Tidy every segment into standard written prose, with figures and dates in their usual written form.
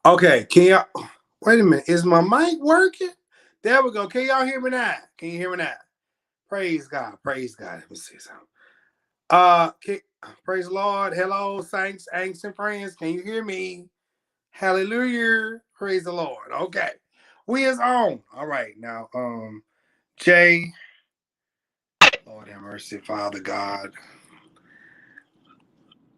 Okay, can y'all wait a minute? Is my mic working? There we go. Can y'all hear me now? Can you hear me now? Praise God. Praise God. Let me see something. Praise the Lord. Hello, saints, saints, and friends. Can you hear me? Hallelujah. Praise the Lord. Okay. We is on. All right. Now, Jay, Lord have mercy, Father God.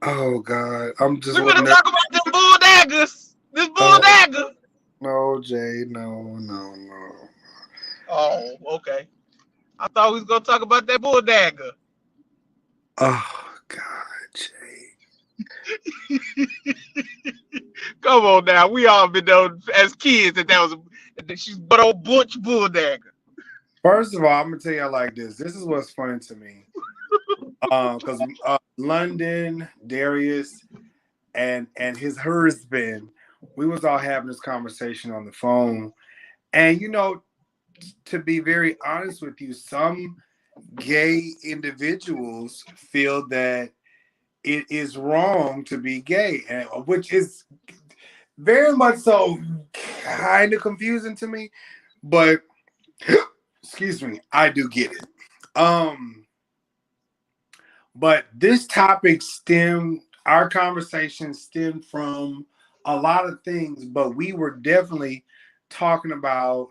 Oh God. I'm just We looking finna at talk about them bull daggers. This bull oh dagger. no, Jay. No, no, no. Oh, okay. I thought we was gonna talk about that bull dagger. Oh God, Jay. Come on now, we all been known as kids that she's but old butch bull dagger. First of all, I'm gonna tell you like this. This is what's funny to me. Because London, Darius, and his husband, we was all having this conversation on the phone. And to be very honest with you, some gay individuals feel that it is wrong to be gay, and which is very much so kind of confusing to me. But excuse me, I do get it. Um, but this topic our conversation stemmed from a lot of things, but we were definitely talking about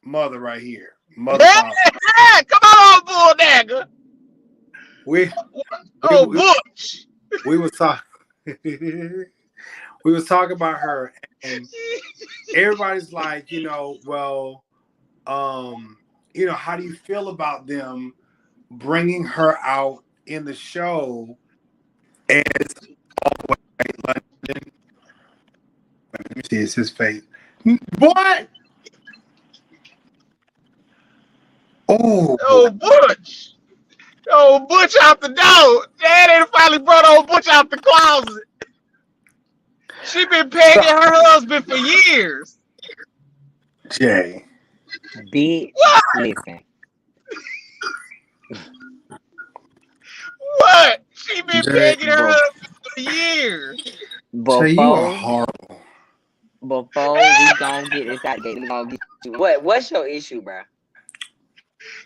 mother right here, mother Yeah, father. come on, bull dagger. We we Oh, we, butch. we was talking we was talking about her, and everybody's like, well, how do you feel about them bringing her out in the show? And it's London. Let me see, it's his face. What? Oh, Oh, butch. Oh, butch out the door. Daddy finally brought old butch out the closet. She been so, pegging her husband for years. Jay. Bitch, What? listen. What? She been Jay, pegging her Be- husband for years. Jay, you are before horrible. before we gonna get this out there, we gonna get you. What's your issue, bro?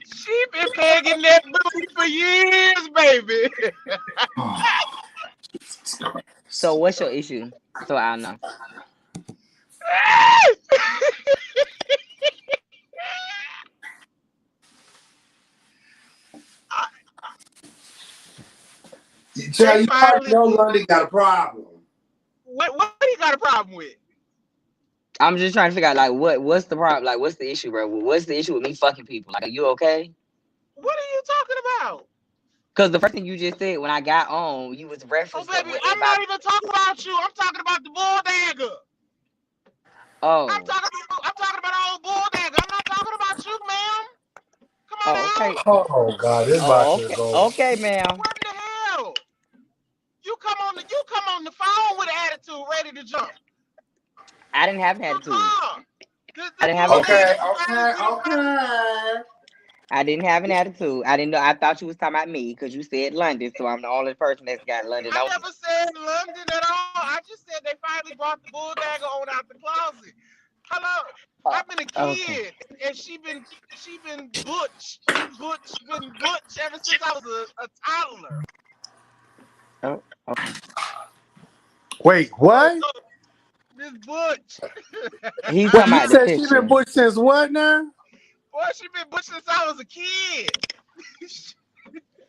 She been pegging that booty for years, baby. Oh, Jesus So Christ. what's your issue? So I'll know. They Jay, you already finally. know London got a problem. What he got a problem with? I'm just trying to figure out like what's the problem? Like what's the issue, bro? What's the issue with me fucking people? Like, are you okay? What are you talking about? Because the first thing you just said when I got on, you was Oh, referencing baby, what I'm about. not even talking about you. I'm talking about the bull dagger. Oh, I'm talking about old bull dagger. I'm not talking about you, ma'am. Come on oh, Okay. Oh God, this about Oh, to okay. go. Okay, ma'am. What the hell? You come on the phone with an attitude, ready to jump. I didn't have an Good attitude. call. The I didn't have an bulldozer. Okay, attitude. You finally okay, get up out of okay. I didn't have an attitude. I didn't know. I thought you was talking about me because you said London, so I'm the only person that's got London I on never me. said London at all. I just said they finally brought the bulldagger on out the closet. Hello. Uh, I've been a okay. kid and she been been butch ever since I was a toddler. Oh, okay. Wait, what? This butch. He's What talking you about the said? She been picture. butch since what now? Boy, she been butch since I was a kid.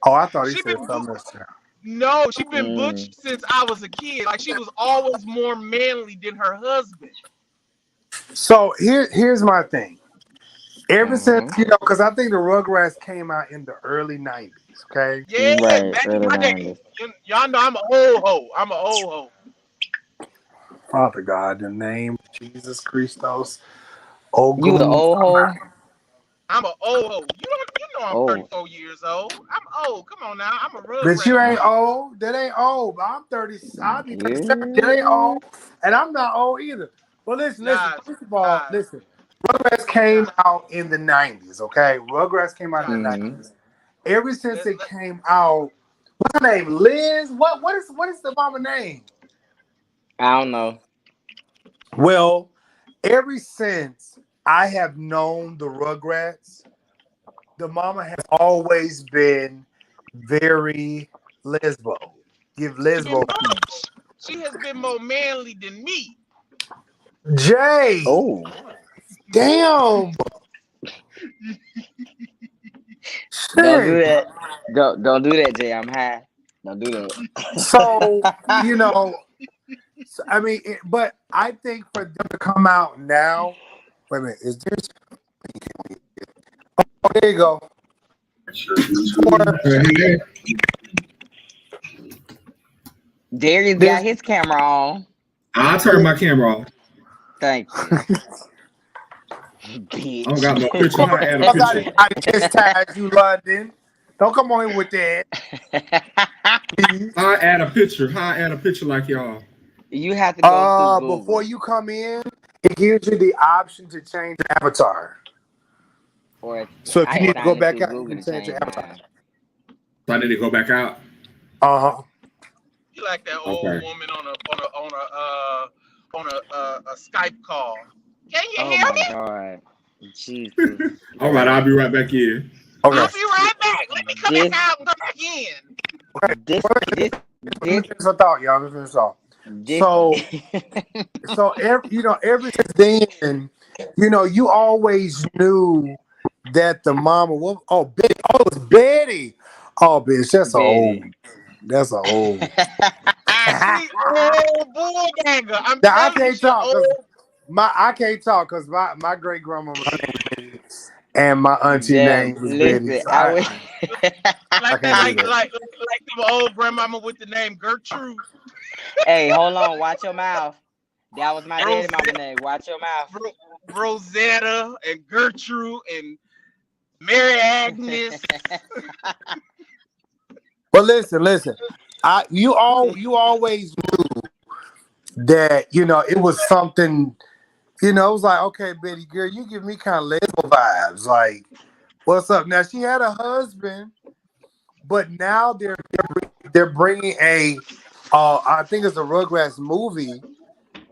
Oh, I thought he she said been something else. No, she been butch Mm. since I was a kid. Like she was always more manly than her husband. So here's my thing. Ever since Mm-hmm. because I think the Rugrats came out in the early '90s. Okay. Yeah, Right. back in Early my day. 90s. Y'all know I'm a old hoe. I'm a old hoe. Father God, in the name of Jesus Christos, You was an Ogum. old hole. I'm a old hoe. You know I'm Oh. 34 years old. I'm old. Come on now. I'm a But you rugrat ain't mama. old. That ain't old. I'm 30. I'll be 37. That ain't Yeah. old. And I'm not old either. But listen. Josh, First of all, Josh, listen. Rugrats came Josh, out in the '90s. Okay, Rugrats came out in the Josh. Mm-hmm. '90s. Ever since Let, it let, came out, what's her name? Liz. What is the mama name? I don't know. Well, ever since I have known the Rugrats, the mama has always been very lesbo. Give she been lesbo. butch. She has been more manly than me. Jay, Oh. damn. Don't do Shit. that. Don't do that, Jay. I'm high. Don't do So, that. I mean, but I think for them to come out now, wait a minute, is this? Oh, there you go. Darius got There's, his camera on. I'll turn my camera off. Thank you, I don't got no bitch. picture. How I add a somebody picture? I chastise you, London. Don't come on in with that, please. How I add a picture? How I add a picture like y'all? You have to go through Before Google, you come in, it gives you the option to change your avatar. or So if I you had need to to go sign back into out, you Google can to change your change avatar. mine. So I need to go back out. Uh-huh. You like that old Okay. woman on a Skype call. Can you Oh hear my me? God, Jesus! All right, I'll be right back in. Okay. I'll be right back. Let me come back This, out and come back in. Okay. this, this, Let me this, finish my thought, y'all. Let me finish thought. this. So ever since then, you always knew that the mama was Betty. Oh, it was Betty. Oh, bitch, Betty. that's a old. She old bulldagger. I'm Now I telling you, can't she talk because old. my great grandmama and my auntie Damn, name was Betty. listen, So I was. I Like that, can't do that. like the old grandmama with the name Gertrude, Hey, hold on, watch your mouth. That was my daddy mama Rosetta, name. Watch your mouth. Rosetta, and Gertrude, and Mary Agnes. But listen. You always knew that it was something. It was like, okay, Betty girl, you give me kind of lesbo vibes. Like, what's up? Now she had a husband, but now they're bringing I think it's a Rugrats movie.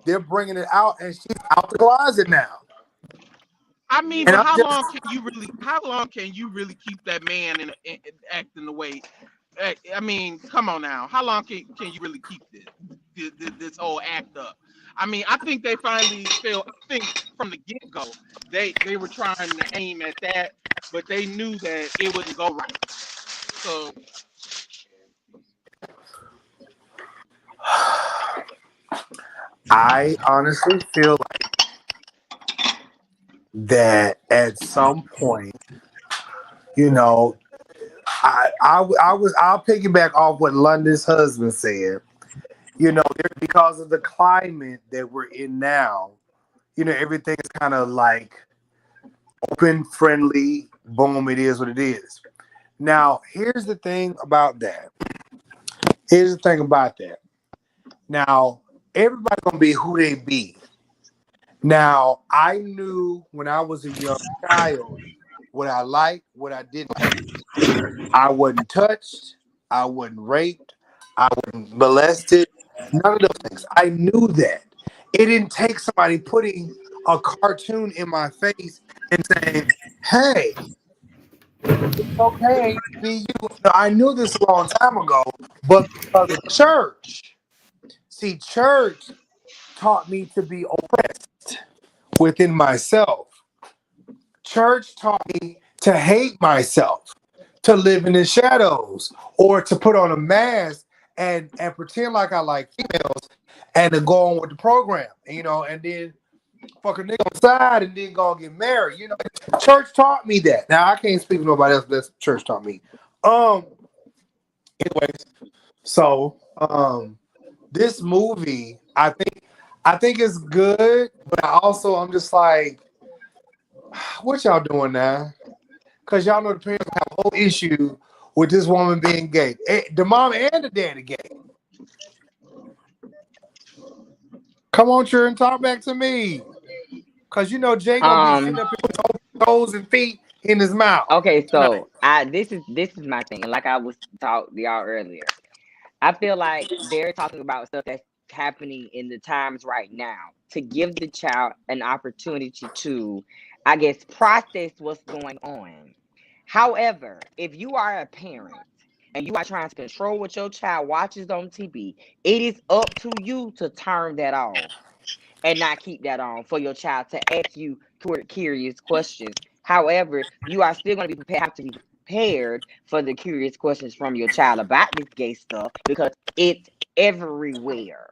They're bringing it out, and she's out the closet now. I mean, And but I'm how just long can you really? How long can you really keep that man in acting the way? I mean, come on now. How long can you really keep this whole act up? I mean, I think they finally feel. I think from the get go, they were trying to aim at that, but they knew that it wouldn't go right. So I honestly feel that at some point, I'll piggyback off what London's husband said. Because of the climate that we're in now, everything is kind of like open, friendly, boom, it is what it is. Now, here's the thing about that. Here's the thing about that. Now, everybody gonna be who they be. Now, I knew when I was a young child what I liked, what I didn't like. I wasn't touched, I wasn't raped, I wasn't molested, none of those things. I knew that. It didn't take somebody putting a cartoon in my face and saying, hey, it's okay to be you. Now, I knew this a long time ago, but because of church, see, church taught me to be oppressed within myself. Church taught me to hate myself, to live in the shadows, or to put on a mask and pretend like I like females and to go on with the program, and then fuck a nigga on the side and then go and get married. Church taught me that. Now I can't speak for nobody else, but church taught me. Anyways, so this movie, I think it's good, but I'm just like, what y'all doing now? Because y'all know the parents have a whole issue with this woman being gay. The mom and the daddy gay. Come on, children, talk back to me. Because Jay gonna be sitting up here with his toes and feet in his mouth. Okay, so this is my thing. And like I was talking to y'all earlier, I feel like they're talking about stuff that's happening in the times right now to give the child an opportunity to, I guess, process what's going on. However, if you are a parent and you are trying to control what your child watches on TV, it is up to you to turn that off and not keep that on for your child to ask you curious questions. However, you are still going to be prepared for the curious questions from your child about this gay stuff because it's everywhere.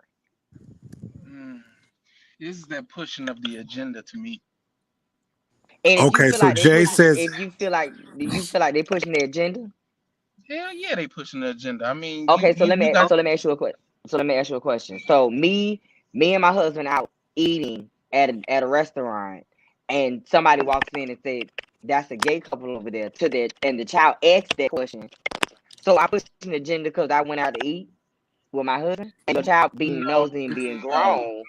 This is that pushing of the agenda to me. And okay, so Jay says, if you feel like they're pushing their agenda, hell yeah, they pushing the agenda. I mean, okay, let me ask you a question. So me and my husband out eating at a restaurant, and somebody walks in and said, "That's a gay couple over there." To that, and the child asked that question. So I pushed an agenda because I went out to eat with my husband, and your child being nosy and being grown.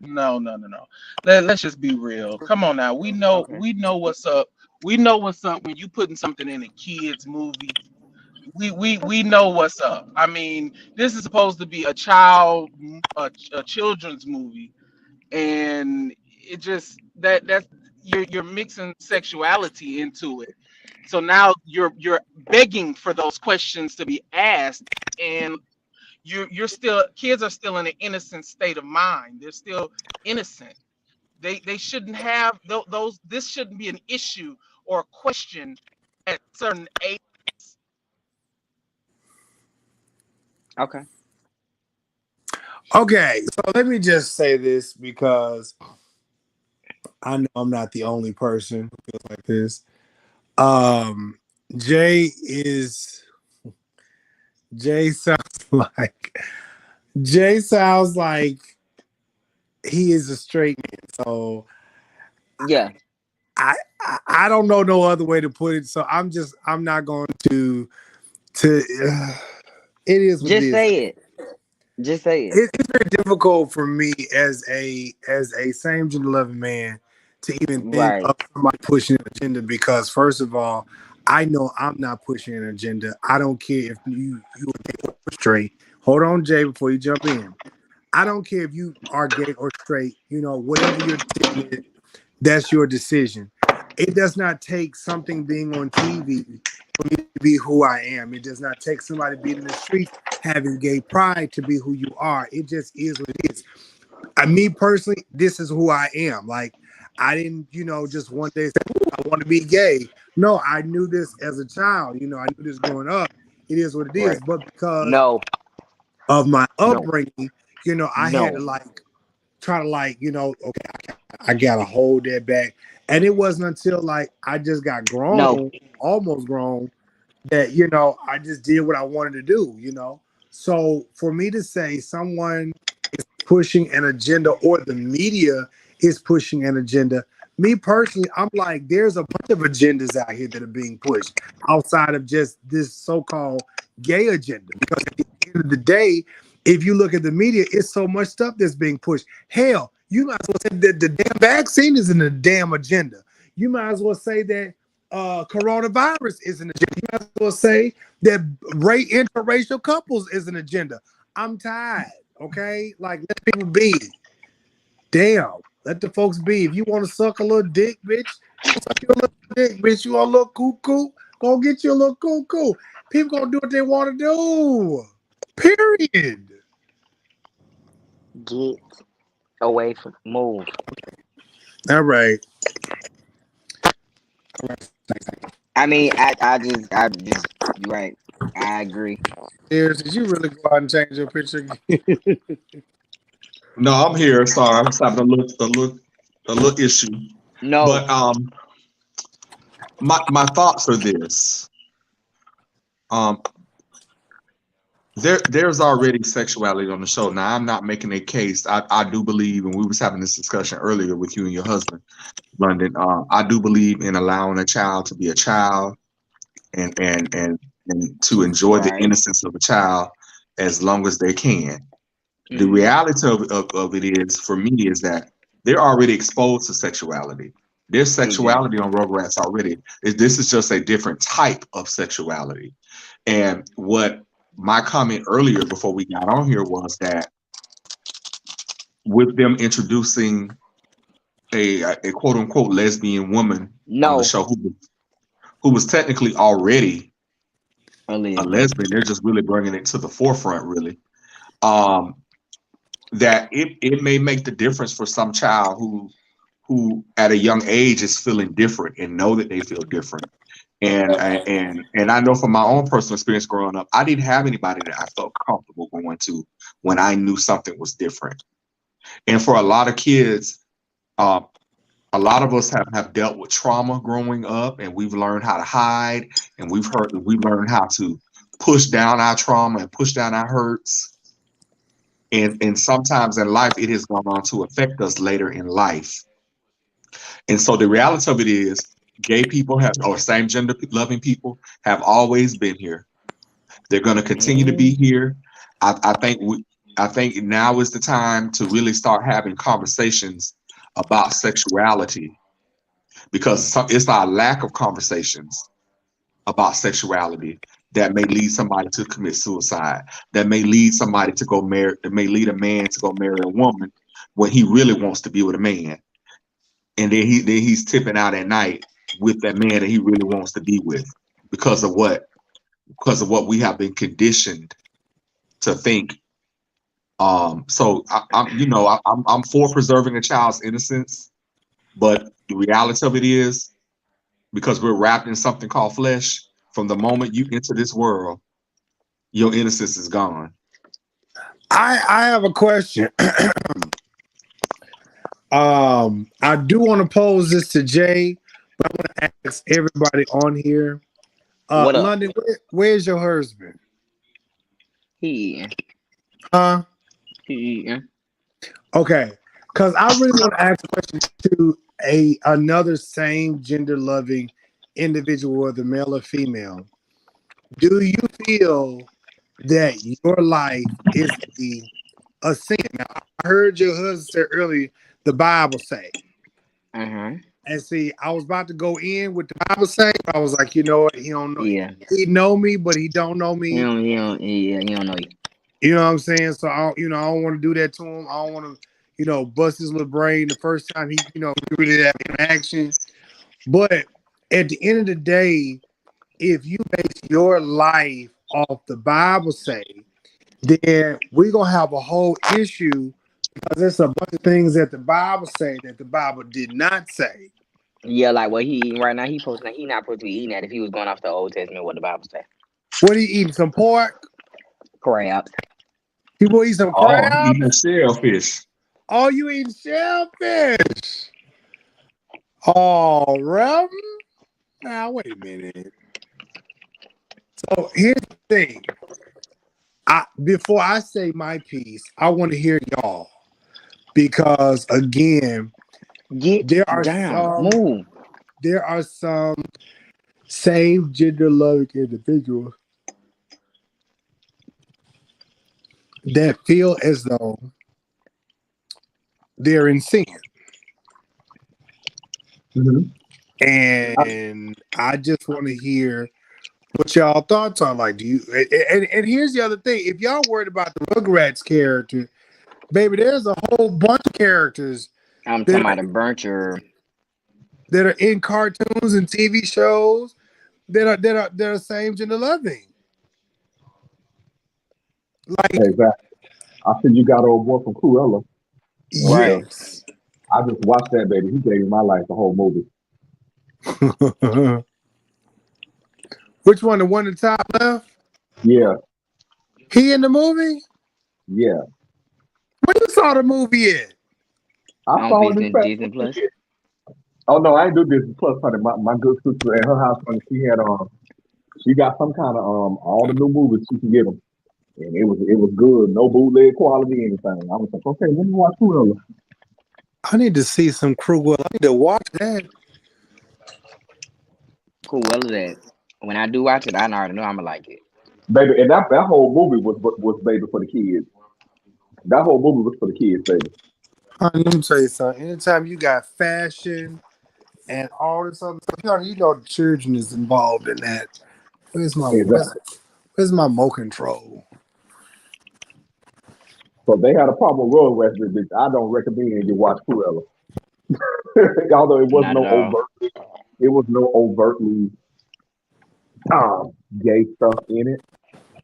No. Let's just be real. Come on now. We know what's up. We know what's up when you putting something in a kids movie. We know what's up. I mean, this is supposed to be a children's movie, and it just that's you're mixing sexuality into it. So now you're begging for those questions to be asked, and you're still kids are still in an innocent state of mind. They're still innocent. They shouldn't have those. This shouldn't be an issue or a question at certain age. Okay, so let me just say this because I know I'm not the only person who feels like this. Jay sounds like he is a straight man. So yeah, I don't know no other way to put it. So I'm not going to it is what just it is. say it. Just say it. It's very difficult for me as a same gender loving man to even think of somebody pushing an agenda because first of all, I know I'm not pushing an agenda. I don't care if you are gay or straight. Hold on, Jay, before you jump in. I don't care if you are gay or straight. Whatever your decision is, that's your decision. It does not take something being on TV for me to be who I am. It does not take somebody being in the streets having gay pride to be who you are. It just is what it is. Me personally, this is who I am. Like, I didn't, just one day say, I want to be gay. No, I knew this as a child. I knew this growing up. It is what it is. But because of my upbringing, I had to try to okay, I got to hold that back. And it wasn't until I just got grown, almost grown, that, I just did what I wanted to do, So for me to say someone is pushing an agenda or the media is pushing an agenda, me personally, I'm like, there's a bunch of agendas out here that are being pushed outside of just this so-called gay agenda. Because at the end of the day, if you look at the media, it's so much stuff that's being pushed. Hell, you might as well say that the damn vaccine is in the damn agenda. You might as well say that coronavirus is an agenda. You might as well say that interracial couples is an agenda. I'm tired, okay? Like, let people be. Damn. Let the folks be. If you want to suck a little dick, bitch, suck your little dick, bitch. You want a little cuckoo? Go get you a little cuckoo. People gonna do what they want to do. Period. Get away from move. All right. I mean, I just you're right. I agree. Did you really go out and change your picture? No, I'm here. Sorry, I'm just having a little issue. No, But my thoughts are this. There's already sexuality on the show. Now, I'm not making a case. I do believe, and we was having this discussion earlier with you and your husband, London. I do believe in allowing a child to be a child and to enjoy the Right. innocence of a child as long as they can. The Mhm. reality of it is, for me, is that they're already exposed to sexuality. There's sexuality on Rugrats already. This is just a different type of sexuality. And what my comment earlier before we got on here was that with them introducing a quote unquote lesbian woman on No, the show who was technically already a lesbian, they're just really bringing it to the forefront, really. That it may make the difference for some child who at a young age is feeling different and know that they feel different. And I know from my own personal experience growing up, I didn't have anybody that I felt comfortable going to when I knew something was different. And for a lot of kids, a lot of us have dealt with trauma growing up, and we've learned how to hide, and we've learned how to push down our trauma and push down our hurts. And sometimes in life, it has gone on to affect us later in life. And so the reality of it is, gay people or same gender loving people have always been here. They're going to continue to be here. I think now is the time to really start having conversations about sexuality, because it's our lack of conversations about sexuality that may lead somebody to commit suicide, that may lead somebody to go marry, that may lead a man to go marry a woman when he really wants to be with a man. And then he's tipping out at night with that man that he really wants to be with because of what we have been conditioned to think. So I'm for preserving a child's innocence, but the reality of it is, because we're wrapped in something called flesh, from the moment you enter this world, your innocence is gone. I have a question. I do want to pose this to Jay, but I want to ask everybody on here. What up? London, where's your husband? He Huh? Okay, because I really want to ask a question to another same gender loving individual, whether male or female. Do you feel that your life is a sin? Now, I heard your husband say earlier, the Bible say. And see, I was about to go in with the Bible say, but I was like, you know what? He don't know. Yeah. He know me, but he don't know me. He don't know you. You know what I'm saying? So I don't want to do that to him. I don't want to, bust his little brain the first time he, really have interaction. But at the end of the day, if you base your life off the Bible say, then we're gonna have a whole issue, because there's a bunch of things that the Bible say that the Bible did not say. Yeah, like what he eating right now, he not supposed to be eating that if he was going off the Old Testament, what the Bible say. What are you eating? Some pork? Crab. People eat some crab? Oh, eating shellfish. Oh, you eating shellfish? Oh, Reverend? Now, wait a minute. So here's the thing. Before I say my piece, I want to hear y'all. Because, again, Get There are down. some. Move. There are some same gender loving individuals that feel as though they're in sin. Mhm. And I just want to hear what y'all thoughts are. Like, do you? And here's the other thing: if y'all worried about the Rugrats character, baby, there's a whole bunch of characters I'm that talking about a burnt your. are in cartoons and TV shows that are same gender loving. Like, Hey, Zach, I see you got old boy from Cruella. Right. yes. I just watched that baby. He gave me my life the whole movie. Which one? The one at the top left? Yeah, He in the movie? yeah. When you saw the movie at? I On saw it this past Disney Plus. weekend. Oh no, I ain't do Disney Plus, honey. My good sister at her house, honey, she got some kind of all the new movies she can get them, and it was good. No bootleg quality, anything. I was like, okay, let me watch Cruella. I need to see some Cruella. I need to watch that. Cool. Well, that when I do watch it, I already know I'm gonna like it. Baby, and that whole movie was baby for the kids. That whole movie was for the kids, baby. Honey, let me tell you something. Anytime you got fashion and all this other stuff, you know the children is involved in that. Where's my Exactly. where's my remote control? So they had a problem with road rest, bitch. I don't recommend you watch Cruella. Although Not at all. it was no overtly gay stuff in it.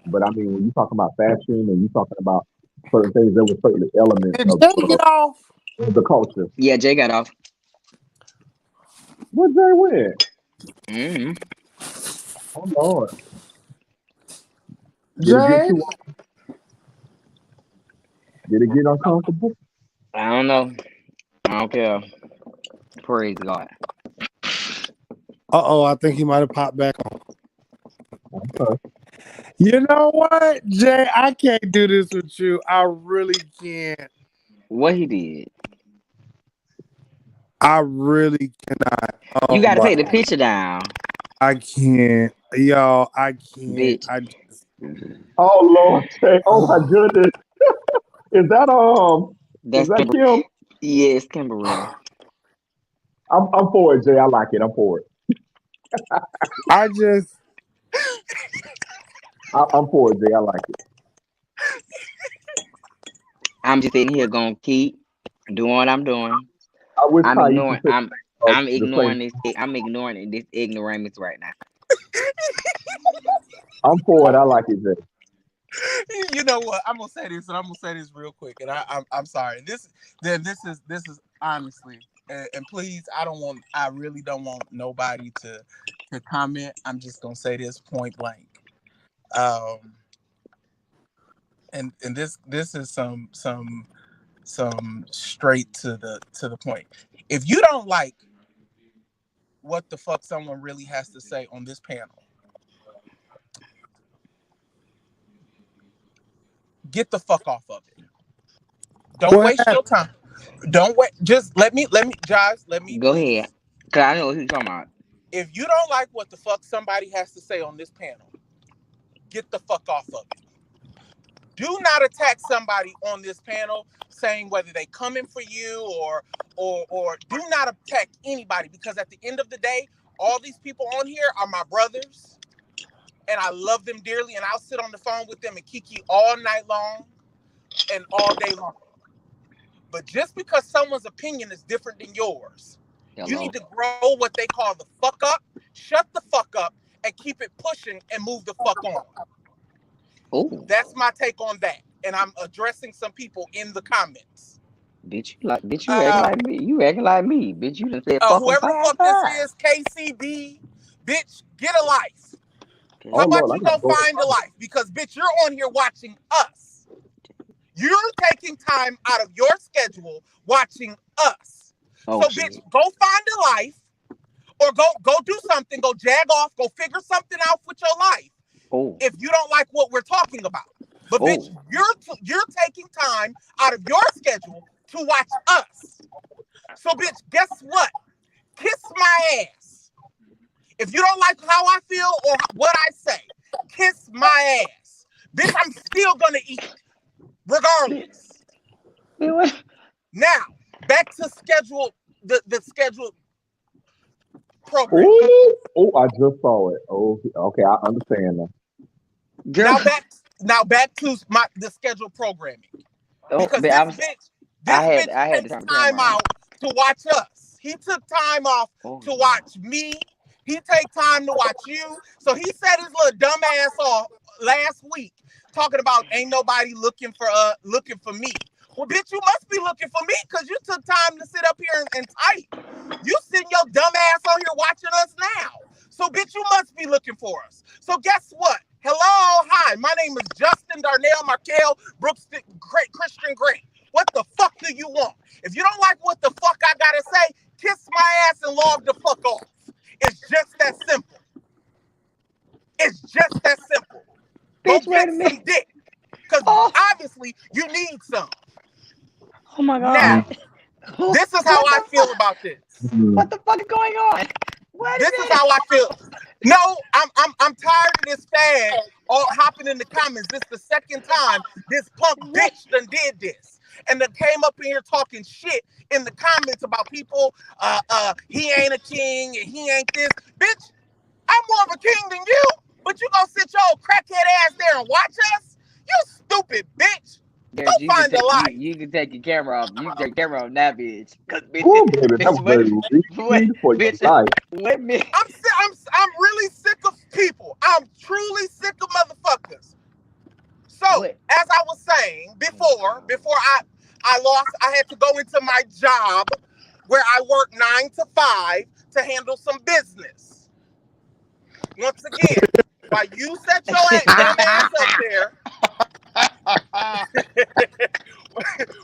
But I mean, when you talking about fashion and you talking about certain things, there were certain elements Did Jay get off? of the culture. Yeah, Jay got off. What Jay went? Mm-hmm. Oh Lord, did it get Jay? too? Did it get uncomfortable? I don't know. I don't care. Praise God. I think he might have popped back on. Okay. You know what, Jay? I can't do this with you. I really can't. What he did? I really cannot. Oh You got to my! take the picture down, I can't, y'all. I can't. bitch. I just. Oh Lord, Jay. Oh my goodness. Is that Is That's that Kimber. Kim? Yes, Kimberly. I'm for it, Jay. I like it. I'm for it. I just. I'm for it, Jay. I like it. I'm just sitting here gonna keep doing what I'm doing. I wish I'm Taisha ignoring. took I'm the same. ignoring this. I'm ignoring this ignoramus right now. I'm for it. I like it, Jay. You know what? I'm gonna say this, and I'm gonna say this real quick. And I'm sorry. This is honestly, and please, I really don't want nobody to comment. I'm just gonna say this point blank. And this is some straight to the point. If you don't like what the fuck someone really has to say on this panel, get the fuck off of it. Don't What waste your time. Don't wait. Just let me, Josh, let me Go please. ahead, cause I know what you're talking about. If you don't like what the fuck somebody has to say on this panel, get the fuck off of it. Do not attack somebody on this panel saying whether they coming for you or do not attack anybody, because at the end of the day, all these people on here are my brothers and I love them dearly, and I'll sit on the phone with them and kiki all night long and all day long. But just because someone's opinion is different than yours, you need to grow what they call the fuck up, shut the fuck up, and keep it pushing and move the fuck on. Oh, That's my take on that. And I'm addressing some people in the comments. bitch, you acting like me. You acting like me, bitch. You done said fuck 'em Whoever the 5 fuck this times. is, KCB, bitch, get a life. Okay. How Oh about Lord, I you gotta go go. find a life? Because, bitch, you're on here watching us. You're taking time out of your schedule watching us. Oh, So, shit. bitch, go find a life or go do something. Go jag off. Go figure something out with your life Oh, if you don't like what we're talking about. But, bitch, you're taking time out of your schedule to watch us. So, bitch, guess what? Kiss my ass. If you don't like how I feel or what I say, kiss my ass. Bitch, I'm still gonna eat, regardless. Now, back to the scheduled program. Oh, I just saw it. Oh, okay, I understand now. Girl, Now back to the scheduled programming. Because this bitch takes time out to watch us. He took time off to watch me. He take time to watch you. So he set his little dumb ass off last week talking about ain't nobody looking for me. Well, bitch, you must be looking for me because you took time to sit up here and type. You sitting your dumb ass on here watching us now. So, bitch, you must be looking for us. So guess what? Hello, hi, my name is Justin Darnell Markel Brooks Christian Gray. What the fuck do you want? If you don't like what the fuck I gotta say, kiss my ass and log the fuck off. It's just that simple. It's just that simple. Go get some dick. Because obviously you need some. Oh my God. Now, this is how I feel about this. What the fuck is going on? This is how I feel. No, I'm tired of this fan all hopping in the comments. This is the second time this punk bitch done did this. And then came up in here talking shit in the comments about people, he ain't a king and he ain't this. Bitch, I'm more of a king than you, but you gonna sit your old crackhead ass there and watch us? You stupid bitch. Go find a life. You can take your camera off. You can take your camera off now, bitch. Cause bitch, Ooh, baby, that was very risky for your life. Wait a minute. I'm really sick of people. I'm truly sick of motherfuckers. So, as I was saying before I had to go into my job where I work 9 to 5 to handle some business. Once again, while you set your dumb ass up there,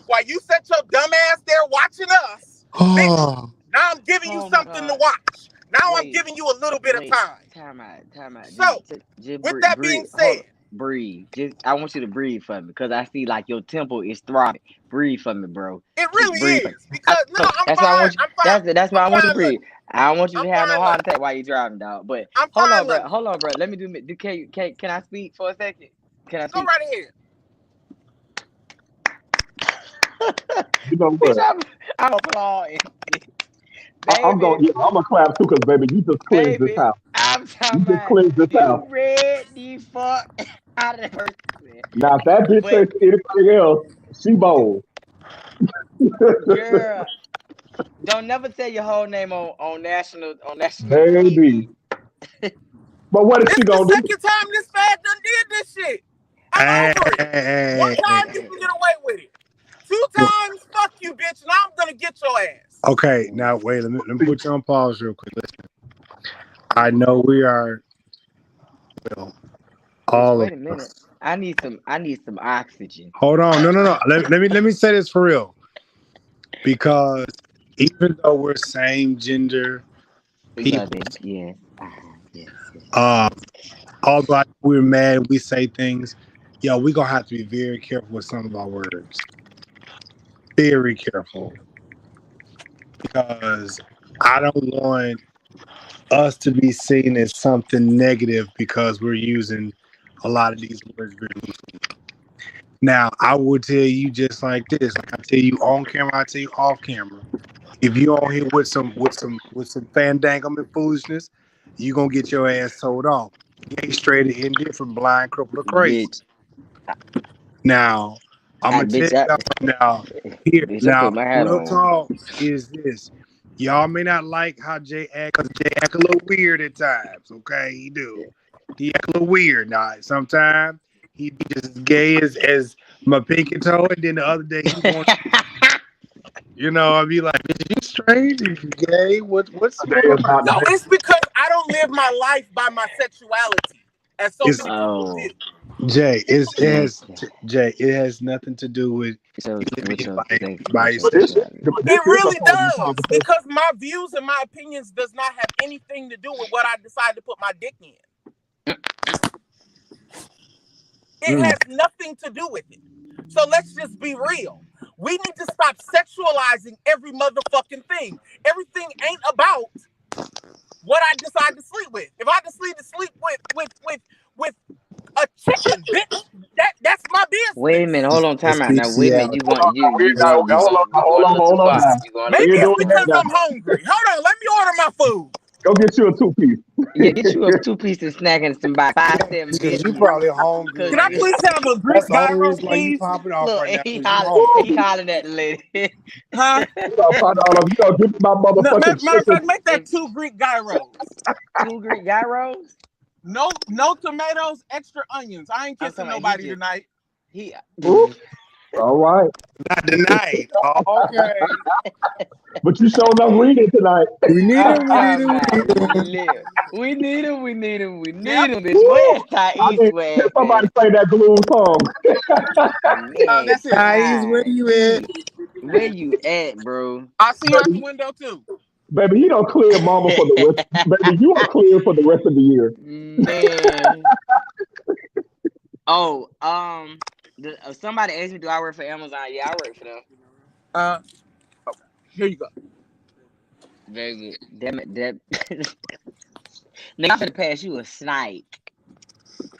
while you set your dumb ass there watching us, bitch, now I'm giving you something to watch. Now I'm giving you a little bit of time. Time out. So, with that being said, breathe. I want you to breathe for me because I see like your temple is throbbing. Breathe for me, bro. It really is. Because I'm fine. That's why I want you to breathe. I don't want you to have no heart attack while you're driving, dog. But hold on, bro. Let me can I speak for a second? Can I speak? Go right ahead. You know what? I'm gonna put all in. I'm gonna clap too, because baby, you just cleansed this house. I'm talking about cleansed this house. You read the fuck out of that person. Now if that bitch says anything else, she bold. Girl, don't never say your whole name on national baby. But what is she gonna do? This is the second time this fad done did this shit. I'm over it. One time you can get away with it. 2 times, fuck you, bitch. Now I'm gonna get your ass. Okay, now wait. Let me put you on pause real quick. Listen, I know we are. Well, all wait a minute. Us. I need some oxygen. Hold on, no. Let me say this for real, because even though we're same gender people, yes. although we're mad, we say things. Yo, we gonna have to be very careful with some of our words. Very careful, because I don't want us to be seen as something negative because we're using a lot of these words very loosely. Now, I will tell you just like this. Like I tell you on camera, I tell you off camera. If you on here with some fandangum and foolishness, you gonna get your ass told off. Gay, straight, and indifferent, blind, crippled, or crazy. Now, I'm gonna tell y'all now. Here, now, real talk is this. Y'all may not like how Jay act, because Jay act a little weird at times. Okay, he do. He act a little weird. Now, sometimes he be just as gay as my pinky toe, and then the other day he wants. I'll be like, "Is you strange? Is you gay? What's going on?" No, it's because I don't live my life by my sexuality, as so many people do. Jay, it has nothing to do with by it really does, because my views and my opinions does not have anything to do with what I decide to put my dick in. It has nothing to do with it. So let's just be real. We need to stop sexualizing every motherfucking thing. Everything ain't about what I decide to sleep with. If I decide to sleep with a chicken, bitch, that's my business. Wait a minute, hold on, time out now. Wait a minute, you going Hold on. Maybe it's because I'm hungry. Hold on, let me order my food. Go get you a 2-piece. Yeah, get you a 2-piece snack and some by 5-7. Because you probably hungry. Can I please have a Greek That's the gyro, only reason why you please? popping off Look, right now. he 'cause you hungry. hollering at the lady. Huh? You know, give me my No, motherfucking matter of chicken. fact, make that 2 Greek gyros. 2 Greek gyros? No tomatoes, extra onions. I ain't kissing nobody tonight. Ooh. All right. Not tonight. Oh, okay. But you showed up reading tonight. We need him. We need him. Bitch, where's Thais? Can somebody play that glue song? That's it. Thais, where you at? Where you at, bro? I'll see you out the window too. Baby, he don't clear mama for the rest. Baby, you are clear for the rest of the year. Man. Oh, somebody asked me, do I work for Amazon? Yeah, I work for them. Here you go. Very good. Damn it, nigga, I'm finna pass you a snipe.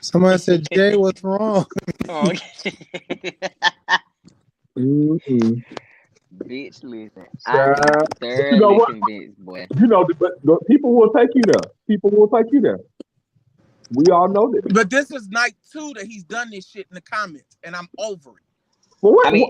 Somebody said, Jay, what's wrong? Oh, okay. Mm-hmm. Bitch, listen. I'm thoroughly convinced, boy. You know, but people will take you there. People will take you there. We all know this. But this is night 2 that he's done this shit in the comments, and I'm over it. Well, why do you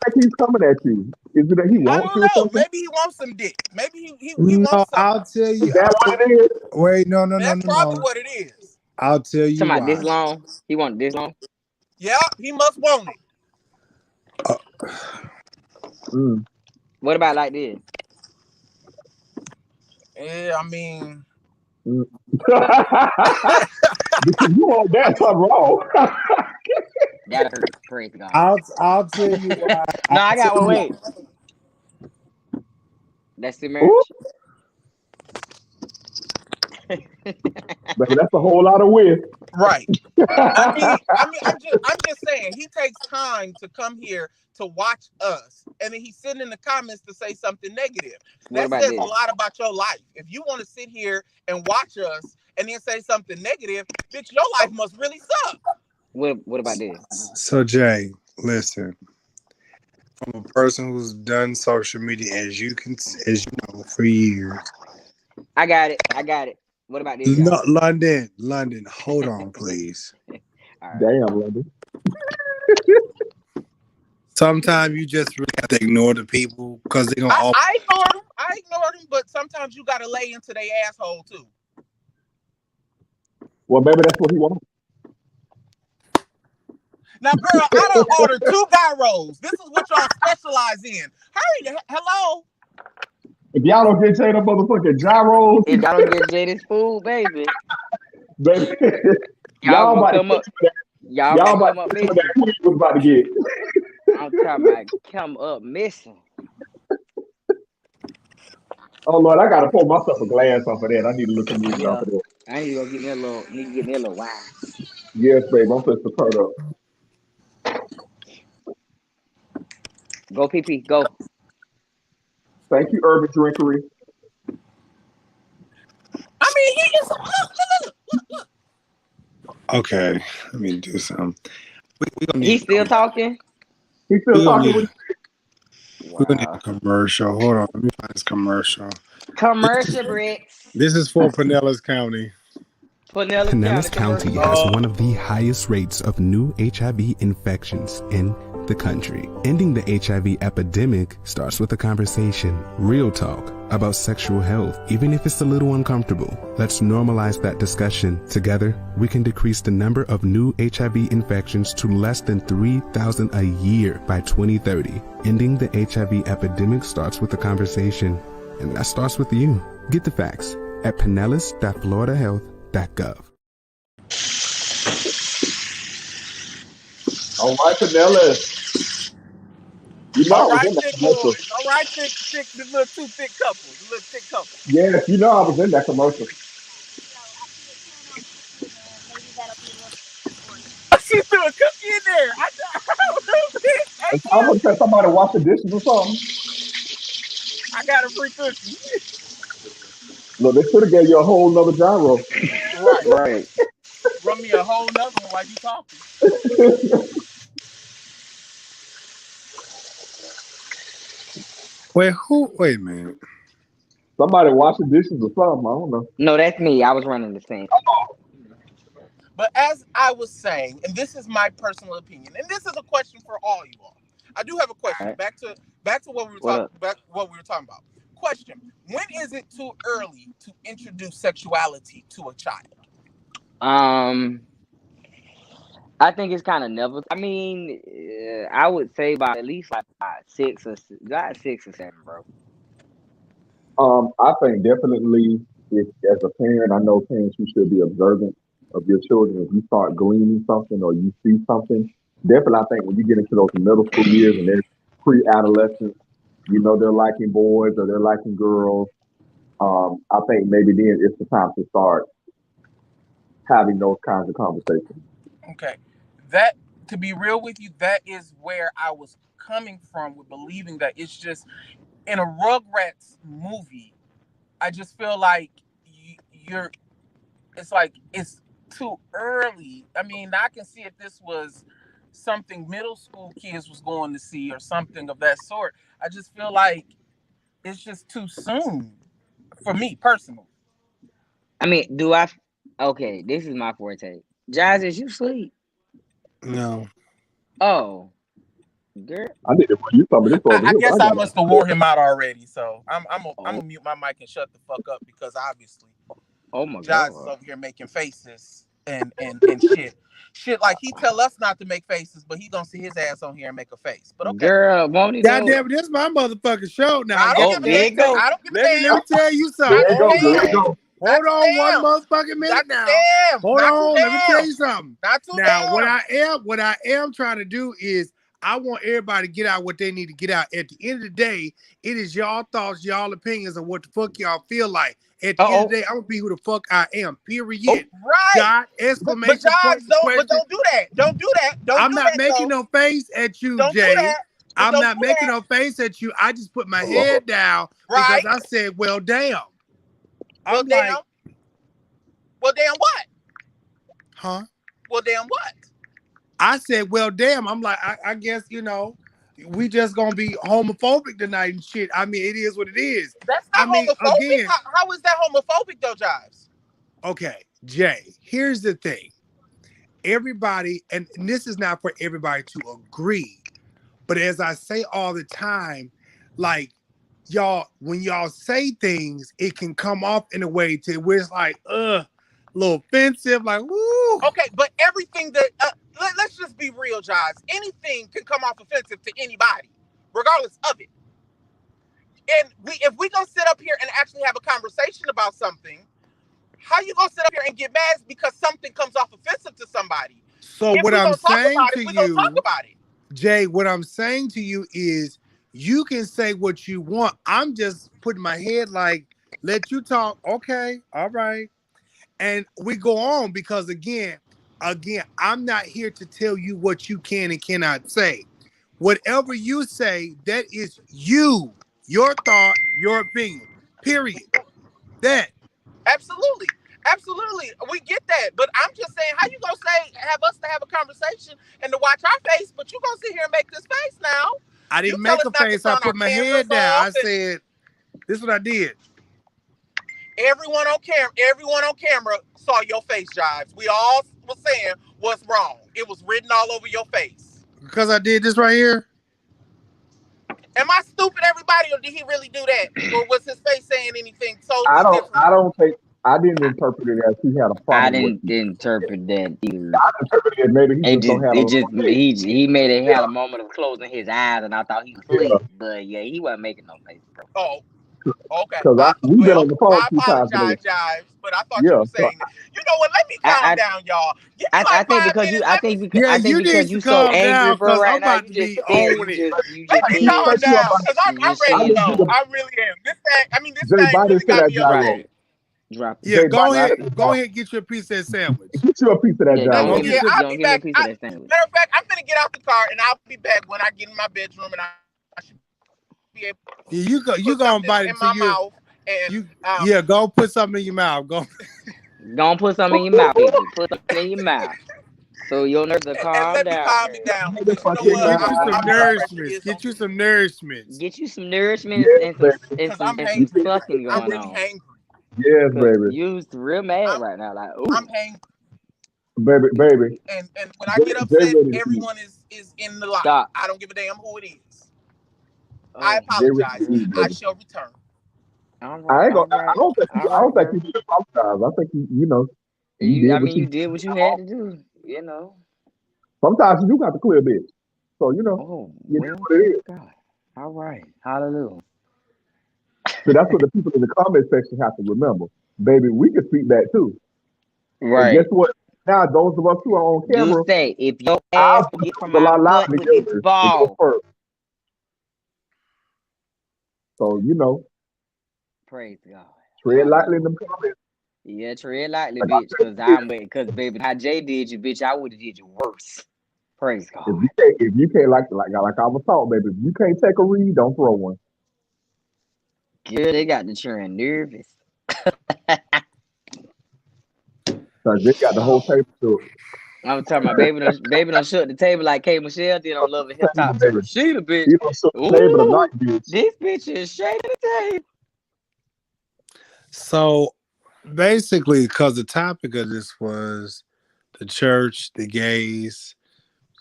think he's coming at you? Is it that he wants I don't know. Maybe he wants some dick. Maybe he wants some. I'll tell you. Is that what it is? Wait, no. That's probably what it is. I'll tell you Talking why. about this long? He want this long? Yeah, he must want it. What about like this? Yeah, I mean. Because you want that something wrong. That hurt. Praise God. I'll tell you why. No, I got one. Wait. That's the marriage. But that's a whole lot of weird. Right. I mean, I'm just saying he takes time to come here to watch us, and then he's sitting in the comments to say something negative. That says a lot about your life. If you want to sit here and watch us and then say something negative, bitch, your life must really suck. What about this? So Jay, listen. From a person who's done social media as you know for years. I got it. What about this? No, London. Hold on, please. Right. Damn, London. Sometimes you just really have to ignore the people because they're gonna. I ignored them, but sometimes you gotta lay into their asshole too. Well, maybe that's what he wants. Now, girl, I don't order 2 gyros. This is what y'all specialize in. Hurry, hello. If y'all don't get Jay the motherfucking gyros, if y'all don't get Jay this food, baby, y'all about to come up. Y'all about to get that food was about to get. I'm talking about come up missing. Oh Lord, I gotta pour myself a glass off of that. I need to look at me off of that. I need to go get me a little wine. Yes, babe. I'm supposed to turn up. Go PP, go. Thank you, Urban Drinkery. I mean, he just look. Okay, let me do something. He's still talking? He's still talking. We're gonna need a commercial. Hold on, let me find this commercial. Commercial breaks. This is for Pinellas County. Pinellas County has one of the highest rates of new HIV infections in the country. Ending the HIV epidemic starts with a conversation, real talk about sexual health, even if it's a little uncomfortable. Let's normalize that discussion. Together, we can decrease the number of new HIV infections to less than 3,000 a year by 2030. Ending the HIV epidemic starts with a conversation, and that starts with you. Get the facts at pinellas.floridahealth.gov. All right, Pinellas. You know, all right, thick boys. All right, thick, the little 2 thick couples. The little thick couple. Yes, you know I was in that commercial. She threw a cookie in there. I don't know, bitch. I'm gonna tell somebody to wash the dishes or something. I got a free cookie. Look, they should have gave you a whole nother gyro. Right. Run me a whole nother one while you talking. Wait a minute. Somebody wash the dishes or something. I don't know. No, that's me. I was running the sink. But as I was saying, and this is my personal opinion, and this is a question for all you all. I do have a question. Right. Back to what we were talking about. Question: when is it too early to introduce sexuality to a child? I think it's kind of never. I mean, I would say by at least like 6 or 7, bro. I think definitely, if as a parent, I know parents, you should be observant of your children. If you start gleaning something or you see something, definitely, I think when you get into those middle school years and they're pre-adolescent, you know they're liking boys or they're liking girls. I think maybe then it's the time to start having those kinds of conversations. Okay, that, to be real with you, that is where I was coming from with believing that it's just in a Rugrats movie. I just feel like it's too early. I mean, I can see if this was something middle school kids was going to see or something of that sort. I just feel like it's just too soon for me personally. I mean, okay, this is my forte. Jazz, is you sleep? No. Oh, girl. I need to put you something. I guess I must have wore him out already. So I'm gonna mute my mic and shut the fuck up because obviously, oh my Jazz God, is over here making faces and shit like he tell us not to make faces, but he gonna see his ass on here and make a face. But okay, girl, won't he? Goddamn, this is my motherfucking show now. I don't give a damn. I don't give a damn. Let me tell you something. There you go. Hold on one motherfucking minute now. Hold on, let me tell you something. Now, what I am trying to do is I want everybody to get out what they need to get out. At the end of the day, it is y'all thoughts, y'all opinions of what the fuck y'all feel like. At the end of the day, I'm gonna be who the fuck I am. Period. Right. God, exclamation point. But don't do that. Don't do that. I'm not making no face at you, Jay. I'm not making no face at you. I just put my head down because I said, well, damn. Well, damn. Well, damn what? Huh? Well, damn what? I said, well, damn. I'm like, I guess, we just gonna be homophobic tonight and shit. I mean, it is what it is. That's not homophobic. Again, how is that homophobic though, Jives? Okay, Jay, here's the thing. Everybody, and this is not for everybody to agree, but as I say all the time, like, y'all, when y'all say things, it can come off in a way to where it's like, a little offensive, like, woo. Okay, but everything that, let's just be real, Jives. Anything can come off offensive to anybody, regardless of it. And if we gonna sit up here and actually have a conversation about something, how you gonna sit up here and get mad because something comes off offensive to somebody? So what I'm saying to you, talk about it. Jay, what I'm saying to you is, you can say what you want. I'm just putting my head like, let you talk. Okay, all right. And we go on because again, I'm not here to tell you what you can and cannot say. Whatever you say, that is you, your thought, your opinion, period. That. Absolutely. We get that. But I'm just saying, how you gonna have us to have a conversation and to watch our face, but you gonna sit here and make this face now? I didn't make a face. I put my head down. I said, this is what I did. Everyone on camera saw your face, Jives. We all were saying what's wrong. It was written all over your face. Because I did this right here? Am I stupid, everybody, or did he really do that? Or was his face saying anything totally different? I didn't interpret it as he had a problem. I didn't interpret that either. I interpreted it maybe he made it had a moment of closing his eyes, and I thought he was asleep. But yeah, he wasn't making no face. Oh, okay. Because we've been on the phone a few times today. Jives, but I thought you were saying that. You know what? Let me calm down, y'all. I think because you so angry for right now. You just own it. Let me calm down because I'm ready to go. I really am. This thing really got me upset. Drop it. Yeah, go ahead and get you a piece of that sandwich. Get you a piece of that I'll job. I'll be back. Piece of that sandwich. Matter of fact, I'm gonna get out the car and I'll be back when I get in my bedroom and I should be able to you gonna bite it in my mouth and go put something in your mouth. Go put something in your mouth, baby. Put something in your mouth. So your nerves are calm down. Calm me down. Get you some nourishment. Get you some nourishment. Get you some nourishment and some sucking going I'm really on. hangry. Yes, baby. You real mad right now, like ooh. I'm hangry. Baby. And when I get upset, everyone is in the lot. Stop. I don't give a damn who it is. I apologize. I shall return. I don't think you should apologize. I think you know. You did what you had to do. You know. Sometimes you do got to clear bitch. So you know. Oh, know what it is. God. All right. Hallelujah. So that's what the people in the comment section have to remember. Baby, we can speak that too. Right. And guess what? Now those of us who are on camera, you say if your ass will get from my butt with this ball. So you know. Praise God. Tread lightly in the comments. Yeah, tread lightly, bitch. Because baby, how Jay did you, bitch, I would have did you worse. Praise God. If you can't like I was taught, baby, if you can't take a read, don't throw one. Good, they got the children nervous. So they got the whole table to it. I'm talking about baby done shut the table like K. Michelle did on Love and Hip Hop. She the bitch. You don't shut the table tonight, bitch. This bitch is shaking the table. So basically, because the topic of this was the church, the gays,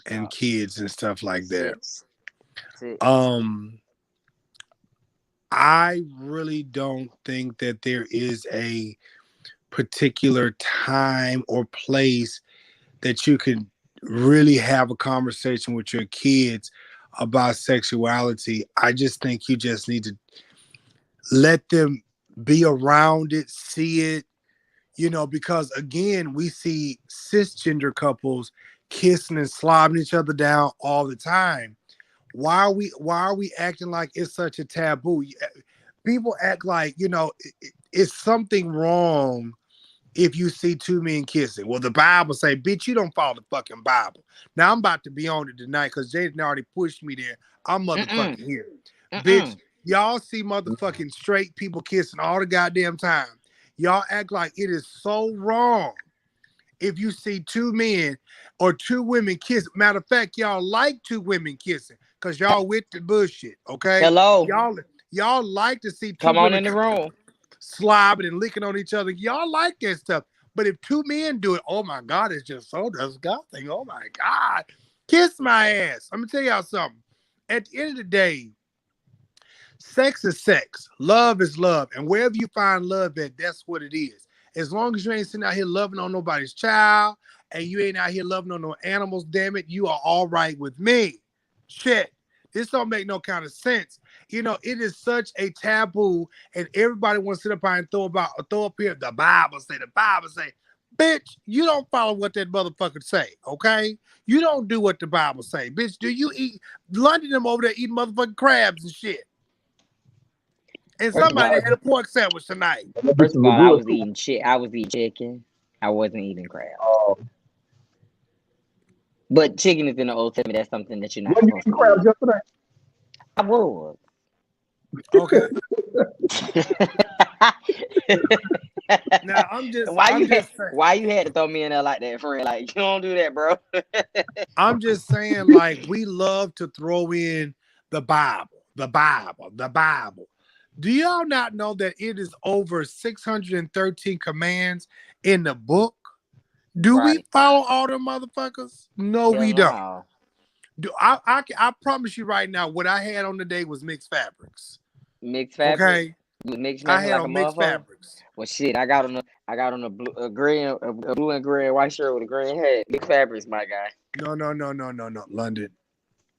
and kids and stuff like that. I really don't think that there is a particular time or place that you can really have a conversation with your kids about sexuality. I just think you just need to let them be around it, see it, you know, because again, we see cisgender couples kissing and slobbing each other down all the time. Why are we acting like it's such a taboo? People act like, you know, it's something wrong if you see two men kissing. Well, the Bible say, bitch, you don't follow the fucking Bible. Now I'm about to be on it tonight because Jaden already pushed me there. I'm motherfucking here. Bitch, y'all see motherfucking straight people kissing all the goddamn time. Y'all act like it is so wrong if you see two men or two women kiss. Matter of fact, y'all like two women kissing because y'all with the bullshit, okay? Hello. Y'all like to see two Come on women in the room. slobbing and licking on each other. Y'all like that stuff. But if two men do it, oh my God, it's just so disgusting. Oh my God. Kiss my ass. I'm going to tell y'all something. At the end of the day, sex is sex. Love is love. And wherever you find love at, that's what it is. As long as you ain't sitting out here loving on nobody's child and you ain't out here loving on no animals, damn it, you are all right with me. Shit. This don't make no kind of sense. You know, it is such a taboo, and everybody wants to sit up here and throw up here. The Bible say, bitch, you don't follow what that motherfucker say, okay? You don't do what the Bible say. Bitch, do you eat London them over there eating motherfucking crabs and shit? And somebody had a pork sandwich tonight. First of all, I was eating chicken. I wasn't eating crab. But chicken is in the Old Testament. That's something that you're not supposed to eat. Crabs yesterday? I was. Okay. Now why you had to throw me in there like that, friend? Like, you don't do that, bro. I'm just saying, like, we love to throw in the Bible. Do y'all not know that it is over 613 commands in the book? Do we follow all them motherfuckers? No, we don't. I promise you right now, what I had on today was mixed fabrics. Mixed fabrics. Okay. I had on mixed fabrics. Well, shit, I got on a blue and gray and white shirt with a green head. Mixed fabrics, my guy. No, London.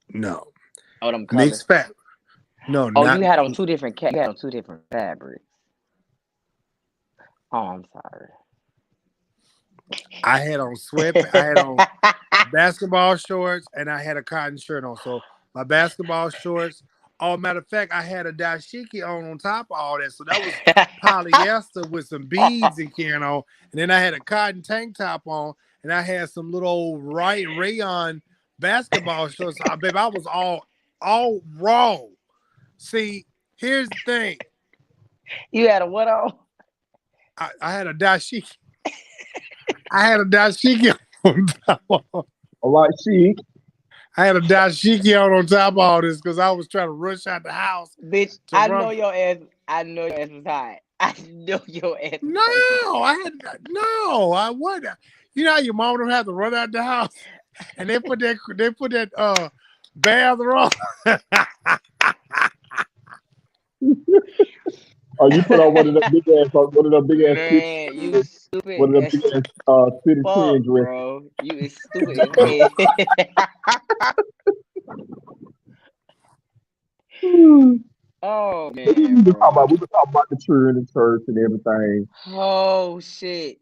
No. Oh, them colors. Mixed fabric. No, you had on two different fabrics. Oh, I'm sorry. I had on I had on basketball shorts and I had a cotton shirt on. So my basketball shorts Oh, matter of fact, I had a dashiki on top of all that. So that was polyester with some beads and carrying on. And then I had a cotton tank top on, and I had some little old rayon basketball shorts. Baby, I was all raw. See, here's the thing. You had a what on? I had a dashiki. I had a dashiki on top of. All right, she. I had a dashiki on top of all this because I was trying to rush out the house. Bitch, I know your ass. I know your ass was hot. I know your ass. No, I wouldn't. You know how your mom don't have to run out the house, and they put that bathroom. Oh, you put on one of them big ass. Man, you stupid. One of them big ass city twin dress. Bro, you is stupid as hell. Oh man, we were talking about the children in church and everything. Oh shit.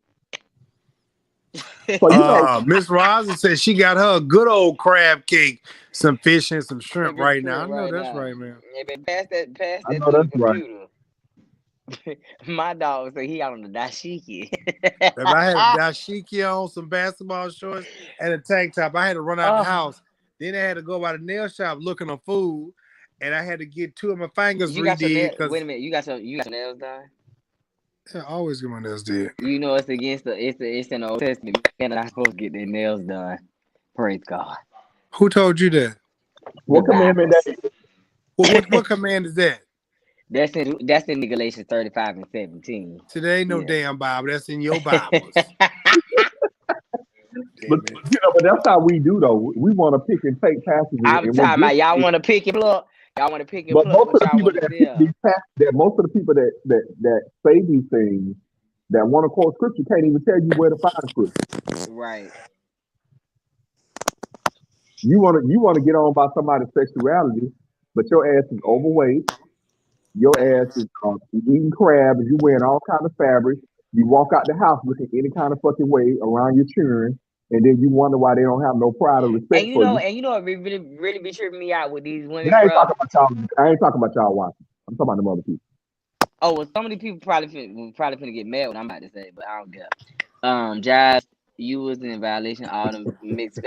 So Miss Rosa said she got her a good old crab cake, some fish and some shrimp right now. I know that's right, man. Yeah, but pass that I know that's right. My dog said he out on the dashiki. If I had a dashiki on, some basketball shorts, and a tank top, I had to run out the house. Then I had to go by the nail shop looking for food, and I had to get 2 of my fingers redid. Wait a minute, you got your nails done? Yeah, I always get my nails did. You know it's against it's in the Old Testament. Men are not supposed to get their nails done. Praise God. Who told you that? What commandment that is? What command is that? That's in Galatians 35 and 17. Today ain't no damn Bible. That's in your Bibles. But that's how we do though. We want to pick and take passages. I'm talking about y'all want to pick and pluck. Y'all want to pick and pluck. But most of the people that say these things, that want to quote scripture, can't even tell you where to find scripture. Right. You want to get on by somebody's sexuality, but your ass is overweight. Your ass is eating crab, and you wearing all kinds of fabrics. You walk out the house looking any kind of fucking way around your children, and then you wonder why they don't have no pride or respect for you. And you know what really be tripping me out with these women. I ain't talking about y'all watching. I'm talking about them other people. Oh, well, some of these people probably finna get mad what I'm about to say, but I don't care. Josh, you was in violation of all them mixed.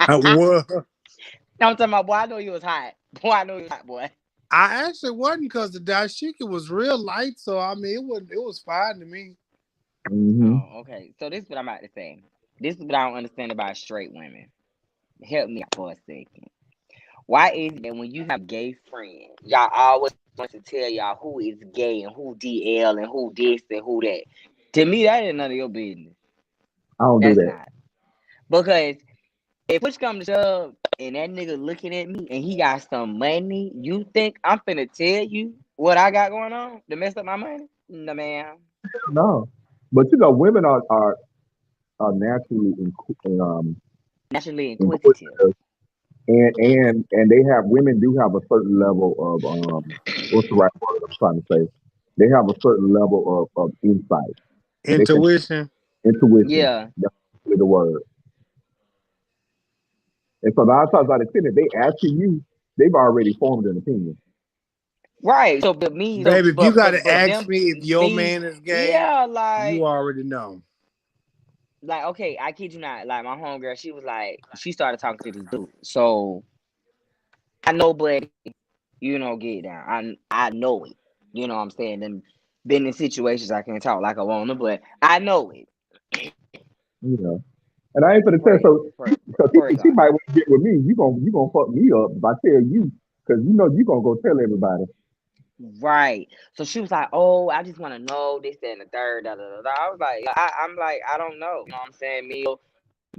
What? I'm talking about, boy, I know you was hot. Boy, I know you was hot, boy. I actually wasn't, because the dashiki was real light, so I mean it was fine to me. Mm-hmm. Oh, okay. So this is what I'm about to say. This is what I don't understand about straight women. Help me out for a second. Why is it that when you have gay friends, y'all always want to tell y'all who is gay and who DL and who this and who that? To me, that ain't none of your business. I don't do that. Not. Because if push comes to shove and that nigga looking at me and he got some money, you think I'm finna tell you what I got going on to mess up my money? No, ma'am. No. But you know, women are naturally inquisitive. And women do have a certain level of what's the right word I'm trying to say? They have a certain level of insight. Intuition. Yeah. That's the word. And so 9 times out of 10, if they asking you, they've already formed an opinion. Right. So, but me, baby, if you gotta ask me if your man is gay, yeah, like you already know. Like, okay, I kid you not. Like, my homegirl, she was like, she started talking to this dude. So I know, but get down. I know it. You know what I'm saying? And been in situations I can't talk like I want to, but I know it. Yeah. And I ain't gonna tell because she might want to get with me. You gonna fuck me up if I tell you, because you gonna go tell everybody. Right. So she was like, "Oh, I just want to know this, that, and the third." Da, da, da, da. I was like, I'm like, I don't know. You know what I'm saying? Me,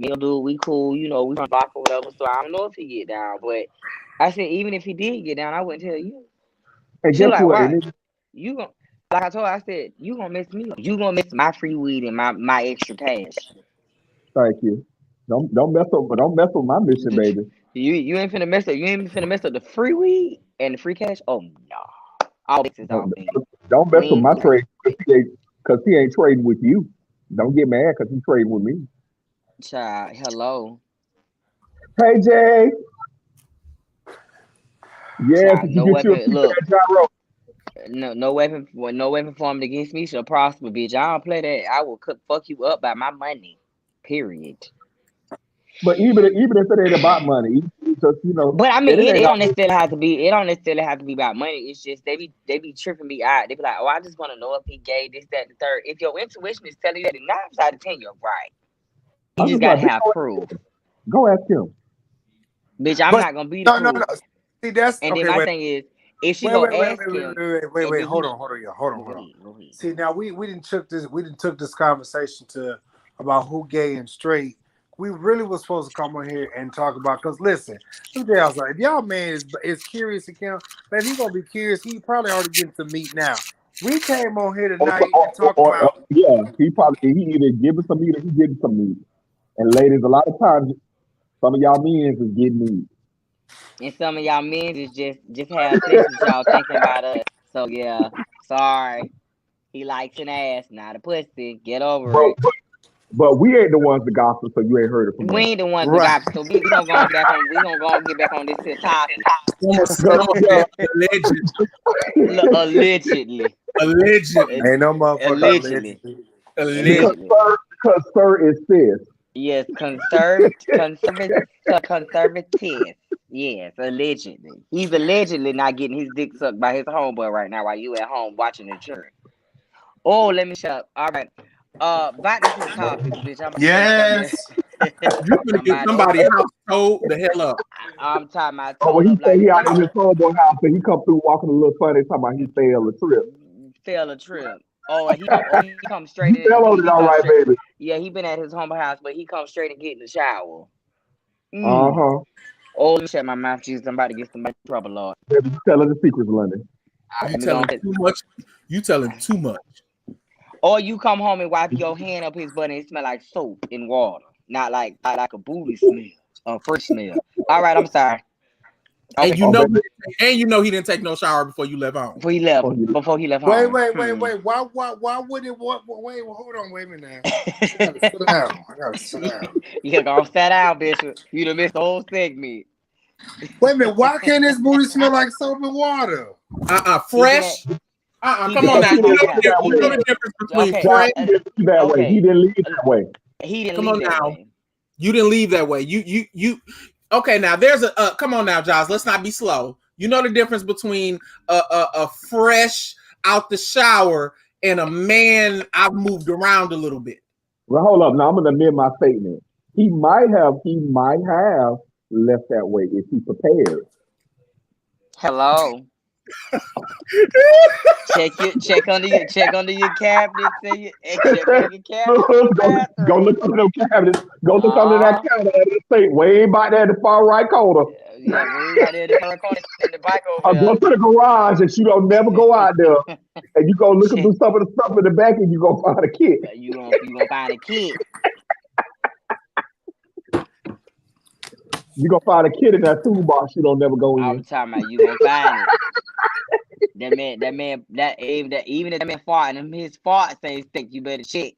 dude, we cool. We from block or whatever. So I don't know if he get down, but I said even if he did get down, I wouldn't tell you. And she guess like, what? why? You gonna, like I told her, I said, you gonna miss me. You gonna miss my free weed and my extra cash. Thank you. Don't mess up my mission, baby. You ain't finna mess up. You ain't finna mess up the free weed and the free cash. Oh no. All this is all me. Don't mess with my trade because he ain't trading with you. Don't get mad because he's trading with me. Child, hello. Hey Jay. Yes, Child, if no you get you a weapon. Look, gyro. no weapon formed against me shall prosper, bitch. I don't play that. I will fuck you up by my money. Period. But even if it ain't about money, just But I mean, it ain't don't necessarily have to be. It don't necessarily have to be about money. It's just they be tripping me out. They be like, oh, I just want to know if he gay, this, that, and the third. If your intuition is telling you that 9 out of 10, you're right. You just gotta have proof. Go ask him. Bitch, I'm not gonna be the proof. No. See, that's and okay. then my Wait. thing is, if she go ask him, wait. Hold on. See, now we didn't took this conversation to about who gay and straight. We really was supposed to come on here and talk about, because listen, let me tell y'all something. If y'all man is curious again, man, he's gonna be curious. He probably already getting some meat now. We came on here tonight and talk about he either giving some meat or he getting some meat. And ladies, a lot of times some of y'all men is getting meat. And some of y'all men is just have sex with y'all thinking about us. So yeah, sorry. He likes an ass, not a pussy. Get over it. But we ain't the ones to gossip, so you ain't heard it from us. We ain't the ones to gossip, so we gonna go back on. We gonna go get back on this here topic. Allegedly. Ain't no motherfucker. Allegedly. Because sir is sis. Yes, conservative. Yes, allegedly. He's allegedly not getting his dick sucked by his homeboy right now while you at home watching the church. Oh, let me shut up. All right. Back to the topics, bitch. Yes. You're gonna get somebody house told the hell up. I'm talking about. Oh, he say he out in his homeboy house and he come through walking a little funny, talking about he failed a trip. Oh, he come straight in. He fell on it all right, baby. Yeah, he been at his homeboy house, but he come straight and get in the shower. Uh-huh. Oh, let me shut my mouth, Jesus. I'm about to get somebody in trouble, Lord. Baby, you telling the secrets, London. You telling too much. You telling too much. Or you come home and wipe your hand up his butt and it smell like soap and water, not like a booty smell, a fresh smell. All right, I'm sorry. Okay. And you know he didn't take no shower before you left home. Before he left home. Wait. Why would it? Wait, hold on. Wait a minute. I gotta sit down. You gotta go sit down, Bishop. You done missed the whole segment. Wait a minute. Why can't this booty smell like soap and water? Fresh. Come on now. You know the difference between fresh. That way. He didn't leave that way. Come on now. You didn't leave that way. You. Okay, now there's a. Come on now, Josh. Let's not be slow. You know the difference between a fresh out the shower and a man I've moved around a little bit. Well, hold up. Now I'm gonna amend my statement. He might have left that way if he prepared. Hello. check under your cabinets and check under your cabinets. Go look under those cabinets. Go look under that counter at the state, way back there in the far right corner. Yeah, way back there in the far corner in the bike over there. Go to the garage and you don't never go out there. And you go looking through some of the stuff in the back and you gonna find a kid. You gonna find a kid. You gonna find a kid in that toolbox you don't never go in. I'm talking about you gonna find it. Even if that man fart and his fart saying stink, you better check.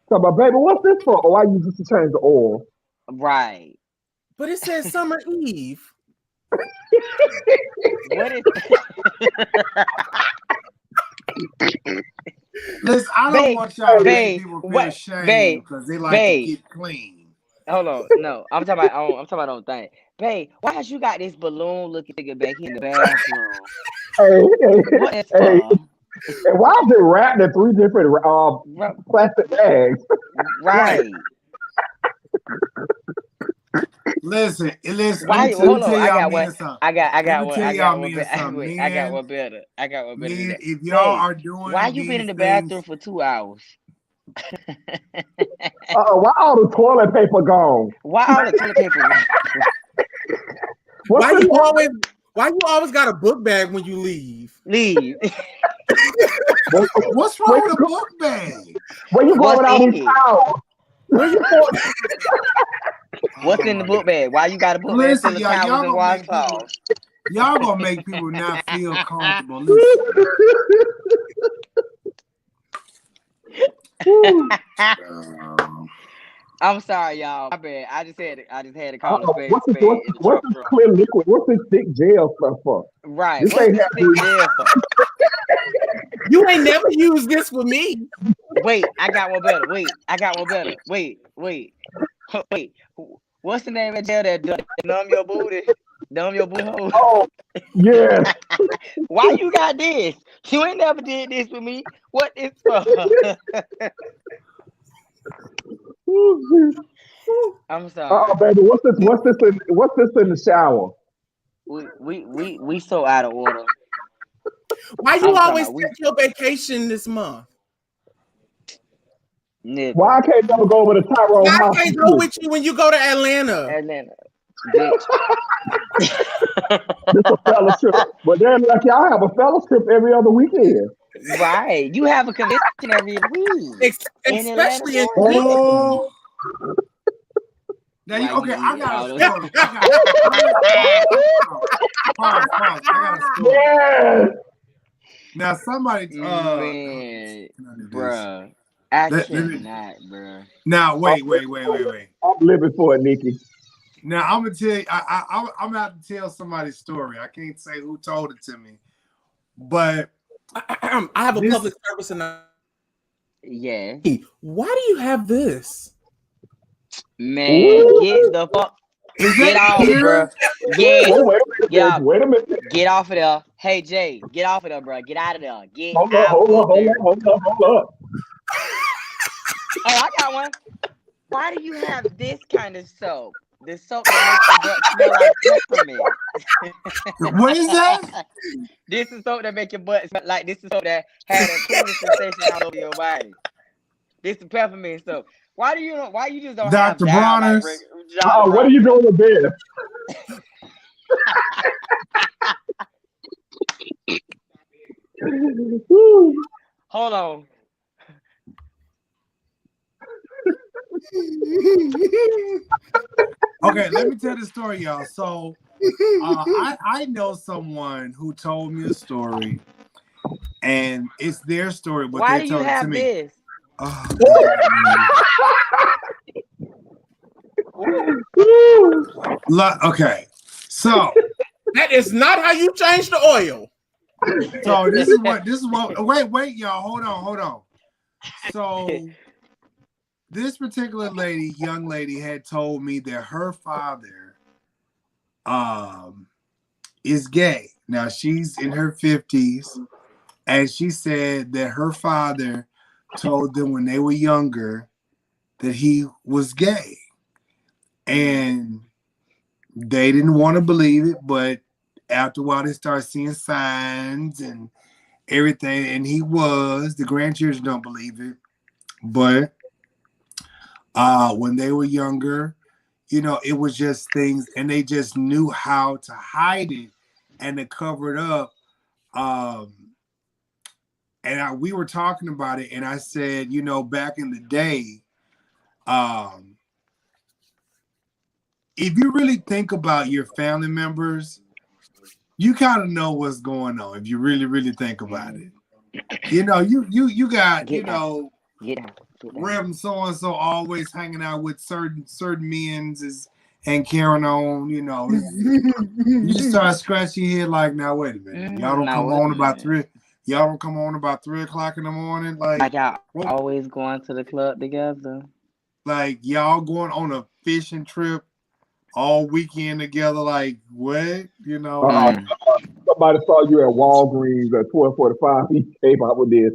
So, but baby, what's this for? Oh, I use this to change the oil. Right. But it says Summer Eve. What is Listen, I don't want y'all to make people feel shame because they like to get clean. Hold on, no, I'm talking about on thing. Babe, why you got this balloon looking nigga back in the bathroom? Hey, why is it wrapped in 3 different plastic bags? Right. Listen. Why, hold on, I got one better. If y'all are doing, why you been in the bathroom for 2 hours? Why all the toilet paper gone? Why all the toilet paper gone? Why you always got a book bag when you leave? What's wrong with a book bag? Where you going out these towels? What's in the book bag? Why you got a book bag full of towels and washcloths? Y'all gonna make people not feel comfortable. I'm sorry, y'all. My bad. I just had to call a spade. What's this clear liquid? What's this thick gel stuff for? Right. This What's ain't this thick gel for? You ain't never used this with me. Wait, I got one better. Wait. Wait. What's the name of gel that numb your booty? Numb your booty hole? Oh, yeah. Why you got this? You ain't never did this with me. What is for? I'm sorry. Oh, baby, what's this in the shower? We so out of order. Why you always take your vacation this month? Nigga. Why I can't never go over to Tyrone house? I can't go with you when you go to Atlanta. Bitch. It's a fellowship. But then like y'all have a fellowship every other weekend. Right. You have a convention every week. Especially in oh. Now, okay, I got a story. I got a story. Yeah. Now, somebody, man, bruh. I cannot, bruh. Now, wait. I'm living for it, Nikki. Now, I'm going to tell you, I'm going to have to tell somebody's story. I can't say who told it to me. But I have a public service announcement. Yeah. Why do you have this? Man, get the fuck. Get off, bro. Wait a minute. Get off of there. Hey, Jay, get off of there, bro. Get out of there. Hold up. Oh, I got one. Why do you have this kind of soap? The soap that makes your butt smell like peppermint. What is that? This is soap that make your butt smell like this is soap that had a cooling sensation all over your body. This is peppermint soap. Why you just don't have Dr. Bronner's? What are you doing with this? Hold on. Okay, let me tell the story, y'all. So I know someone who told me a story, and it's their story, but why they do you told it have to me. this? Okay, so that is not how you change the oil. So this is what. Wait, y'all, hold on. So this particular young lady, had told me that her father, is gay. Now she's in her 50s, and she said that her father told them when they were younger that he was gay, and they didn't want to believe it, but after a while they started seeing signs and everything, and he was. The grandchildren don't believe it, but when they were younger, it was just things, and they just knew how to hide it and to cover it up. And we were talking about it, and I said, back in the day, if you really think about your family members, you kind of know what's going on. If you really, really think about it, you got, Reverend so-and-so always hanging out with certain men's and carrying on, you just start scratching your head like, now wait a minute, y'all don't come on about 3. Y'all don't come on about 3 o'clock in the morning, like y'all always going to the club together. Like y'all going on a fishing trip all weekend together, like what? Somebody saw you at Walgreens at 12:45. He came out with this.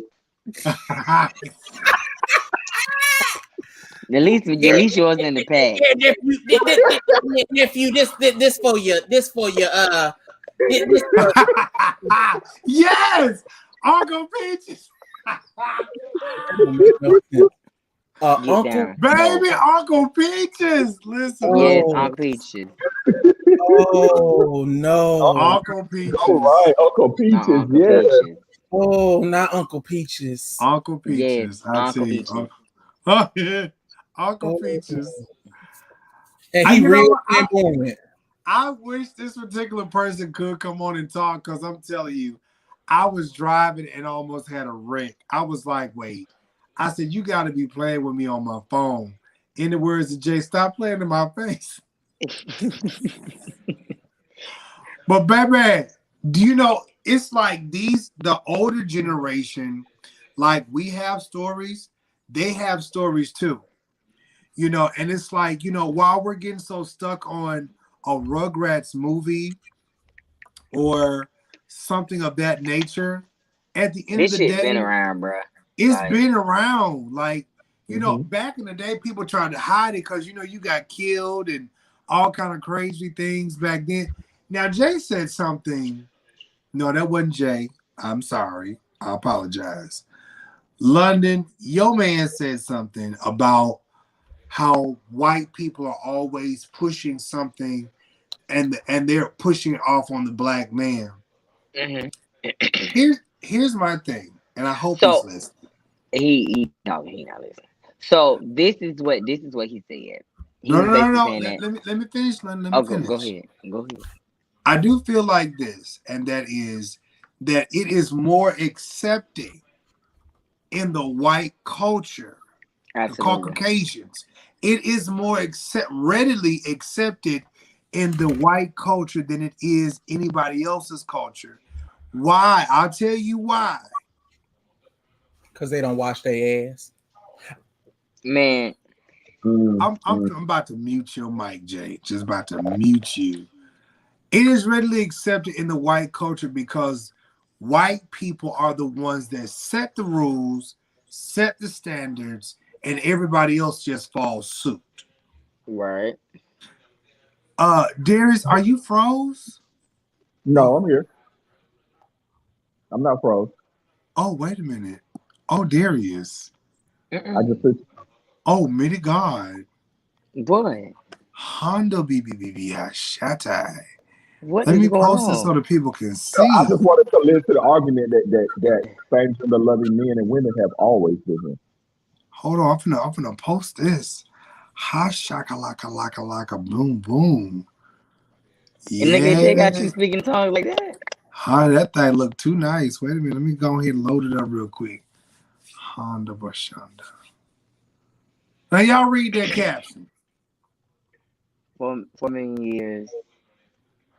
At least yours in the pack. Nephew, this for you. Yes, Uncle Peaches. Uncle Peaches. Listen. Yes, Uncle Peaches. Oh no, Uncle Peaches. All right, Uncle Peaches. Yeah. Oh, not Uncle Peaches. Uncle Peaches. Yes, Uncle Peaches. Oh yeah, Uncle Peaches. And he real flamboyant. I wish this particular person could come on and talk, because I'm telling you, I was driving and almost had a wreck. I was like, wait. I said, you got to be playing with me on my phone. In the words of Jay, stop playing in my face. But baby, do you know it's like the older generation, like we have stories, they have stories too. You know, and it's like, you know, while we're getting so stuck on a Rugrats movie or something of that nature, at the end this of the shit day, been around, bro. It's been around. Like, you know, back in the day, people tried to hide it because, you know, you got killed and all kind of crazy things back then. Now, Jay said something. No, that wasn't Jay. I'm sorry. I apologize. London, your man said something about how white people are always pushing something and they're pushing it off on the black man. Here's my thing, and I hope he's listening. He not listening. So this is what he said. No. Let me finish. Let me finish. Go ahead. I do feel like this, and that is that it is more accepting in the white culture, the Caucasians. It is more readily accepted in the white culture than it is anybody else's culture. Why? I'll tell you why. Because they don't wash their ass. Man. I'm about to mute your mic, Jay. Just about to mute you. It is readily accepted in the white culture because white people are the ones that set the rules, set the standards, and everybody else just follows suit. Right. Darius, are you froze? No, I'm here. I'm not froze. Oh, wait a minute. Oh, Darius. I just said. Oh, Midi God. What? Honda BBBB Shatai. What Let me going post on? this so that people can see. I just wanted to listen to the argument that transgender loving men and women have always been here. Hold on, I'm finna post this. Ha shaka laka laka laka boom boom. Yeah. And they got you speaking tongues like that. Huh, that thing look too nice. Wait a minute, let me go ahead and load it up real quick. Honda Bashanda. Now y'all read that caption. For many years,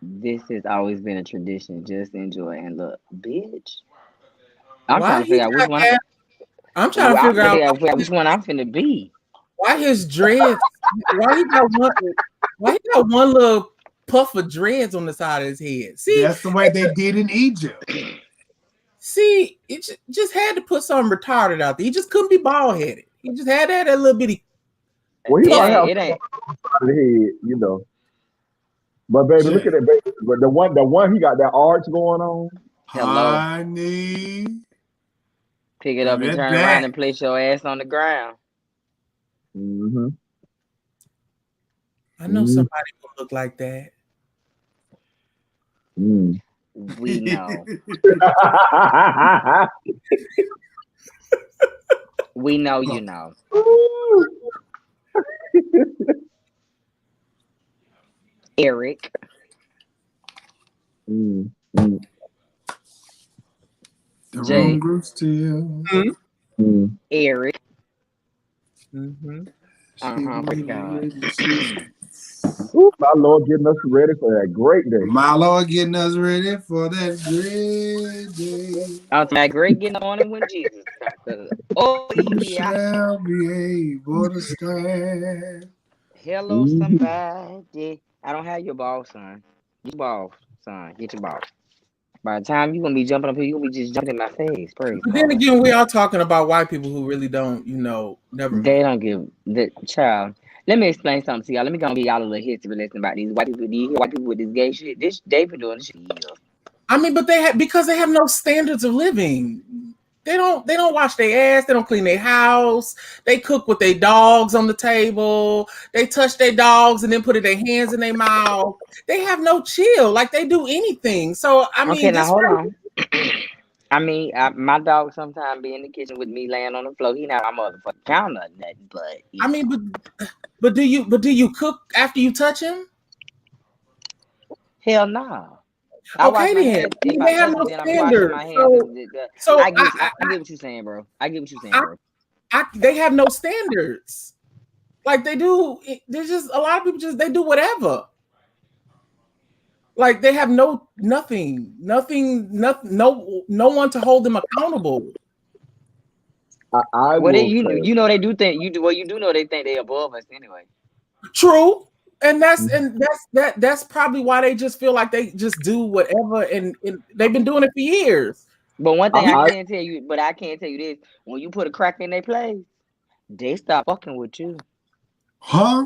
this has always been a tradition. Just enjoy and look, bitch. I'm trying to figure out which one. I'm trying to figure out which one I'm finna be. Why his dreads? Why he got one little puff of dreads on the side of his head? See, that's the way they did in Egypt. See, it just had to put something retarded out there. He just couldn't be bald headed. He just had that little bitty. Well, he might have head, you know. But baby, look at that baby. But the one he got that arch going on. Honey. Pick it up and turn around and place your ass on the ground. Mm-hmm. I know somebody will look like that. Mm. We know. We know you know. Eric. The wrong group still. Eric. My Lord getting us ready for that great day. My Lord getting us ready for that great day. I'm that great getting on it when Jesus comes. Oh, shall be able to stand. Hello, somebody. I don't have your ball, son. Get your ball, son. Get your ball. By the time you're gonna be jumping up here, you're gonna be just jumping in my face. Praise but then again, we are talking about white people who really don't, never. They don't give the child. Let me explain something to y'all. Let me go give y'all a little history lesson about these white people. These white people with this gay shit. They've been doing this shit years. I mean, but because they have no standards of living. They don't wash their ass. They don't clean their house. They cook with their dogs on the table. They touch their dogs and then put their hands in their mouth. They have no chill, like they do anything. So I mean, okay, now hold on. I mean, my dog sometimes be in the kitchen with me laying on the floor. He not on my motherfucking counter or nothing, but I mean, but do you cook after you touch him? Hell no. Okay, then. They have no standards. So I get what you're saying, bro. I get what you're saying, bro. They have no standards. Like they do. There's just a lot of people they do whatever. Like they have nothing, no one to hold them accountable. I well, will they do think you do. Well, you do know they think they're above us anyway. True, and that's probably why they just feel like they just do whatever, and they've been doing it for years. But one thing I can't tell you this: when you put a crack in their place, they stop fucking with you. Huh?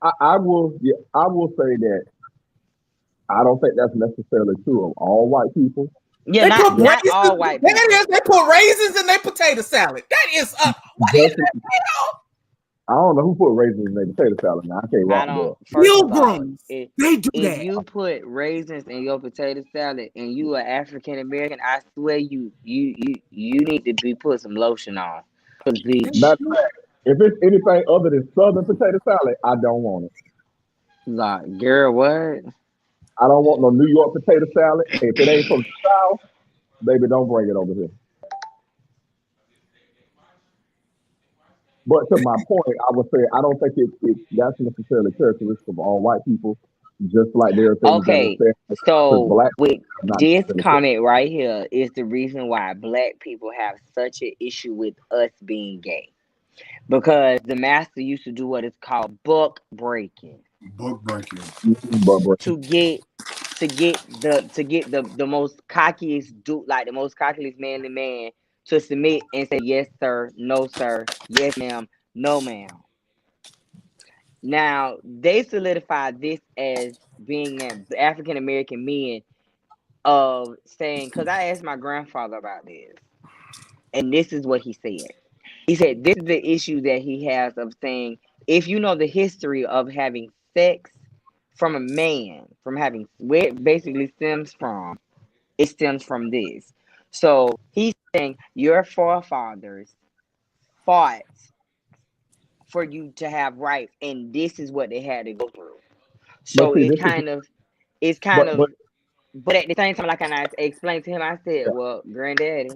I will say that I don't think that's necessarily true of all white people. Yeah, not all white people. They put raisins in their potato salad. That is what is that? I don't know who put raisins in their potato salad. Now I can't rock with Pilgrims. They do that. If you put raisins in your potato salad and you are African American, I swear you need to be put some lotion on. If it's anything other than Southern potato salad, I don't want it. Like, girl, what? I don't want no New York potato salad. If it ain't from the South, baby, don't bring it over here. But to my point, I would say I don't think that's necessarily characteristic of all white people. Just like there are things that so with this comment right here is the reason why black people have such an issue with us being gay. Because the master used to do what is called book breaking. To get the most cockiest dude, like the most cockiest manly man, to submit and say yes sir, no sir, yes ma'am, no ma'am. Now they solidified this as being an African American men of saying, because I asked my grandfather about this, and this is what he said. He said this is the issue that he has of saying, if you know the history of having sex from a man, from having where it basically stems from, it stems from this. So he's saying your forefathers fought for you to have rights, and this is what they had to go through. So but at the same time, like I explained to him, I said, well, granddaddy,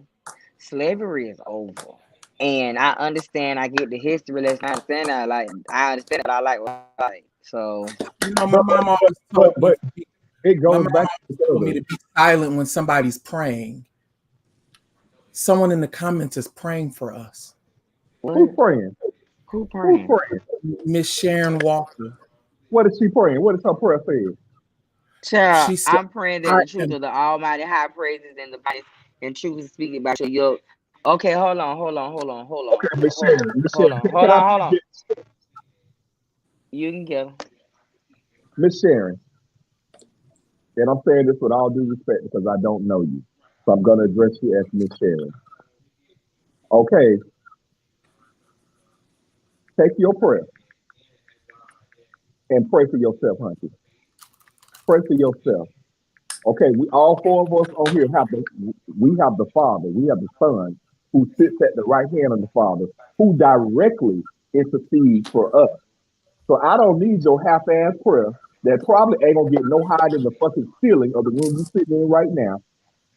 slavery is over. And I understand, I get the history lesson, I understand that, I understand that I like what I like. So my mom always told me, it goes back to me to be silent when somebody's praying. Someone in the comments is praying for us. Who's praying? Who praying? Miss Sharon Walker. What is she praying? What is her prayer saying? Child, I'm praying that the truth of the Almighty high praises and the body and truth is speaking about your. Okay, hold on. Okay, Miss Sharon. Hold on. You can go. Miss Sharon, and I'm saying this with all due respect because I don't know you. So I'm going to address you as Miss Sharon. Okay. Take your prayer and pray for yourself, Hunter. Pray for yourself. Okay, we all four of us on here have the Father, we have the Son, who sits at the right hand of the Father, who directly intercedes for us. So I don't need your half-ass prayer that probably ain't gonna get no higher than the fucking ceiling of the room you're sitting in right now.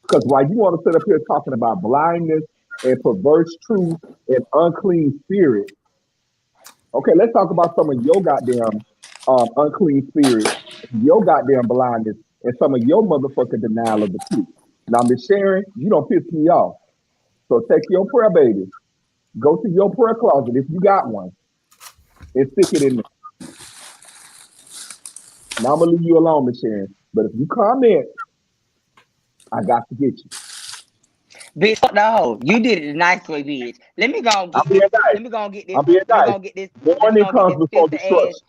Because while you want to sit up here talking about blindness and perverse truth and unclean spirit, okay, let's talk about some of your goddamn unclean spirit, your goddamn blindness, and some of your motherfucking denial of the truth. Now, Miss Sharon, you don't piss me off. So take your prayer, baby. Go to your prayer closet if you got one, and stick it in there. Now I'm gonna leave you alone, Miss Sharon. But if you comment, I got to get you. Bitch, no, you did it nicely, bitch. Let me go get this. Let me go get this. I'm being nice. Warning comes before destruction.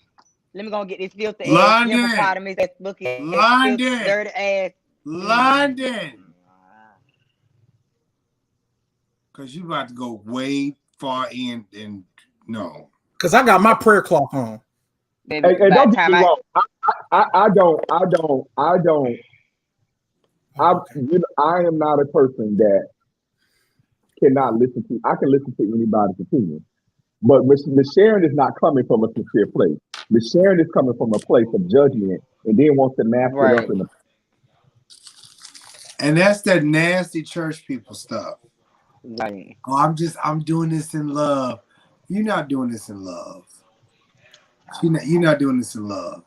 Let me go get this filthy ass hippopotamus that's looking at dirty ass. London. Because you about to go way far in and no. Because I got my prayer cloth on. Hey, don't get me wrong. I am not a person that cannot listen to. I can listen to anybody's opinion. But Miss Sharon is not coming from a sincere place. Miss Sharon is coming from a place of judgment and then wants to mask it up in the. And that's that nasty church people stuff. Right. Oh, I'm doing this in love. You're not doing this in love. You're not doing this in love.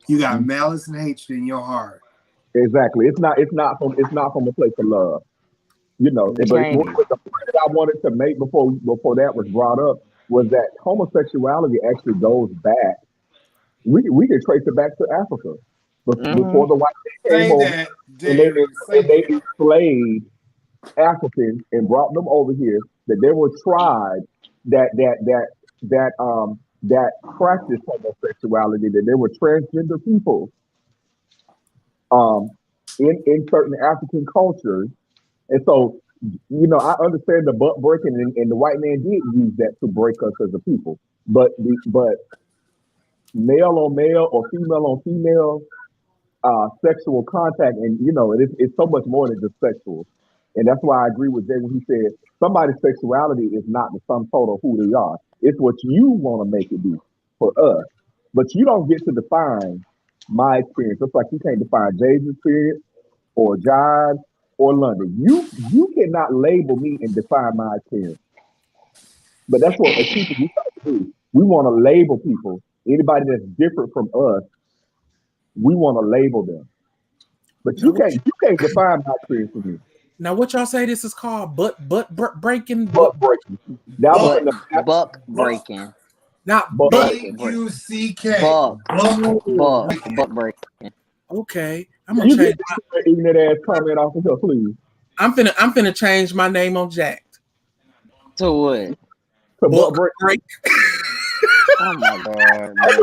You got malice and hatred in your heart. Exactly. It's not from a place of love. You know, but the point that I wanted to make before that was brought up was that homosexuality actually goes back. We can trace it back to Africa. Before the white man came over, and they enslaved Africans and brought them over here, that there were tribes that practiced homosexuality, that there were transgender people in certain African cultures. And so, you know, I understand the butt breaking, and the white man did use that to break us as a people. But male on male or female on female sexual contact, and you know, it's so much more than just sexual. And that's why I agree with Jay when he said somebody's sexuality is not the sum total of who they are. It's what you want to make it be for us. But you don't get to define my experience. Just like you can't define Jay's experience or John's or London. You cannot label me and define my experience. But that's what people we try to do. We want to label people. Anybody that's different from us, we want to label them. But you can't define my experience for me. Now, what y'all say this is called? Butt breaking. Butt breaking. That was buck breaking. Not B-U-C-K. Butt breaking. Okay, I'm gonna change my ignorant ass comment off of her, please. I'm finna change my name on Jacked. To what? To butt break. Oh my God! I'm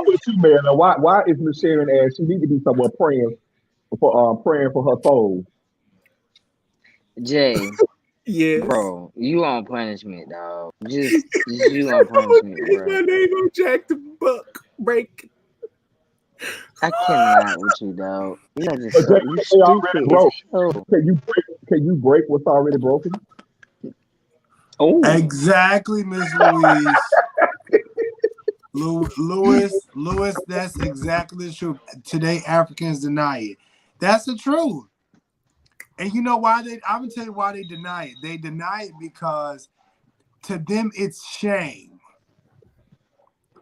with you, man. Now, why is Miss Sharon ass? She need to be somewhere praying for her soul. Jay, yes, bro, you on punishment, dog. Just you on punishment, bro. My name on Jack the Buck Break. I cannot with you, dog. You know, just you stupid. Broke. Can you break what's already broken? Oh, exactly, Miss Louise. Louis, that's exactly the truth. Today, Africans deny it. That's the truth. And you know why I'm gonna tell you why they deny it. They deny it because to them it's shame.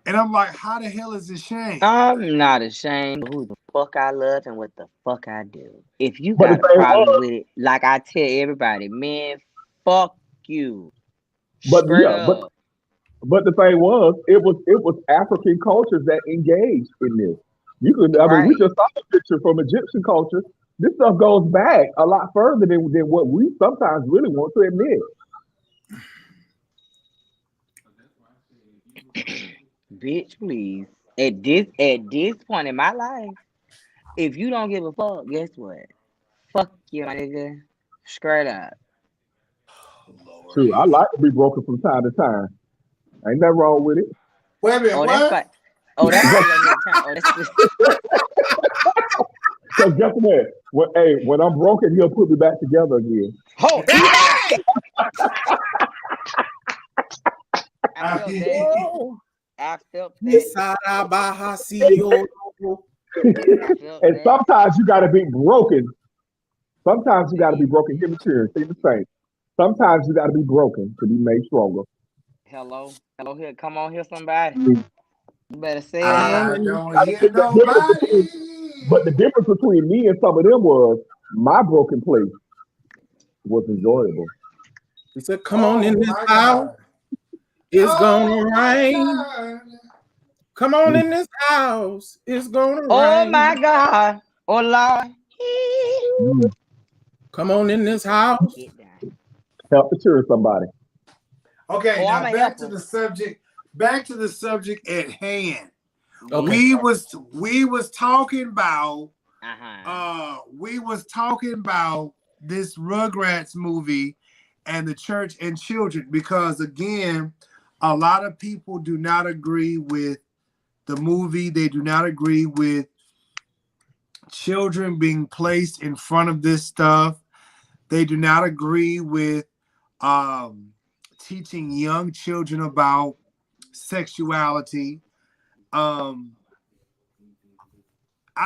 And I'm like, how the hell is it shame? I'm not ashamed of who the fuck I love and what the fuck I do. If you got a problem with it, like I tell everybody, man, fuck you. But the thing was, it was African cultures that engaged in this. We just saw a picture from Egyptian culture. This stuff goes back a lot further than what we sometimes really want to admit. Bitch, please. At this point in my life, if you don't give a fuck, guess what? Fuck you, my nigga. Straight up. True, I like to be broken from time to time. Ain't nothing wrong with it. Wait a minute, what? That's so guess what? When I'm broken, he'll put me back together again. Oh, I felt that. And sometimes you got to be broken. Sometimes you got to be broken. Hear me cheering. Say the same. Sometimes you got to be broken to be made stronger. Hello, here. Come on here, somebody. You better say it. Don't hear nobody. But the difference between me and some of them was my broken place was enjoyable. He said, come on in this house. It's gonna rain. Come on in this house. It's gonna rain. Oh my God. Oh Lord. Come on in this house. Help to cheer somebody. Okay, now back to the subject. Back to the subject at hand. Okay. We was talking about this Rugrats movie and the church and children, because again, a lot of people do not agree with the movie. They do not agree with children being placed in front of this stuff. They do not agree with teaching young children about sexuality. I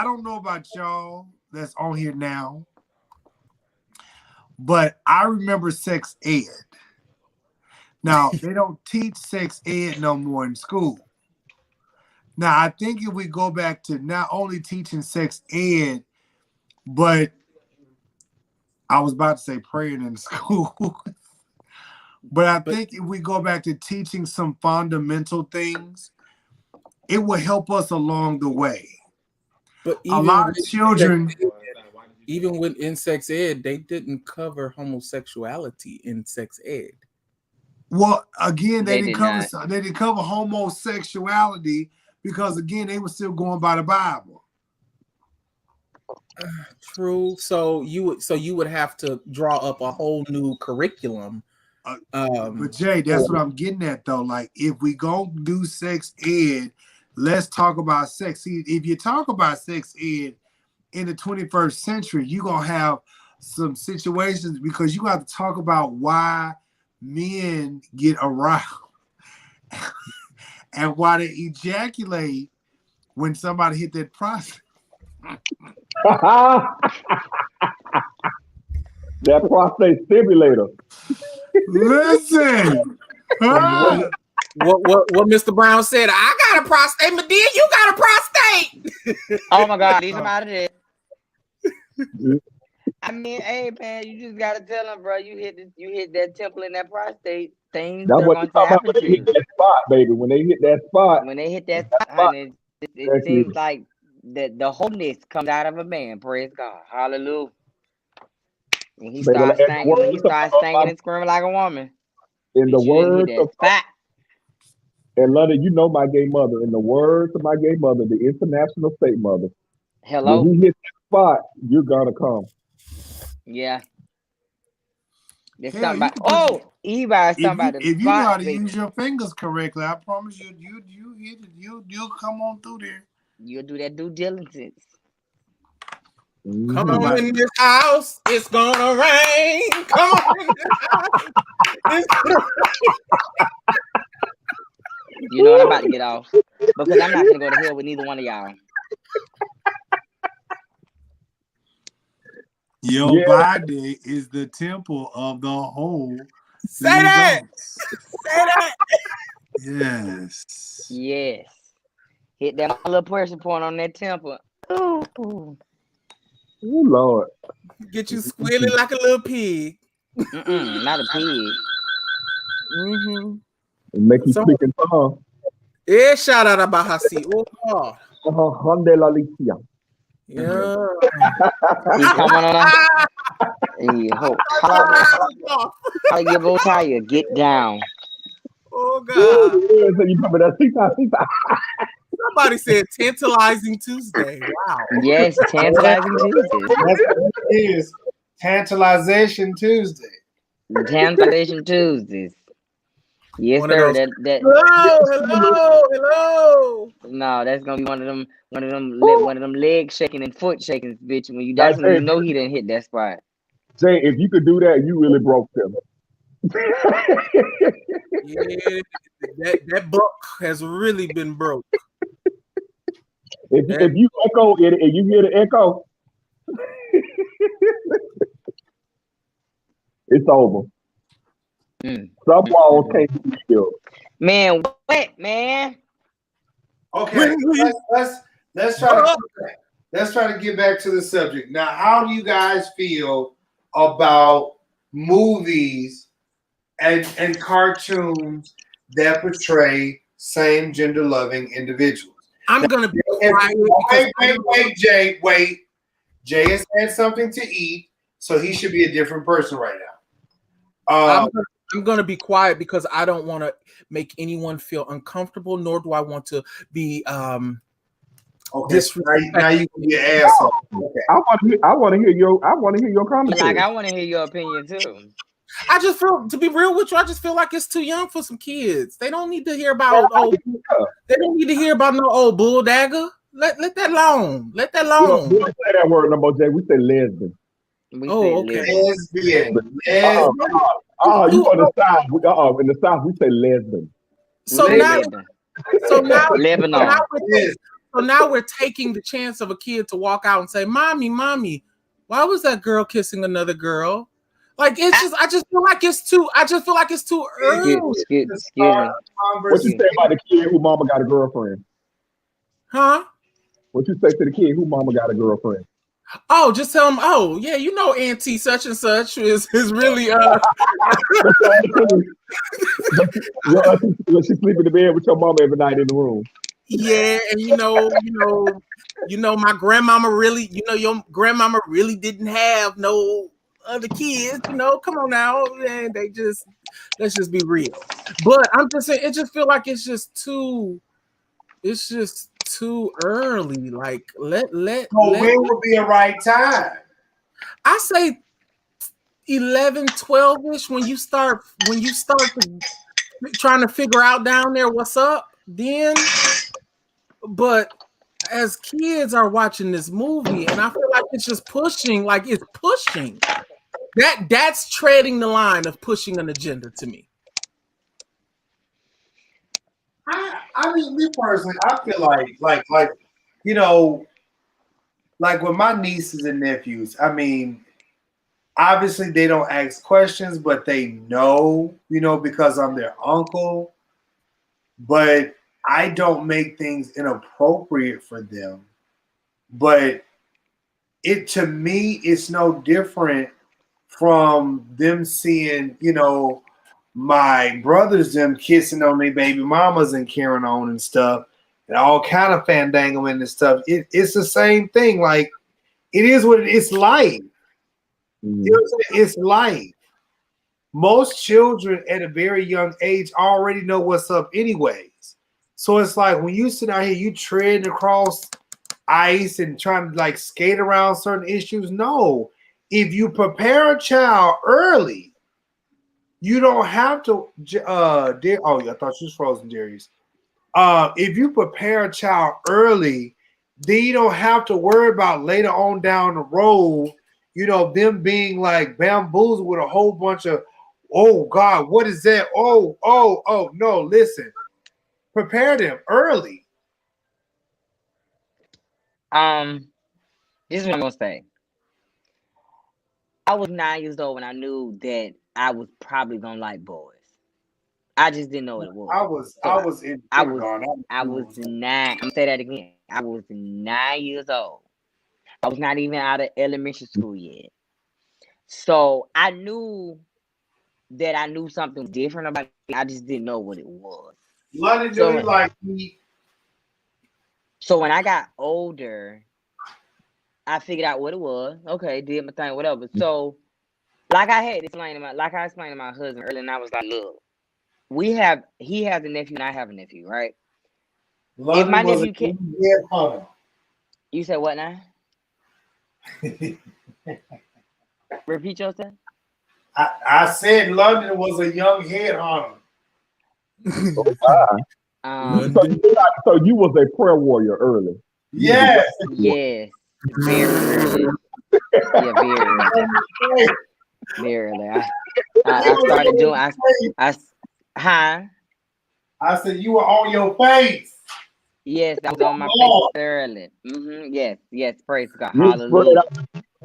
don't know about y'all that's on here now, but I remember sex ed. Now, they don't teach sex ed no more in school. Now, I think if we go back to not only teaching sex ed, but I was about to say praying in school, but I think if we go back to teaching some fundamental things, it will help us along the way. But a lot of children, even with in sex ed, they didn't cover homosexuality in sex ed. Well, again, they didn't cover homosexuality because again, they were still going by the Bible. True. So you would have to draw up a whole new curriculum. But Jay, that's what I'm getting at though. Like, if we go do sex ed, let's talk about sex. See, if you talk about sex ed in the 21st century, you're gonna have some situations because you have to talk about why men get aroused and why they ejaculate when somebody hit that prostate. That prostate stimulator. Listen. What Mr. Brown said, I got a prostate, Medea, you got a prostate. Oh my God, leave him out of this. I mean, hey man, you just gotta tell them, bro. You hit that temple and that prostate. Things That's are what going they to happen about when to they you. hit that spot, baby. When they hit that spot. When they hit that spot, it seems like the wholeness comes out of a man. Praise God, hallelujah. And he starts singing. When he starts singing and screaming like a woman. In the words of spot. And London, you know my gay mother. In the words of my gay mother, the international state mother. Hello. When he hits that spot, you're gonna come. Yeah. There's something about, Eva, somebody. If you know how to use your fingers correctly, I promise you, you hit it. You'll come on through there. You'll do that due diligence. Come on in this house, it's gonna rain. Come on in this house. You know what, I'm about to get off because I'm not gonna go to hell with neither one of y'all. Your body is the temple of the whole. Say that. Say that. Yes. Yes. Hit that little pressure point on that temple. Ooh. Oh Lord. Get you squealing like a little pig. Not a pig. Mm-hmm. And make you speak in tongue. Yeah, shout out about Hasi. Oh God. Yeah. He's coming on. How you go tire? Get down. Oh God. Somebody said tantalizing Tuesday. Wow. Yes, tantalizing Tuesday. That's what it is. Tantalization Tuesday. Tantalization Tuesdays. Yes, One sir. of those- That Hello. no, that's gonna be one of them leg shaking and foot shaking, bitch. When you that's when you know he didn't hit that spot. Jay, if you could do that, you really broke them. Yeah, that buck has really been broke. If you echo it and you hear the echo, it's over. Some walls can't be killed. Man, what, man? Okay, let's try to get back to the subject. Now, how do you guys feel about movies and cartoons that portray same gender loving individuals? I'm gonna be wait, Jay. Wait. Jay has had something to eat, so he should be a different person right now. I'm going to be quiet because I don't want to make anyone feel uncomfortable, nor do I want to be okay. Now you can be an asshole. Okay. I want to hear your commentary. Like, I want to hear your opinion too. I just feel, to be real with you, I just feel like it's too young for some kids. They don't need to hear about they don't need to hear about no old bull dagger. Let that alone. Let that alone. We don't say that word no more, Jay. We say lesbian. Okay. Lesbian. You on the South? In the South, we say lesbian. So now we're taking the chance of a kid to walk out and say, "Mommy, why was that girl kissing another girl?" Like I just feel like it's too early. Excuse me. What you say about the kid who mama got a girlfriend? Huh? What you say to the kid who mama got a girlfriend? Oh, just tell him, oh, yeah, you know Auntie such and such is really She sleep in the bed with your mama every night in the room. Yeah, and you know, my grandmama really, your grandmama really didn't have no other kids, come on now. And let's just be real. But I'm just saying, it just feel like it's just too early. Like when would be a right time? I say 11, 12-ish when you start trying to figure out down there what's up, then. But as kids are watching this movie, and I feel like it's just pushing, that's treading the line of pushing an agenda to me. I mean, me personally, I feel like with my nieces and nephews, I mean, obviously they don't ask questions, but they know, because I'm their uncle. But I don't make things inappropriate for them. But to me, it's no different from them seeing, my brothers, them kissing on their baby mamas and carrying on and stuff, and all kind of fandangling and stuff. It's the same thing. Like, it is what it is. Life. It's life. Most children at a very young age already know what's up anyways. So it's like when you sit out here, you treading across ice and trying to skate around certain issues. No, if you prepare a child early, you don't have to. I thought she was frozen, Darius. If you prepare a child early, then you don't have to worry about later on down the road, them being bamboozled with a whole bunch of, oh God, what is that? Oh, no, listen. Prepare them early. This is what I'm gonna say. I was 9 years old when I knew that I was probably gonna like boys. I just didn't know what it was. I was 9. I'm gonna say that again. I was 9 years old. I was not even out of elementary school yet. So I knew that I knew something different about it. I just didn't know what it was. London, do you like me? So when I got older, I figured out what it was. Okay, did my thing, whatever. So, I explained to my husband earlier, and I was like, look, he has a nephew and I have a nephew, right? London, if my nephew can't, you said what now? Repeat yourself. I said London was a young head hunter. So you was a prayer warrior early. Yes. Yes. Very early. Yeah, very early. Very early. I started doing. I said you were on your face. Yes, I was on my face early. Yes. Praise God. Hallelujah.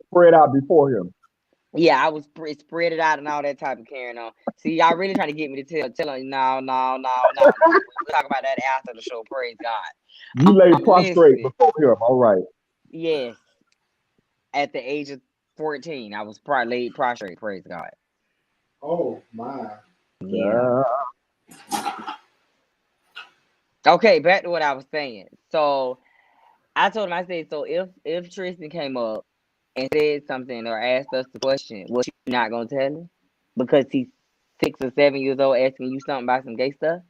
Spread out before him. Yeah, I was spread it out and all that type of carrying on. See, y'all really trying to get me to tell you, no. We'll talk about that after the show. Praise God. You lay prostrate before him. All right. Yes. At the age of 14, I was laid prostrate. Praise God. Oh my. Yeah. Okay, back to what I was saying. So I told him, I said, so if Tristan came up and said something or asked us the question, was you not gonna tell him? Because he's 6 or 7 years old asking you something about some gay stuff?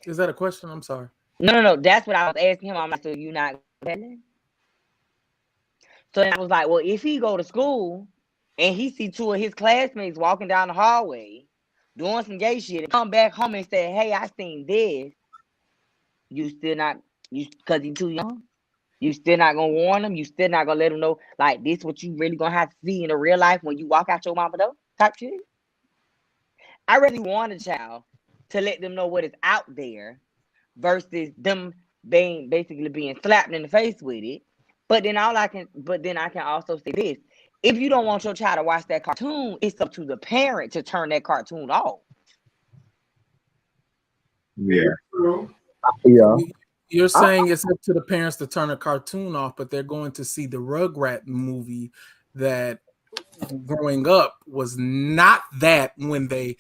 Is that a question? I'm sorry. No. That's what I was asking him. I'm like, so you not gonna tell him? So then I was like, well, if he go to school and he see 2 of his classmates walking down the hallway doing some gay shit and come back home and say, hey, I seen this, you still not, because he's too young? You still not gonna warn him? You still not gonna let him know, like, this what you really gonna have to see in the real life when you walk out your mama door type shit? I really want a child to let them know what is out there versus them basically being slapped in the face with it. But then I can also say this. If you don't want your child to watch that cartoon, it's up to the parent to turn that cartoon off. Yeah. Yeah. You're saying it's up to the parents to turn a cartoon off, but they're going to see the Rugrat movie that growing up was not that when they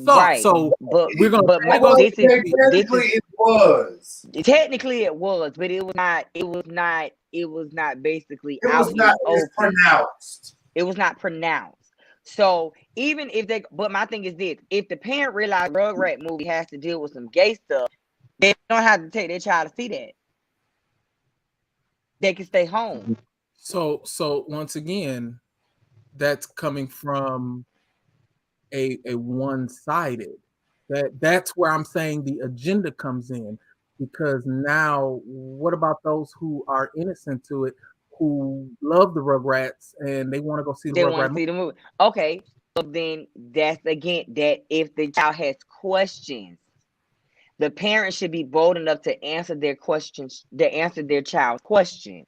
thought. Right. So But we're going but to this is it was. Technically it was, but it was not basically It was not pronounced. It was not pronounced. So even if but my thing is this: if the parent realized Rugrat movie has to deal with some gay stuff, they don't have to take their child to see that. They can stay home. So once again, that's coming from a one-sided. That's where I'm saying the agenda comes in, because now what about those who are innocent to it, who love the Rugrats and they want to go see the Rugrats movie? Okay, so then that's again that if the child has questions, the parent should be bold enough to answer their questions, to answer their child's questions,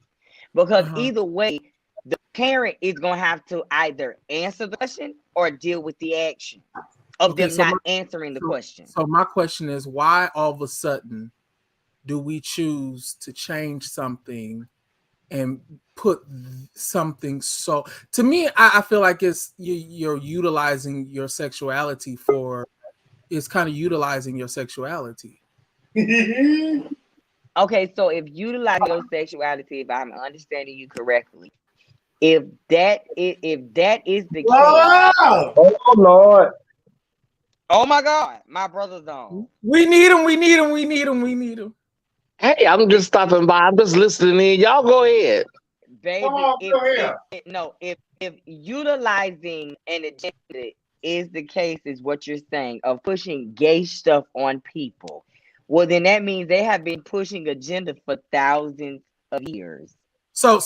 because either way, the parent is going to have to either answer the question or deal with the action of them not answering the question. So my question is, why all of a sudden do we choose to change something and put something? So to me, I feel like it's you're utilizing your sexuality for. It's kind of utilizing your sexuality. Okay, so if utilizing your sexuality, if I'm understanding you correctly, if that is the case, oh Lord, oh my God, my brother's on. We need him. Hey, I'm just stopping by. I'm just listening in. Y'all go ahead. Baby, if utilizing an agenda is the case, is what you're saying, of pushing gay stuff on people, well then that means they have been pushing agenda for thousands of years. So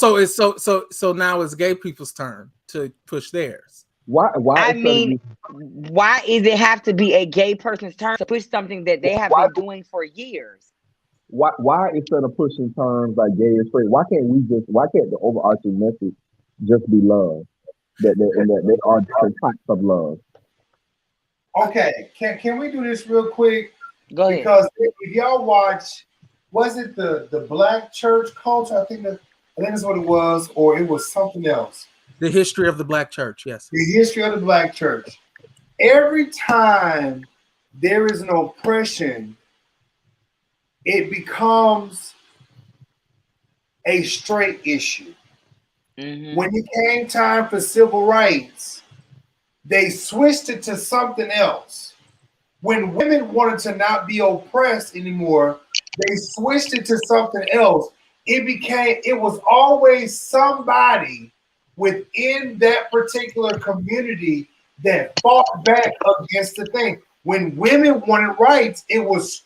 now it's gay people's turn to push theirs. Why is it have to be a gay person's turn to push something that they have been doing for years? Why instead of pushing terms like gay and straight, why can't the overarching message just be love? That there are different types of love. Okay, can we do this real quick? Go ahead. Because if y'all watch, was it the Black church culture? I think that's what it was, or it was something else. The history of the Black church, yes. The history of the Black church. Every time there is an oppression, it becomes a straight issue. Mm-hmm. When it came time for civil rights, they switched it to something else. When women wanted to not be oppressed anymore, they switched it to something else. It was always somebody within that particular community that fought back against the thing. When women wanted rights, it was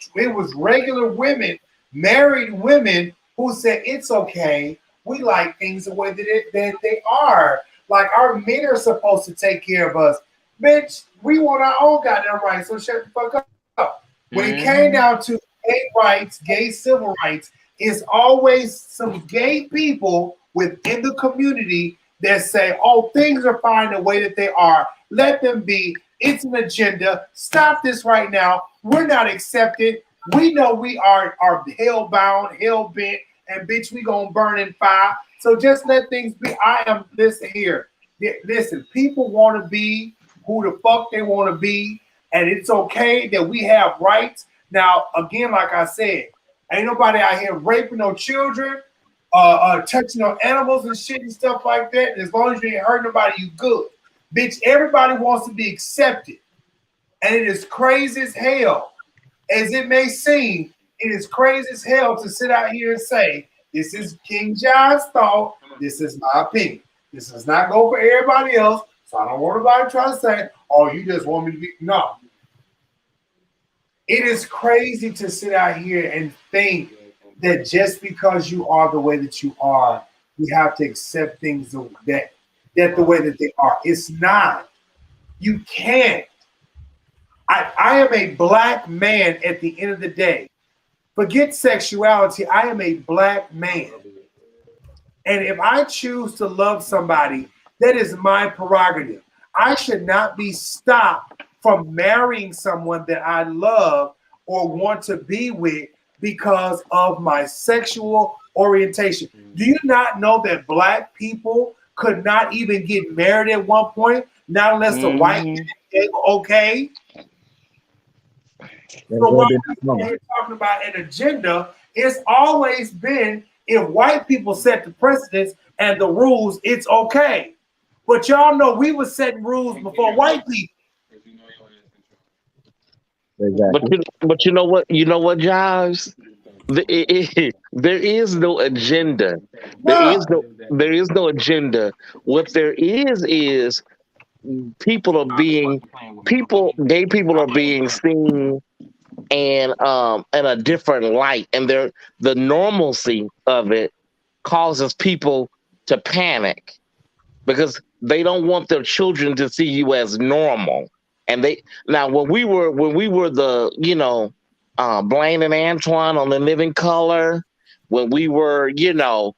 regular women, married women, who said it's okay. We like things the way that they are. Like our men are supposed to take care of us. Bitch, we want our own goddamn rights, so shut the fuck up. When it came down to gay rights, gay civil rights, it's always some gay people within the community that say, oh, things are fine the way that they are. Let them be. It's an agenda. Stop this right now. We're not accepted. We know we are hell-bound, hell-bent, and bitch, we gonna burn in fire. So just let things be. Listen here. Listen, people want to be who the fuck they want to be, and it's okay that we have rights. Now, again, like I said, ain't nobody out here raping no children, touching no animals and shit and stuff like that. And as long as you ain't hurt nobody, you good. Bitch, everybody wants to be accepted. And it is crazy as hell. As it may seem, it is crazy as hell to sit out here and say, this is King John's thought. This is my opinion. This does not go for everybody else. So I don't want anybody trying to say, oh, you just want me to be. No. It is crazy to sit out here and think that just because you are the way that you are, you have to accept things that the way that they are. It's not. You can't. I am a black man at the end of the day. Forget sexuality. I am a black man. And if I choose to love somebody, that is my prerogative. I should not be stopped from marrying someone that I love or want to be with because of my sexual orientation. Do you not know that black people could not even get married at one point, not unless the white man gave okay? So while we're talking about an agenda, it's always been if white people set the precedents and the rules, it's okay. But y'all know we were setting rules before white people. Exactly. But you know what? You know what, Giles? There is no agenda. There is no agenda. What there is gay people are being seen and in a different light, and the normalcy of it causes people to panic because they don't want their children to see you as normal. And when we were the Blaine and Antoine on The Living Color, when we were the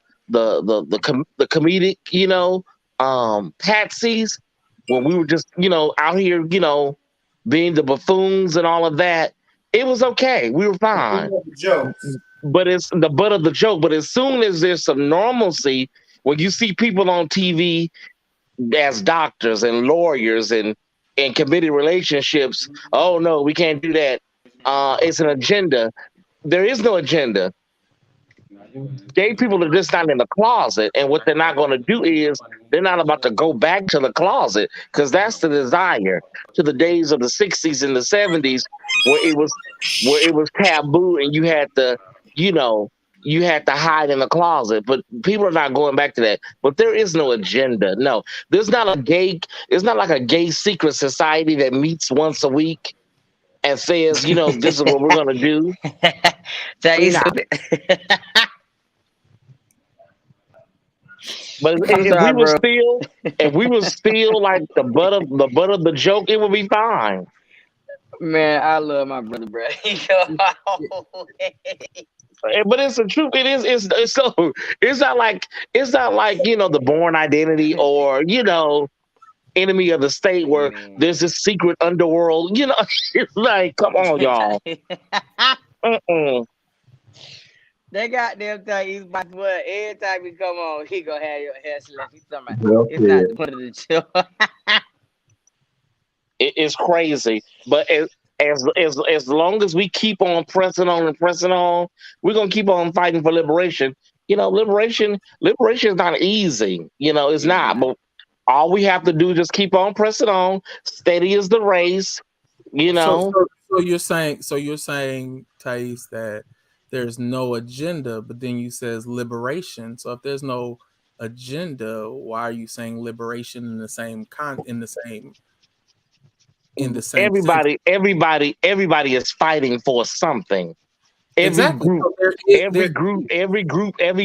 comedic patsies, when we were just out here being the buffoons and all of that, it was okay. We were fine. But it's the butt of the joke. But as soon as there's some normalcy, when you see people on TV as doctors and lawyers and committed relationships, oh no, we can't do that. It's an agenda. There is no agenda. Gay people are just not in the closet, and what they're not going to do is they're not about to go back to the closet because that's the desire to the days of the 60s and the 70s where it was taboo and you had to hide in the closet. But people are not going back to that. But there is no agenda. No, it's not like a gay secret society that meets once a week and says, this is what we're going to do. But if we were still like the butt of the joke, it would be fine. Man, I love my brother, bro. But it's the truth. It is. It's not like the Bourne Identity or Enemy of the State where there's this secret underworld. It's like, come on, y'all. They goddamn thing he's about to what? Every time you come on, he gonna have your hair slick. He's talking about it's not the point of the show. It's crazy, but as long as we keep on pressing on, we're gonna keep on fighting for liberation. Liberation is not easy. It's not. But all we have to do is just keep on pressing on. Steady as the race. So you're saying, Thais, that there's no agenda, but then you says liberation. So if there's no agenda, why are you saying liberation in the same everybody is fighting for something. Every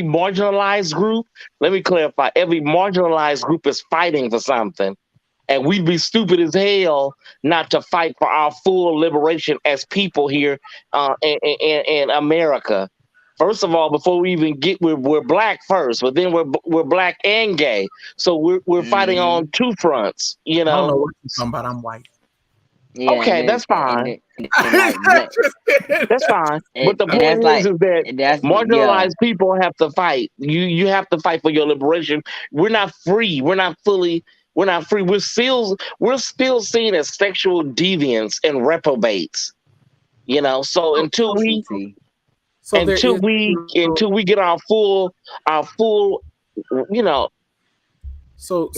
marginalized group, let me clarify, every marginalized group is fighting for something. And we'd be stupid as hell not to fight for our full liberation as people here in America. First of all, before we even we're black first, but then we're black and gay. So we're fighting on two fronts. I don't know what you're talking about. I'm white. Yeah, okay, that's fine. That's fine. But the point is that marginalized people have to fight. You have to fight for your liberation. We're not free. We're not free. We're still seen as sexual deviants and reprobates. So until we get our full, So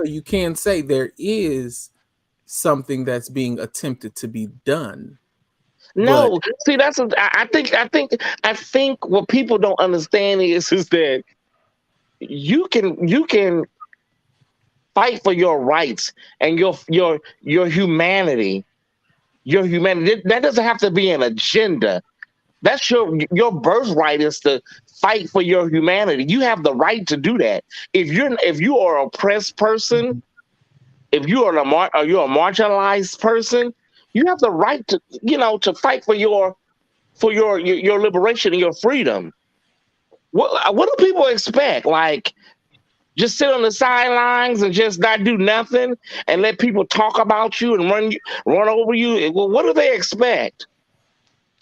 you can say there is something that's being attempted to be done. No, see, that's I think what people don't understand is that you can fight for your rights and your humanity. Your humanity. That doesn't have to be an agenda. That's your birthright is to fight for your humanity. You have the right to do that. If you are an oppressed person, if you are you're a marginalized person, you have the right to to fight for your liberation and your freedom. What do people expect? Like, just sit on the sidelines and just not do nothing and let people talk about you and run over you? Well, what do they expect?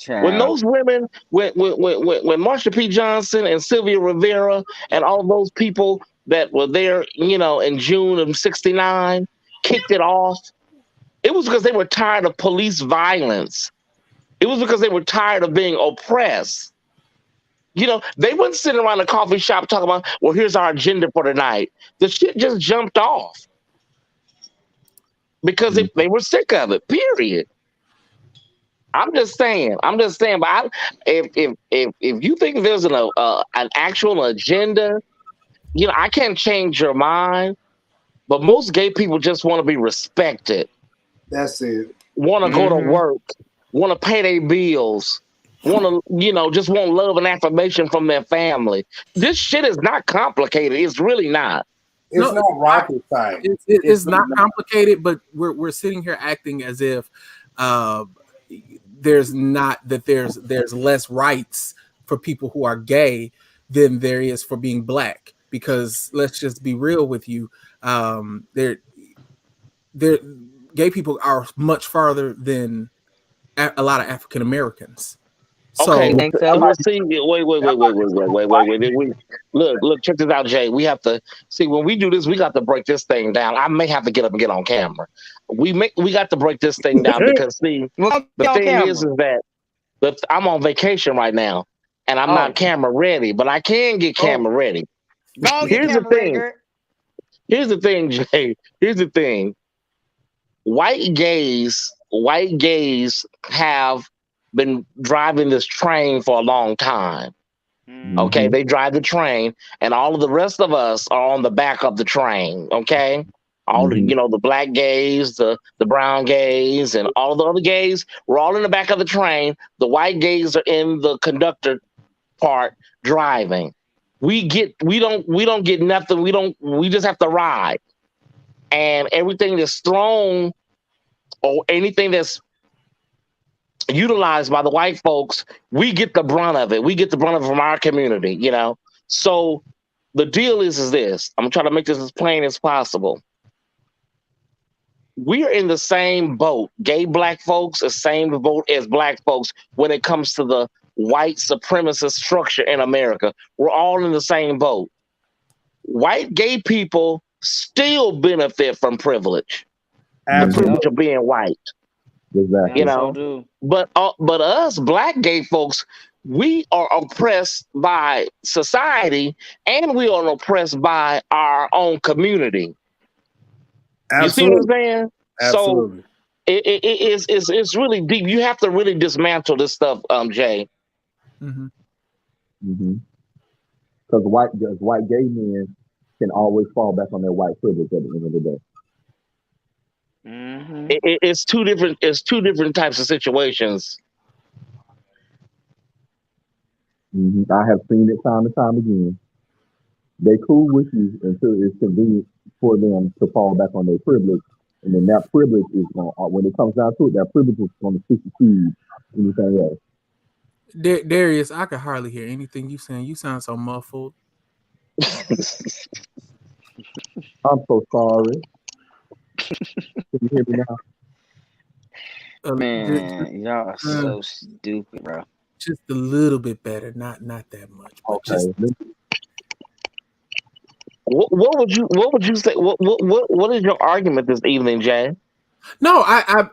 When those women, when Marsha P. Johnson and Sylvia Rivera and all those people that were there, in June of '69, kicked it off, it was because they were tired of police violence. It was because they were tired of being oppressed. They wouldn't sit around a coffee shop talking about, well, here's our agenda for tonight. The shit just jumped off because they were sick of it, period. I'm just saying. But if you think there's an actual agenda, I can't change your mind. But most gay people just want to be respected. That's it. Want to go to work. Want to pay their bills. Want to, just want love and affirmation from their family. This shit is not complicated. It's really not. It's not rocket science. It's not complicated, but we're sitting here acting as if there's less rights for people who are gay than there is for being black. Because let's just be real with you, gay people are much farther than a lot of African Americans. Okay, see, wait. Look, check this out, Jay. We have to see when we do this. We got to break this thing down. I may have to get up and get on camera. We got to break this thing down because see, the thing is that I'm on vacation right now and I'm not camera ready, but I can get camera ready. Here's the thing, Jay. Here's the thing. White gays have been driving this train for a long time. Okay, they drive the train, and all of the rest of us are on the back of the train. Okay, all the black gays, the brown gays, and all of the other gays, we're all in the back of the train. The white gays are in the conductor part driving. We don't get nothing. We just have to ride, and everything that's thrown or anything that's utilized by the white folks, we get the brunt of it. We get the brunt of it from our community, So the deal is this. I'm trying to make this as plain as possible. We are in the same boat. Gay black folks, the same boat as black folks when it comes to the white supremacist structure in America. We're all in the same boat. White gay people still benefit from privilege. The privilege of being white. Exactly. But us black gay folks, we are oppressed by society and we are oppressed by our own community. Absolutely. You see what I'm saying? Absolutely. So it's really deep. You have to really dismantle this stuff, Jay. Because white gay men can always fall back on their white privilege at the end of the day. It's two different types of situations. I have seen it time and time again. They cool with you until it's convenient for them to fall back on their privilege, and then that privilege is going. When it comes down to it, that privilege is going to supersede anything else. Darius, I can hardly hear anything you saying. You sound so muffled. I'm so sorry. Can you hear me now? Man, y'all are so stupid, bro. Just a little bit better, not that much. Okay. What would you say? What is your argument this evening, Jay? No, I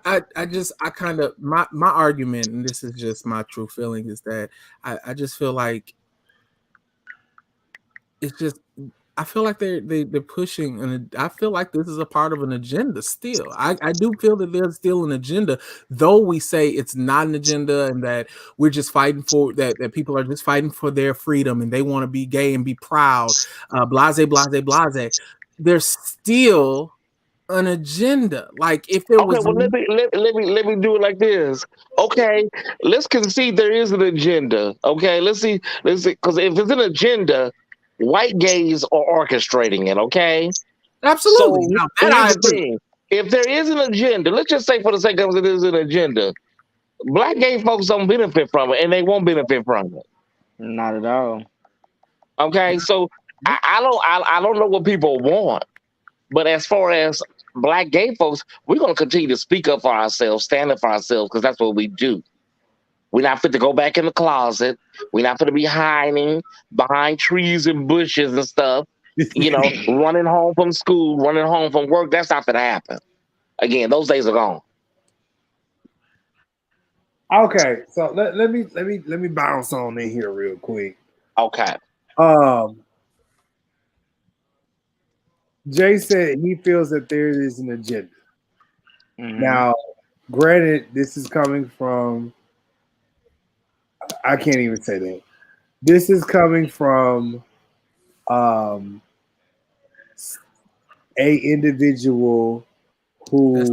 kind of my argument, and this is just my true feeling, is that I just feel like it's just. I feel like they're pushing, and I feel like this is a part of an agenda still. I do feel that there's still an agenda, though we say it's not an agenda and that we're just fighting for that people are just fighting for their freedom and they want to be gay and be proud, blase. There's still an agenda. Like if there was, well, let me do it like this. Okay, let's concede there is an agenda. Okay, let's see, because if it's an agenda, white gays are orchestrating it, okay? Absolutely. So, here's the thing. If there is an agenda, let's just say for the sake of it is an agenda, black gay folks don't benefit from it, and they won't benefit from it. Not at all. Okay, so I don't know what people want, but as far as black gay folks, we're going to continue to speak up for ourselves, stand up for ourselves, because that's what we do. We're not fit to go back in the closet. We're not fit to be hiding behind trees and bushes and stuff. Running home from school, running home from work. That's not gonna happen. Again, those days are gone. Okay, so let me bounce on in here real quick. Okay. Jay said he feels that there is an agenda. Mm-hmm. Now, granted, this is coming from, I can't even say that. This is coming from a individual who. That's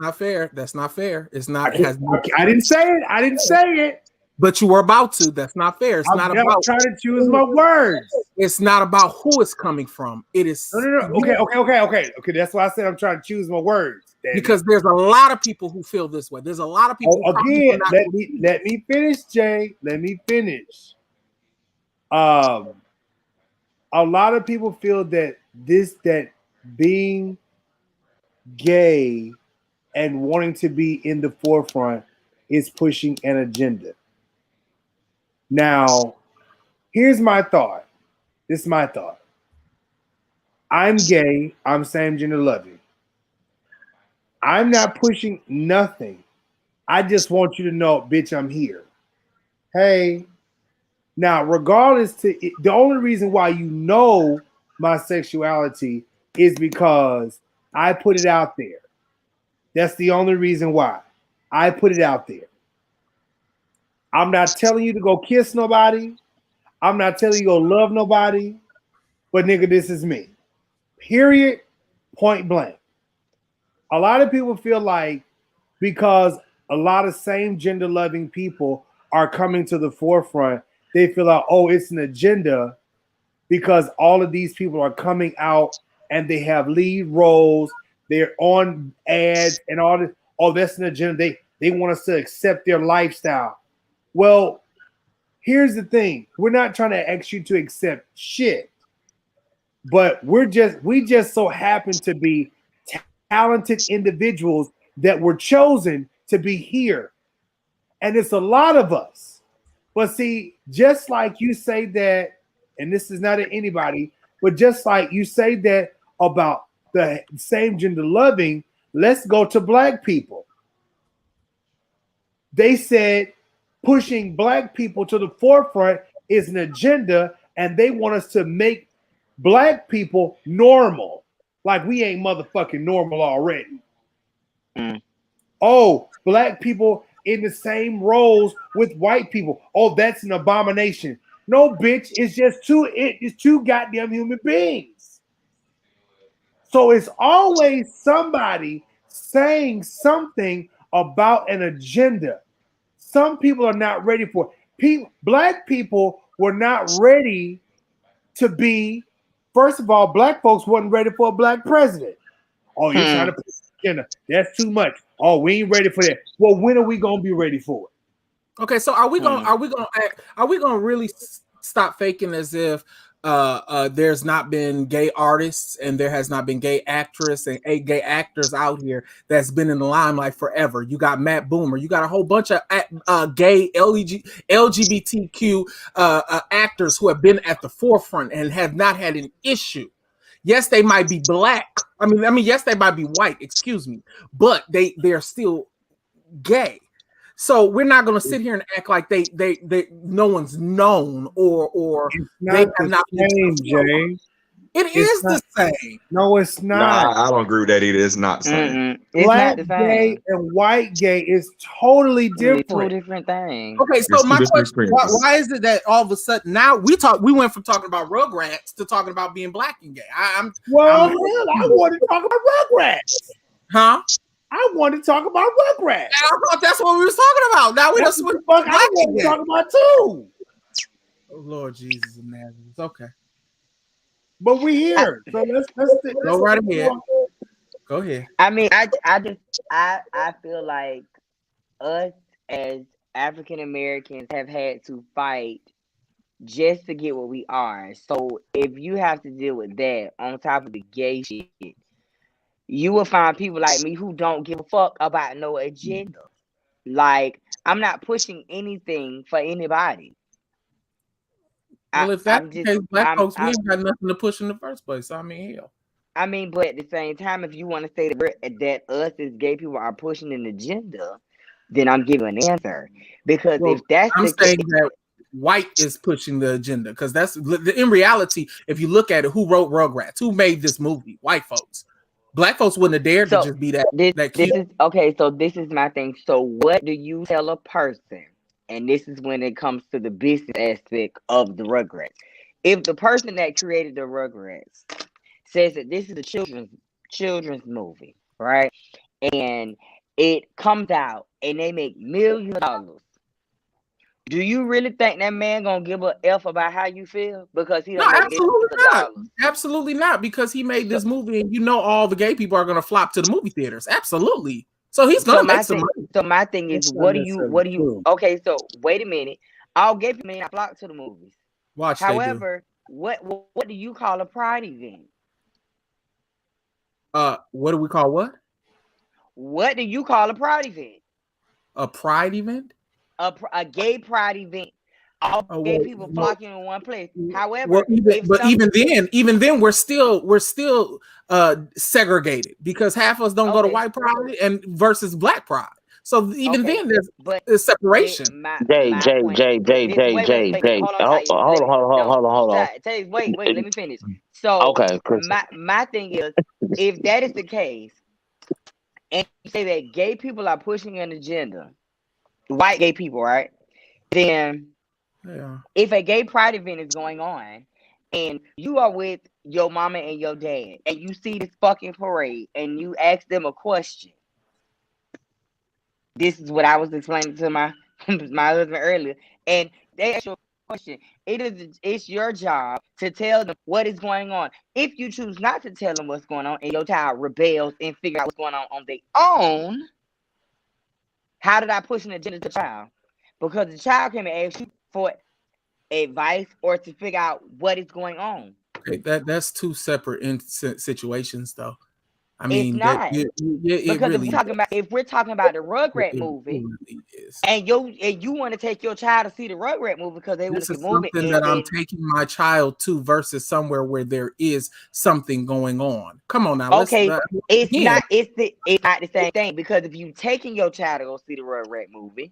not fair. That's not fair. It's not. I didn't say it. I didn't say it. But you were about to. That's not fair. It's not about trying to choose my words. It's not about who it's coming from. It is no. Okay. That's why I said I'm trying to choose my words. Because there's a lot of people who feel this way. There's a lot of people. Again, let me finish, Jay. Let me finish. A lot of people feel that being gay and wanting to be in the forefront is pushing an agenda. Now, here's my thought. This is my thought. I'm gay. I'm same gender loving. I'm not pushing nothing. I just want you to know, bitch, I'm here. Hey. Now, regardless the only reason why you know my sexuality is because I put it out there. That's the only reason why I put it out there. I'm not telling you to go kiss nobody. I'm not telling you to go love nobody. But nigga, this is me. Period. Point blank. A lot of people feel like because a lot of same gender loving people are coming to the forefront, they feel like, oh, it's an agenda because all of these people are coming out and they have lead roles. They're on ads and all this. Oh, that's an agenda. They want us to accept their lifestyle. Well, here's the thing. We're not trying to ask you to accept shit, but we just so happen to be talented individuals that were chosen to be here. And it's a lot of us. But see, just like you say that, and this is not at anybody, but just like you say that about the same gender loving, let's go to black people. They said pushing black people to the forefront is an agenda, and they want us to make black people normal. Like we ain't motherfucking normal already. Oh, black people in the same roles with white people. Oh, that's an abomination. No, bitch, it's just two goddamn human beings. So it's always somebody saying something about an agenda. Some people are not ready for it. Black people were not ready to be, first of all, black folks wasn't ready for a black president. Oh, you're trying to put agenda. That's too much. Oh, we ain't ready for that. Well, when are we gonna be ready for it? Okay, so are we gonna really stop faking as if there's not been gay artists and there has not been gay actress and gay actors out here that's been in the limelight forever? You got Matt Boomer, you got a whole bunch of gay LGBTQ actors who have been at the forefront and have not had an issue. Yes, they might be black. I mean, yes, they might be white. Excuse me, but they're still gay. So we're not going to sit here and act like they no one's known or they have not been. Jay. It is the same. No, it's not. No, I don't agree with that either. It's not the same. Black gay and white gay is totally different. Two different things. Okay, so my question: why is it that all of a sudden now we went from talking about Rugrats to talking about being black and gay? I want to talk about Rugrats. Huh? I want to talk about Rugrats. I thought that's what we was talking about. Now we just I want to talk about too. Oh Lord Jesus of Nazareth. Okay. But we're here, so let's go right ahead. Go ahead. I mean, I feel like us as African Americans have had to fight just to get what we are. So if you have to deal with that on top of the gay shit, you will find people like me who don't give a fuck about no agenda. Like, I'm not pushing anything for anybody. Well, if that's the case, black folks, we ain't got nothing to push in the first place. I mean, hell. I mean, but at the same time, if you want to say that us as gay people are pushing an agenda, then I'm giving an answer. Because if that's I'm saying that white is pushing the agenda, because that's in reality, if you look at it, who wrote Rugrats? Who made this movie? White folks. Black folks wouldn't have dared to just be that cute. This is okay. So this is my thing. So what do you tell a person? And this is when it comes to the business aspect of the Rugrats. If the person that created the Rugrats says that this is a children's movie, right? And it comes out and they make millions of dollars. Do you really think that man gonna give a F about how you feel? Because he don't make absolutely not. Absolutely not, because he made this movie and you know all the gay people are gonna flop to the movie theaters. Absolutely. So he's gonna make some money. So my thing is, what do you okay, so wait a minute. All gay people may not flock to the movies. Watch. However, what do you call a pride event? What do we call what? What do you call a pride event? A pride event? A gay pride event. All gay people flocking in one place. However, even then, we're still segregated, because half of us don't go to white pride and versus black pride. So even then, there's separation. Jay. Hold on. Wait, let me finish. So my thing is, if that is the case, and you say that gay people are pushing an agenda, white gay people, right? Then if a gay pride event is going on and you are with your mama and your dad and you see this fucking parade and you ask them a question, this is what I was explaining to my husband earlier, and they ask you a question. It's your job to tell them what is going on. If you choose not to tell them what's going on and your child rebels and figure out what's going on their own, how did I push an agenda to the child? Because the child came and asked you for advice or to figure out what is going on. Okay, that's two separate situations, though. I mean, it's not because really if we're talking about the Rugrat movie, and you want to take your child to see the Rugrat movie because they want to see the movie, something that I'm taking my child to versus somewhere where there is something going on. Come on now. Okay, it's not the same thing, because if you taking your child to go see the Rugrat movie,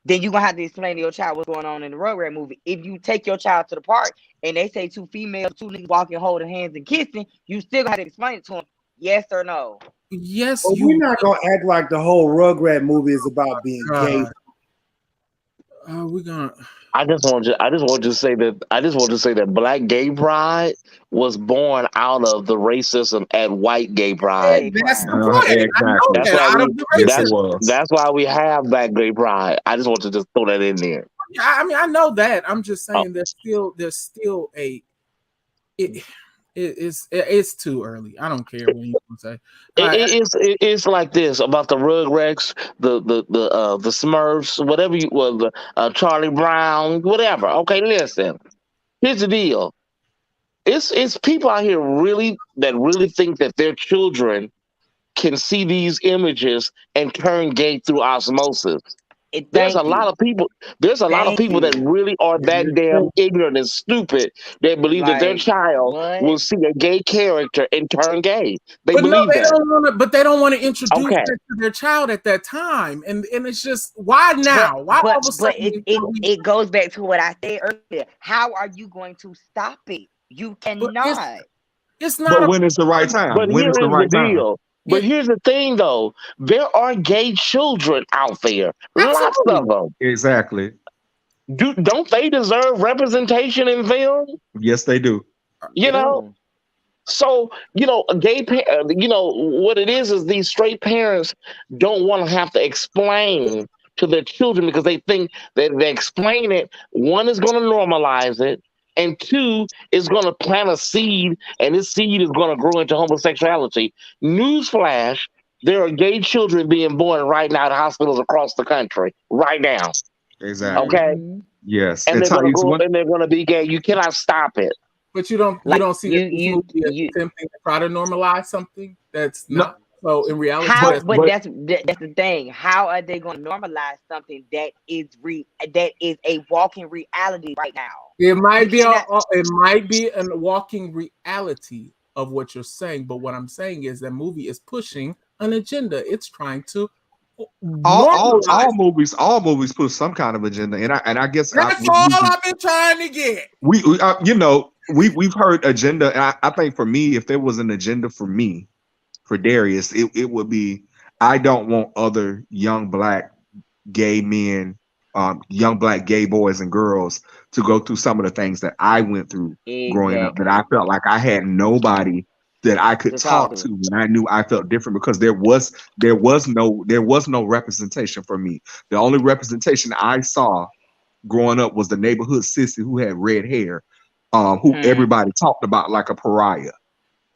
then you're gonna have to explain to your child what's going on in the Rugrat movie. If you take your child to the park and they say two females, two niggas walking, holding hands and kissing, you still gotta explain it to them. Yes or no? Yes. Well, we're not gonna act like the whole Rugrat movie is about being gay. We're gonna. I just want to say that Black Gay Pride was born out of the racism at White Gay Pride. That's the point. That's why we have Black Gay Pride. I just want to just throw that in there. Yeah, I mean, I know that. I'm just saying there's still a. It's too early. I don't care what you say. It's like this about the Rugrats, the Smurfs, whatever Charlie Brown, whatever. Okay, listen. Here's the deal. It's people out here really think that their children can see these images and turn gay through osmosis. There's a lot of people that really are that damn ignorant and stupid that believe that their child will see a gay character and turn gay. They don't want to introduce that to their child at that time. And it's just, why now? Why all of a sudden? It goes back to what I said earlier. How are you going to stop it? You cannot. It's not. But when is the right time? But when is the right time? But here's the thing, though. There are gay children out there. Lots of them. Exactly. Don't they deserve representation in film? Yes, they do. You know? So, what it is these straight parents don't want to have to explain to their children because they think that if they explain it, one is going to normalize it, and two is going to plant a seed, and this seed is going to grow into homosexuality. Newsflash, there are gay children being born right now at hospitals across the country, right now. Exactly. Okay? Yes. And they're going to grow up and they're going to be gay. You cannot stop it. But you don't see attempting to try to normalize something that's not So in reality, that's the thing. How are they going to normalize something that is a walking reality right now? It might be a walking reality of what you're saying, but what I'm saying is that movie is pushing an agenda. It's trying to all movies put some kind of agenda, and I guess that's all I've been trying to get. We've heard agenda, and I think for me, if there was an agenda for me, for Darius, it would be, I don't want other young black gay men, young black gay boys and girls to go through some of the things that I went through growing up, that I felt like I had nobody that I could talk to, and I knew I felt different because there was no representation for me. The only representation I saw growing up was the neighborhood sissy who had red hair, who everybody talked about like a pariah.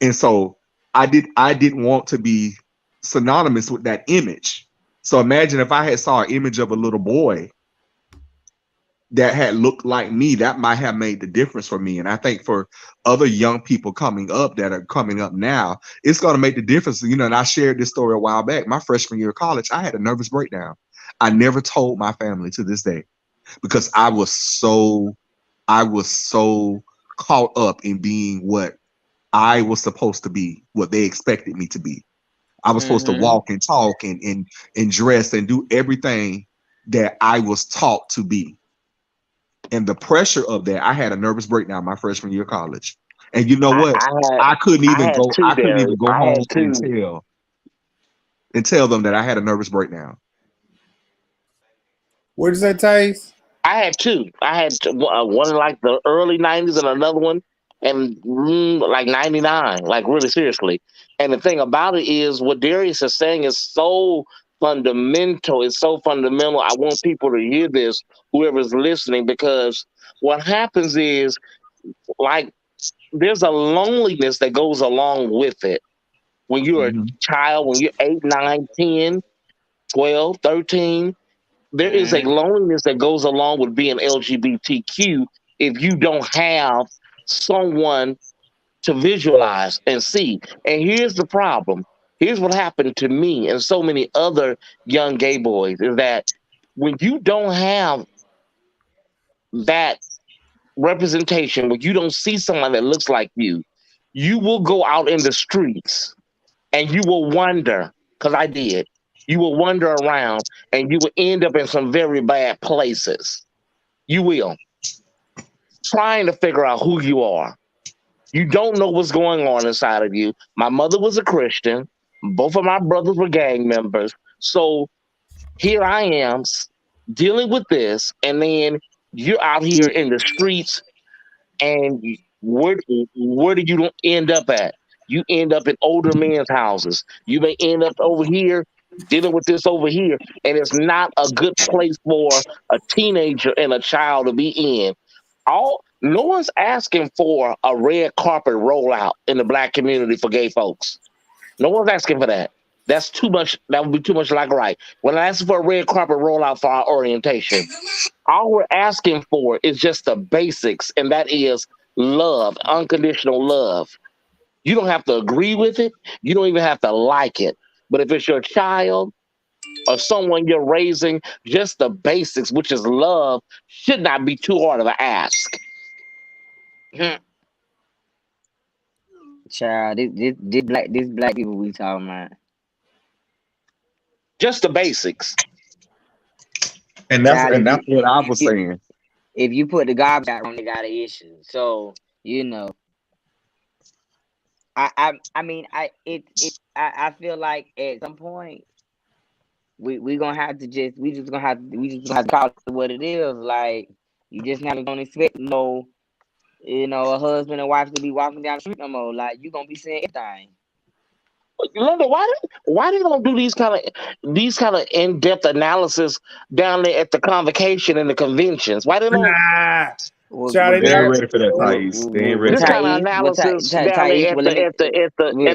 And so I didn't want to be synonymous with that image. So imagine if I had saw an image of a little boy that had looked like me, that might have made the difference for me. And I think for other young people coming up that are coming up now, it's going to make the difference. You know, and I shared this story a while back. My freshman year of college, I had a nervous breakdown. I never told my family to this day because I was so caught up in being what I was supposed to be, what they expected me to be. I was supposed to walk and talk and dress and do everything that I was taught to be. And the pressure of that, I had a nervous breakdown my freshman year of college. And you know what? I couldn't even go home and tell them that I had a nervous breakdown. What did that taste? I had two. I had one in like the early 90s and another one in like 99, like really seriously. And the thing about it is what Darius is saying is so fundamental. It's so fundamental. I want people to hear this, whoever's listening, because what happens is, like, there's a loneliness that goes along with it. When you're a child, when you're 8, 9, 10, 12, 13, there is a loneliness that goes along with being LGBTQ if you don't have someone to visualize and see. And here's the problem. Here's what happened to me and so many other young gay boys is that when you don't have that representation, when you don't see someone that looks like you will go out in the streets and you will wonder, because I did, you will wander around and you will end up in some very bad places. You will. Trying to figure out who you are. You don't know what's going on inside of you. My mother was a Christian. Both of my brothers were gang members. So here I am dealing with this. And then you're out here in the streets. And where do you end up at? You end up in older men's houses. You may end up over here dealing with this over here. And it's not a good place for a teenager and a child to be in. No one's asking for a red carpet rollout in the black community for gay folks. No one's asking for that. That's too much. That would be too much like right. When I ask for a red carpet rollout for our orientation, all we're asking for is just the basics, and that is love, unconditional love. You don't have to agree with it. You don't even have to like it. But if it's your child or someone you're raising, just the basics, which is love, should not be too hard of an ask. Child, this black people we talking about. Just the basics. And that's what I was saying. If you put the garbage out wrong, they got an issue. So, you know. I feel like at some point we gonna have to just have to call it what it is. Like, you just not gonna expect a husband and wife to be walking down the street no more. Like, you gonna be saying everything. Linda, why they don't do these kind of in-depth analysis down there at the convocation and the conventions? Why they don't? They ain't ready for that, Thais. They ain't ready. This kind of analysis down there at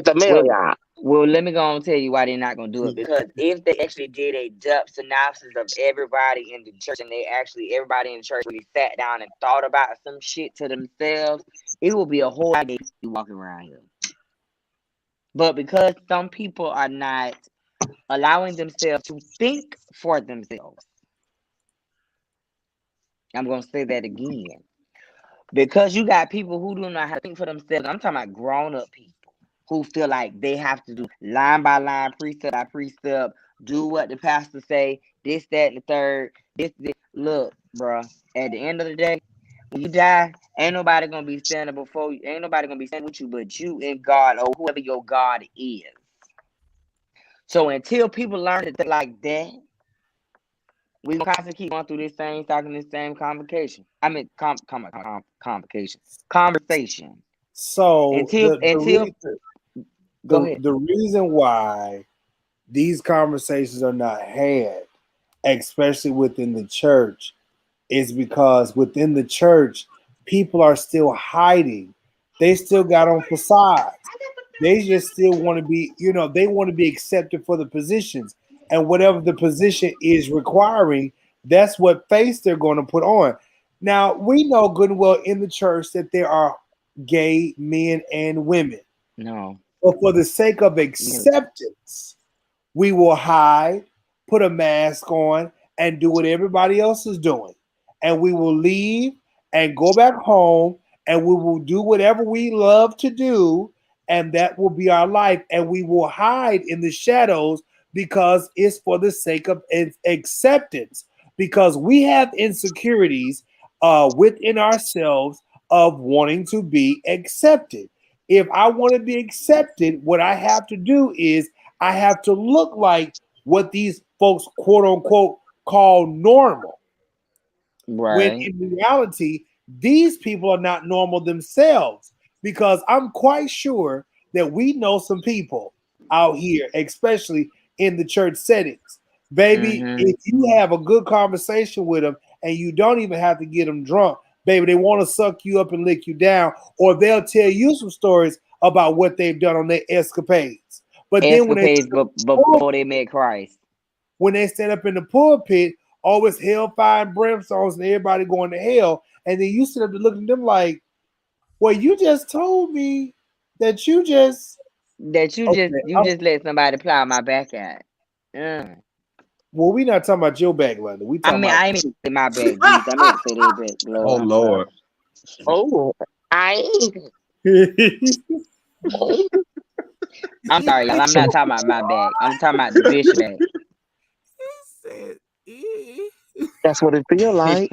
the Marriott. Well, let me go and tell you why they're not going to do it. Because if they actually did a depth synopsis of everybody in the church, and everybody in the church really sat down and thought about some shit to themselves, it will be a whole lot of people walking around here. But because some people are not allowing themselves to think for themselves, I'm going to say that again. Because you got people who do not have to think for themselves. I'm talking about grown-up people who feel like they have to do line by line, precept by precept, do what the pastor say, this, that, and the third. This. Look, bruh, at the end of the day, when you die, ain't nobody gonna be standing before you. Ain't nobody gonna be standing with you but you and God or whoever your God is. So until people learn it like that, we gonna constantly keep going through this same talking this same conversation. I mean, conversation. So until the reason why these conversations are not had, especially within the church, is because within the church, people are still hiding. They still got on facades. They just still want to be, they want to be accepted for the positions. And whatever the position is requiring, that's what face they're going to put on. Now, we know good and well in the church that there are gay men and women. No. But for the sake of acceptance, we will hide, put a mask on, and do what everybody else is doing. And we will leave and go back home, and we will do whatever we love to do, and that will be our life. And we will hide in the shadows because it's for the sake of acceptance. Because we have insecurities within ourselves of wanting to be accepted. If I want to be accepted, what I have to do is I have to look like what these folks, quote unquote, call normal. Right. When in reality, these people are not normal themselves, because I'm quite sure that we know some people out here, especially in the church settings. Baby, if you have a good conversation with them and you don't even have to get them drunk, baby, they want to suck you up and lick you down, or they'll tell you some stories about what they've done on their escapades. But then when before they met Christ, when they stand up in the pulpit, always hellfire and brimstones and everybody going to hell, and then you sit up to look at them like, well, you just told me that you just let somebody plow my back out. Well, we not talking about your back, London. We talking I mean my back. I meant to say their back. Oh Lord. I'm sorry, y'all. I'm not talking about my back. I'm talking about the bishop back. That's what it feels like.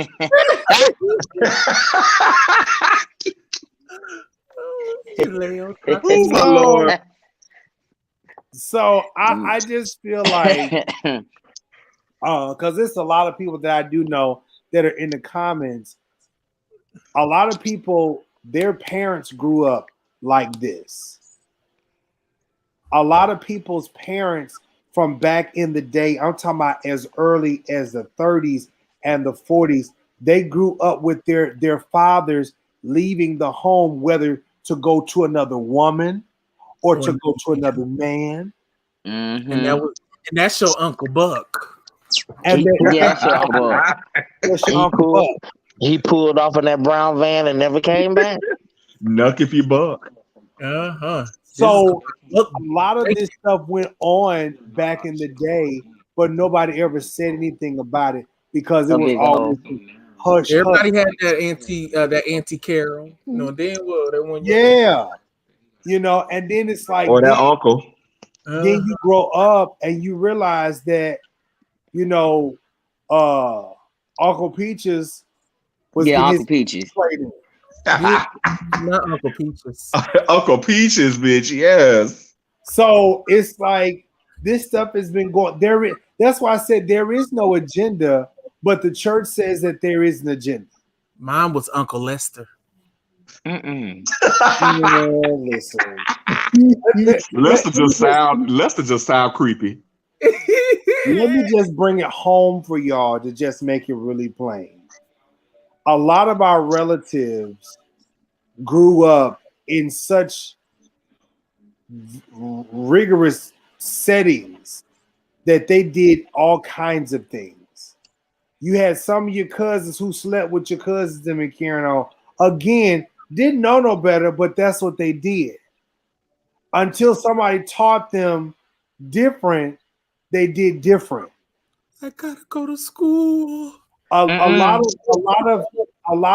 So I just feel like because there's a lot of people that I do know that are in the comments. A lot of people, their parents grew up like this. A lot of people's parents from back in the day, I'm talking about as early as the 30s and the 40s, they grew up with their fathers leaving the home, whether to go to another woman or to go to another man. And that's your Uncle Buck. And that's your Uncle Buck. He pulled off in that brown van and never came back. Nuck if you buck. So a lot of this stuff went on back in the day, but nobody ever said anything about it because it was always hush. Everybody had that Auntie Carol. Then they want and then it's like, or that uncle. Then you grow up and you realize that, Uncle Peaches was Uncle Peaches. Not Uncle Peaches. Uncle Peaches, bitch. Yes. So it's like this stuff has been going there. That's why I said there is no agenda, but the church says that there is an agenda. Mine was Uncle Lester. Listen. Lester just sound creepy. Let me just bring it home for y'all to just make it really plain. A lot of our relatives grew up in such rigorous settings that they did all kinds of things. You had some of your cousins who slept with your cousins and been carrying on. Again, didn't know no better, but that's what they did. until somebody taught them different, they did different. I gotta go to school. A lot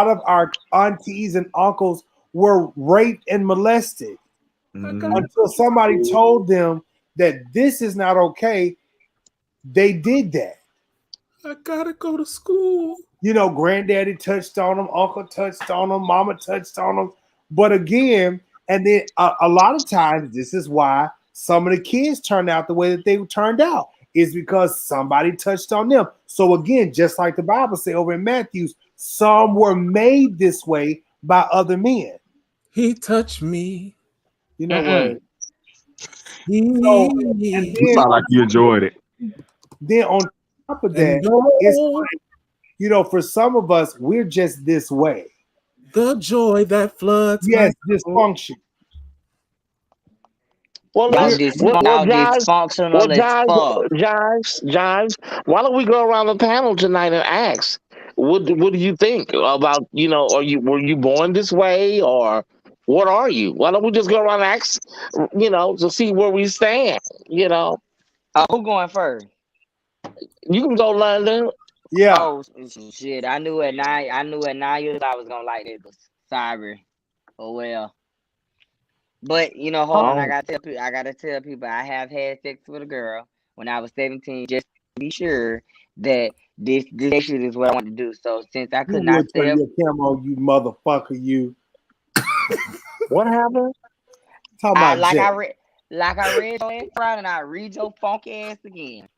of our aunties and uncles were raped and molested until somebody told them that this is not okay. They did that. I gotta go to school. You know, granddaddy touched on them, uncle touched on them, mama touched on them. But again, and then a lot of times, this is why some of the kids turned out the way that they turned out, is because somebody touched on them. So again, just like the Bible says over in Matthew, some were made this way by other men. He touched me. You know what? You sound like you enjoyed it. Then on top of that, it's like, you know, for some of us, we're just this way. The joy that floods. Yes, dysfunction. Well, Jives, why don't we go around the panel tonight and ask, what do you think about, you know, were you born this way, or what are you? Why don't we just go around and ask, you know, to see where we stand, you know? Who going first? You can go, London. Yeah. Oh shit! I knew at 9 years I was gonna like niggas. Sorry. Oh well. But you know, hold on. I gotta tell people I have had sex with a girl when I was 17, just to be sure that this shit is what I want to do. So since I could not tell your camera, you motherfucker, you. What happened? Talk about I read your in front, and I read your funky ass again.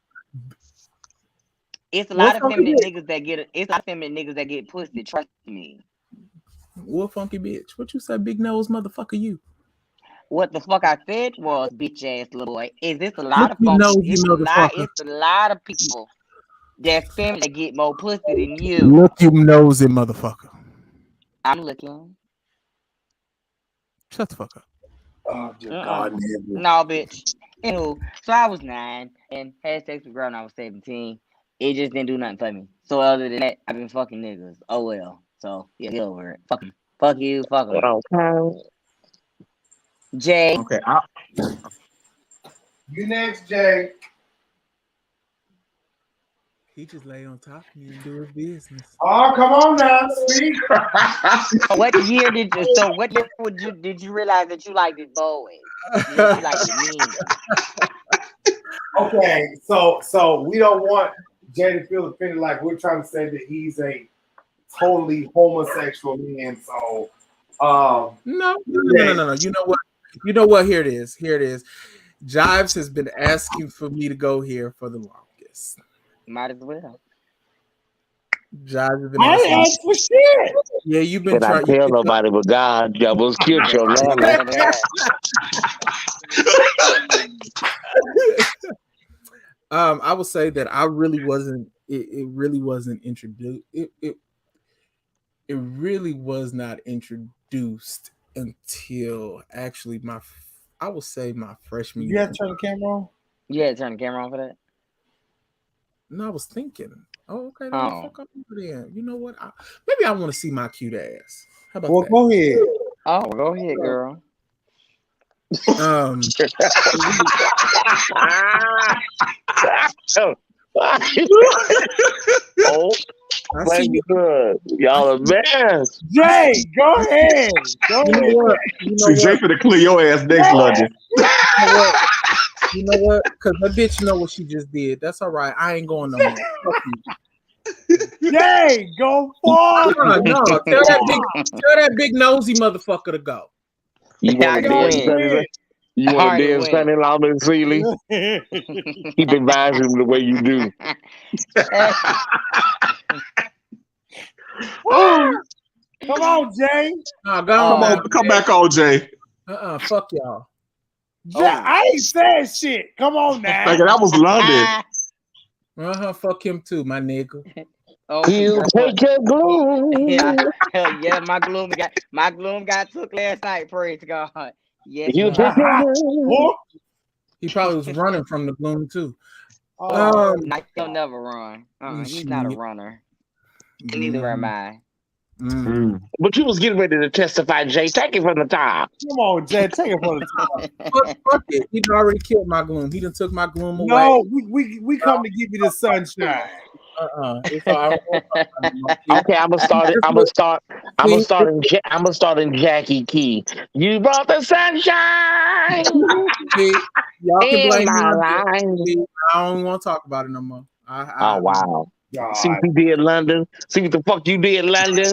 It's a lot of feminine niggas that get pussy. Trust me. What funky bitch? What you said, big nose motherfucker? You. What the fuck I said was, bitch ass little boy. Is this a lot of funky? It's a lot of people that's feminine that get more pussy than you. Look, you nosy motherfucker. I'm looking. Shut the fuck up. Oh dear God, no, bitch. Anywho, so I was 9 and had sex with a girl when I was 17. It just didn't do nothing for me. So other than that, I've been fucking niggas. Oh well. So yeah, get over it. Fuck 'em. Fuck you. Fuck 'em. Okay. Jay. Okay. You next, Jay. He just lay on top of me and do his business. Oh, come on now, speak. What year did you realize that you liked it boys? You liked it mean. Okay, so we don't want Jay to feel offended like we're trying to say that he's a totally homosexual man. So no. You know what? Here it is. Jives has been asking for me to go here for the longest. Might as well. Jives has been I ain't asked for shit. Yeah, you've been trying. I tell nobody but God. Y'all was killed your man. I would say that I really wasn't. It really wasn't introduced. It really was not introduced until actually my freshman year. You had to turn the camera on? You had to turn the camera on for that? No, I was thinking. Oh, okay. Fuck up then. You know what? Maybe I want to see my cute ass. How about that? Go ahead. Oh, go ahead, girl. Thank you, good. Y'all are best. Jay, go ahead. See, Jay finna clear your ass next, London. You know what? Because my bitch know what she just did. That's all right. I ain't going no more. Fuck you. Jay, go forward. No, tell that big nosy motherfucker to go. You want to dance, son-in-law and Seeley? Keep advising him the way you do. Come on, Jay. Come back on, Jay. Fuck y'all. Jay, I ain't saying shit. Come on now. That was London. Fuck him too, my nigga. You take your gloom. Yeah, my gloom got took last night. Praise God. Yes, you he probably was running from the gloom too. He'll never run. He's not a runner. Neither am I. But you was getting ready to testify, Jay. Take it from the top. Come on, Jay. Take it from the top. Fuck it. He done already killed my gloom. He done took my gloom away. No, we come to give you the sunshine. It's all right. Okay, I'm gonna start in Jackie Key. You brought the sunshine. Y'all can blame my me. I don't want to talk about it no more. Oh wow. God. See what you did, London. See what the fuck you did, London.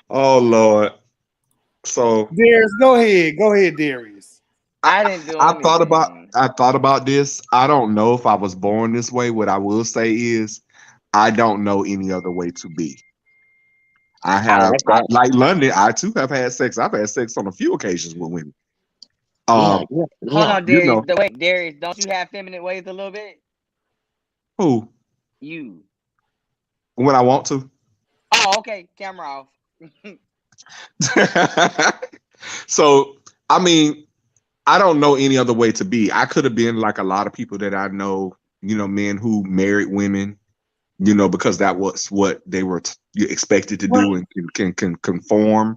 Oh Lord. So Darius, go ahead, Darius. I didn't do I thought about this. I don't know if I was born this way. What I will say is I don't know any other way to be. Like London, I too have had sex. I've had sex on a few occasions with women. Hold on, Darius. You know, Darius, don't you have feminine ways a little bit? Who? You. When I want to. Oh, okay. Camera off. So, I mean, I don't know any other way to be. I could have been like a lot of people that I know, you know, men who married women, you know, because that was what they were expected to do and can conform.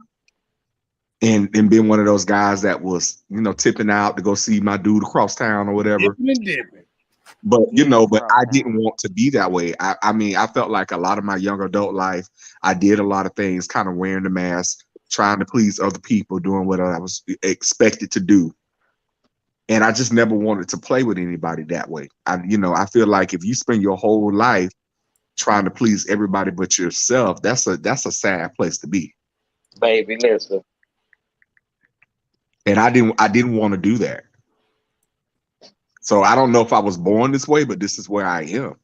And being one of those guys that was, you know, tipping out to go see my dude across town or whatever. But, you know, but I didn't want to be that way. I mean, I felt like a lot of my young adult life, I did a lot of things, kind of wearing the mask, trying to please other people, doing what I was expected to do. And I just never wanted to play with anybody that way. I feel like if you spend your whole life trying to please everybody but yourself, that's a sad place to be. Baby, listen. And I didn't want to do that. So I don't know if I was born this way, but this is where I am.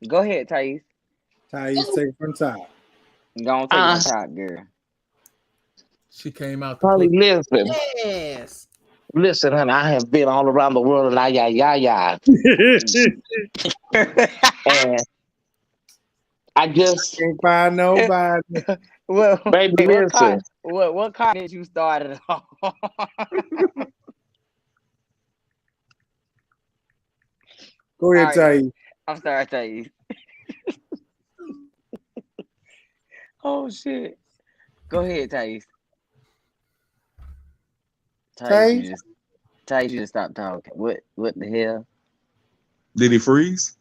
Go ahead, Thais. Thais, take it from top. Go on, take it from top, girl. She came out. Probably listen. Yes. Listen, honey, I have been all around the world and and I just can't find nobody. Well, baby, listen. What car did you start on? Go ahead, Thais. I'm sorry, Thais. Oh shit. Go ahead, Thais. Thais, you just stop talking. What the hell? Did he freeze?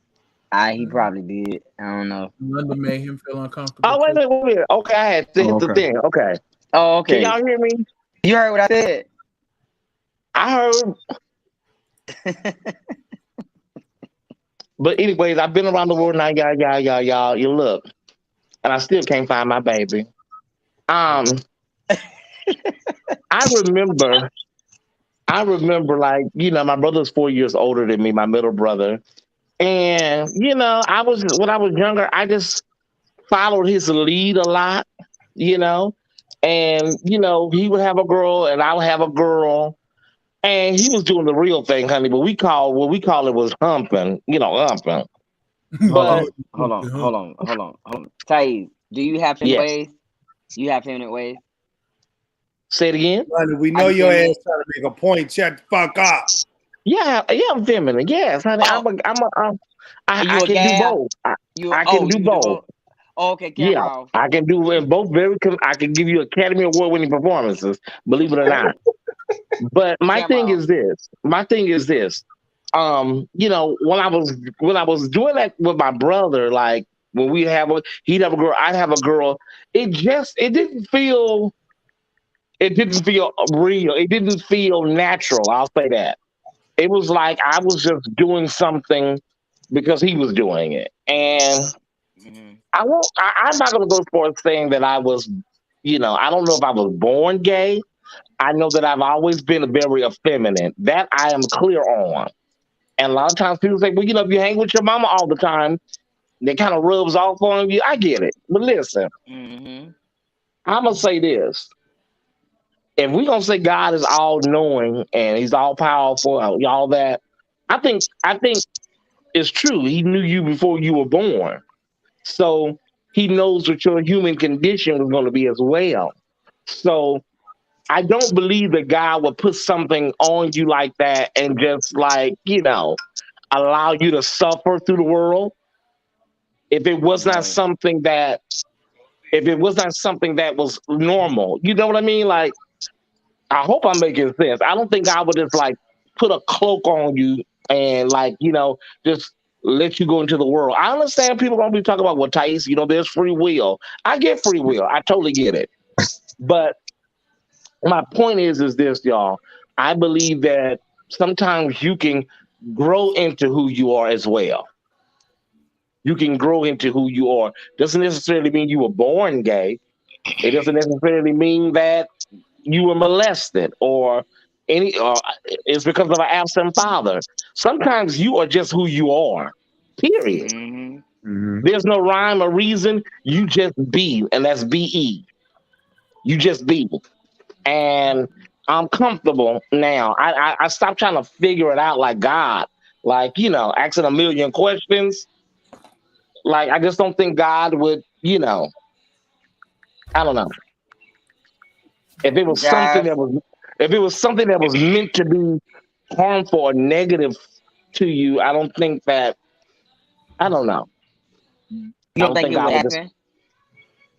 He probably did. I don't know. London made him feel uncomfortable. Oh, wait. Okay, I had to hit the thing. Okay. Oh, okay. Can y'all hear me? You heard what I said? I heard. But anyways, I've been around the world now, y'all. You look, and I still can't find my baby. I remember, like, you know, my brother's 4 years older than me, my middle brother. And, you know, when I was younger, I just followed his lead a lot, you know. And, you know, he would have a girl and I would have a girl. And he was doing the real thing, honey. But what we call it was humping, you know, humping. But hold on. Thais, do you have feminine ways? You have feminine ways? Say it again. We know your ass trying to make a point. Shut the fuck up. Yeah, I'm feminine. Yes, honey. I can do both. I can do both. Oh, okay, off. I can do in both. I can give you Academy Award-winning performances. Believe it or not. But my thing is this. You know, when I was doing that with my brother, like when he'd have a girl, I'd have a girl. It didn't feel real. It didn't feel natural. I'll say that. It was like I was just doing something because he was doing it. And I'm not going to go for saying that I was, you know, I don't know if I was born gay. I know that I've always been very effeminate. That I am clear on. And a lot of times people say, well, you know, if you hang with your mama all the time, it kind of rubs off on you. I get it. But listen, I'm going to say this. If we're going to say God is all knowing and he's all powerful, all that, I think it's true. He knew you before you were born. So he knows what your human condition was going to be as well. So I don't believe that God would put something on you like that and just like, you know, allow you to suffer through the world. If it was not something that was normal, you know what I mean? Like, I hope I'm making sense. I don't think God would just like put a cloak on you and like, just let you go into the world. I understand people gonna be talking about, well, Thais, there's free will. I get free will. I totally get it. But my point is this, y'all. I believe that sometimes you can grow into who you are as well. You can grow into who you are. Doesn't necessarily mean you were born gay. It doesn't necessarily mean that you were molested or it's because of an absent father. Sometimes you are just who you are. Period. Mm-hmm. There's no rhyme or reason. You just be, and that's be. You just be. And I'm comfortable now. I stopped trying to figure it out like God, like, asking a million questions. Like, I just don't think God would, I don't know. If it was something that was meant to be harmful or negative to you, I don't think that. I don't know. You don't think it would happen?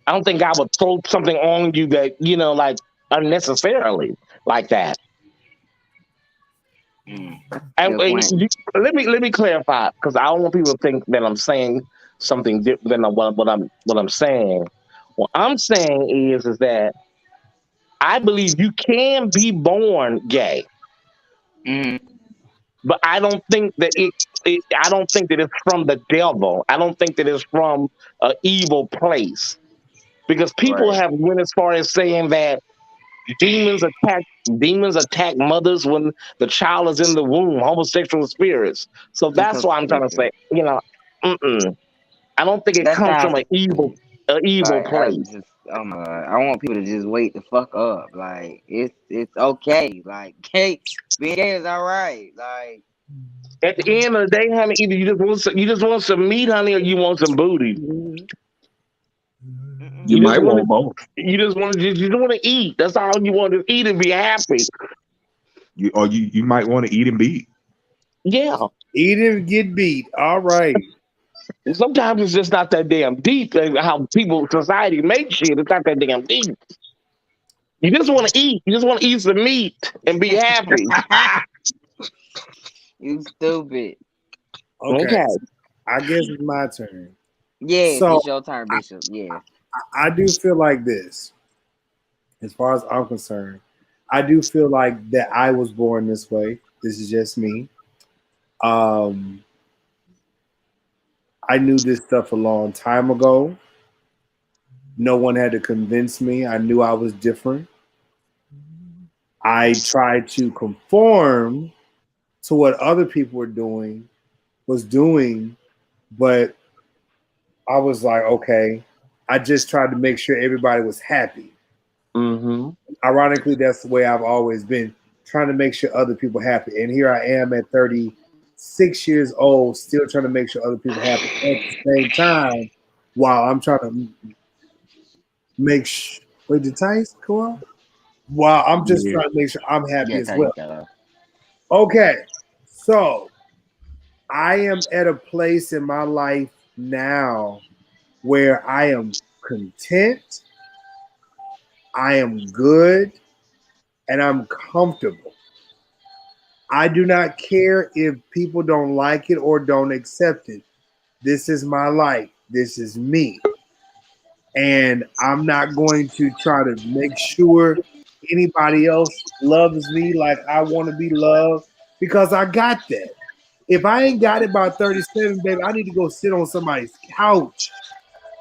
I don't think God would throw something on you that like unnecessarily like that. And let me clarify, because I don't want people to think that I'm saying something different than what I'm saying. What I'm saying is that I believe you can be born gay, but I don't think that I don't think that it's from the devil. I don't think that it's from an evil place, because people have went as far as saying that demons attack mothers when the child is in the womb, homosexual spirits. So that's why I'm trying to say, I don't think it comes from an evil place. Oh my God, I want people to just wait the fuck up. Like, it's okay. Like, being gay is all right. Like, at the end of the day, honey, either you just want some meat, honey, or you want some booty. You might want both. You just want to eat. That's all you want to eat and be happy. You might want to eat and beat. Yeah. Eat and get beat. All right. Sometimes it's just not that damn deep. How society makes shit. It's not that damn deep. You just want to eat. You just want to eat some meat and be happy. You stupid. Okay. I guess it's my turn. Yeah, so, it's your turn, Bishop. Yeah. I do feel like this. As far as I'm concerned, I do feel like that I was born this way. This is just me. I knew this stuff a long time ago. No one had to convince me. I knew I was different. I tried to conform to what other people was doing, but I was like, okay, I just tried to make sure everybody was happy. Ironically, that's the way I've always been, trying to make sure other people happy. And here I am at 36 years old, still trying to make sure other people happy at the same time, while I'm trying to make sure. Wait, did Thais go on? While I'm just trying to make sure I'm happy as well. Okay, so I am at a place in my life now where I am content, I am good, and I'm comfortable. I do not care if people don't like it or don't accept it. This is my life. This is me. And I'm not going to try to make sure anybody else loves me like I want to be loved, because I got that. If I ain't got it by 37, baby, I need to go sit on somebody's couch.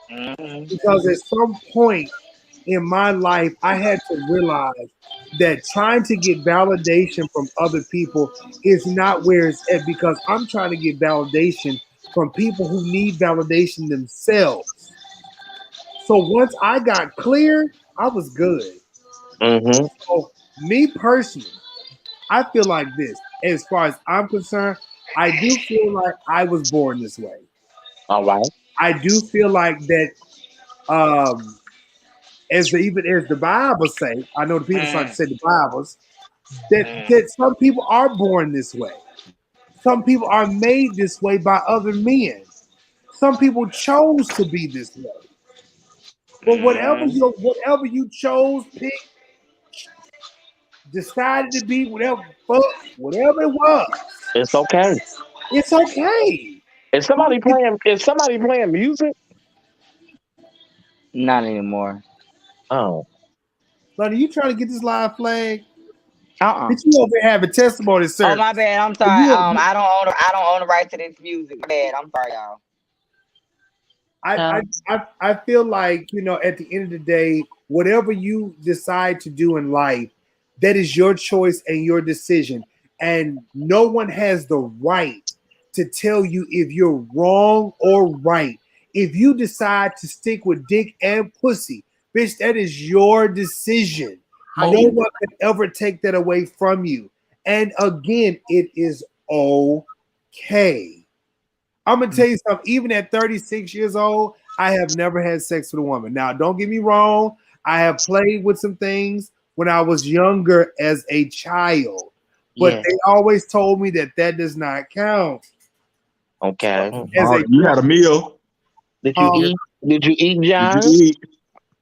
Because at some point in my life, I had to realize that trying to get validation from other people is not where it's at, because I'm trying to get validation from people who need validation themselves. So once I got clear, I was good. So me personally, I feel like this. As far as I'm concerned, I do feel like I was born this way. All right. I do feel like that, as the Bible say, I know the people start to say the Bibles, that some people are born this way. Some people are made this way by other men. Some people chose to be this way. But whatever you chose, picked, decided to be, whatever it was, it's okay. It's okay. Is somebody playing music? Not anymore. Oh. But are you trying to get this live flag? Did you over here have a testimony, sir? Oh, my bad. I'm sorry. I don't own the right to this music. My bad. I'm sorry, y'all. I feel like, at the end of the day, whatever you decide to do in life, that is your choice and your decision. And no one has the right to tell you if you're wrong or right. If you decide to stick with dick and pussy, bitch, that is your decision. No one can ever take that away from you. And again, it is okay. I'm going to tell you something. Even at 36 years old, I have never had sex with a woman. Now, don't get me wrong. I have played with some things when I was younger as a child. But they always told me that does not count. Okay. You had a meal. Did you eat? Did you eat, John?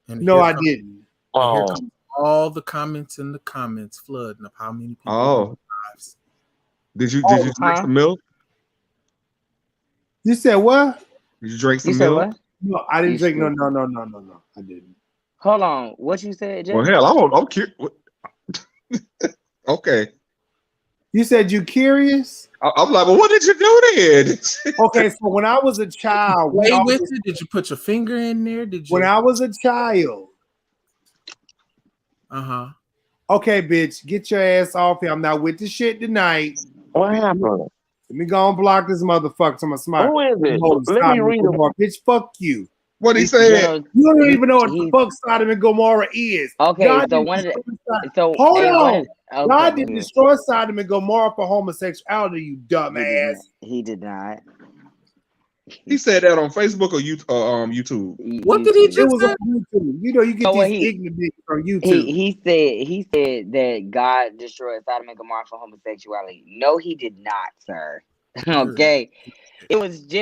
No, I didn't. Here comes all the comments in the comments flooding of how many people. Oh. Did you drink some milk? You said what? Did you drink some milk? No, I didn't drink. No. I didn't. Hold on. What you said, Jay? Well, hell, I'm curious. Okay. You said you curious? I'm like, well, what did you do then? Okay, so when I was a child, did you put your finger in there? Did you? When I was a child. Okay, bitch, get your ass off here. I'm not with the shit tonight. What happened? Let me go and block this motherfucker to my smart. Who is it? Let me read it. Bitch, fuck you. What he said? You don't even know what the fuck Sodom and Gomorrah is. Okay, God so one of the hold on. God didn't destroy Sodom and Gomorrah for homosexuality, you dumbass. He did not. He said that on Facebook or YouTube. What did he just say? It was on YouTube. You get these ignorant bitches from YouTube. He said that God destroyed Sodom and Gomorrah for homosexuality. No, he did not, sir. Okay. It's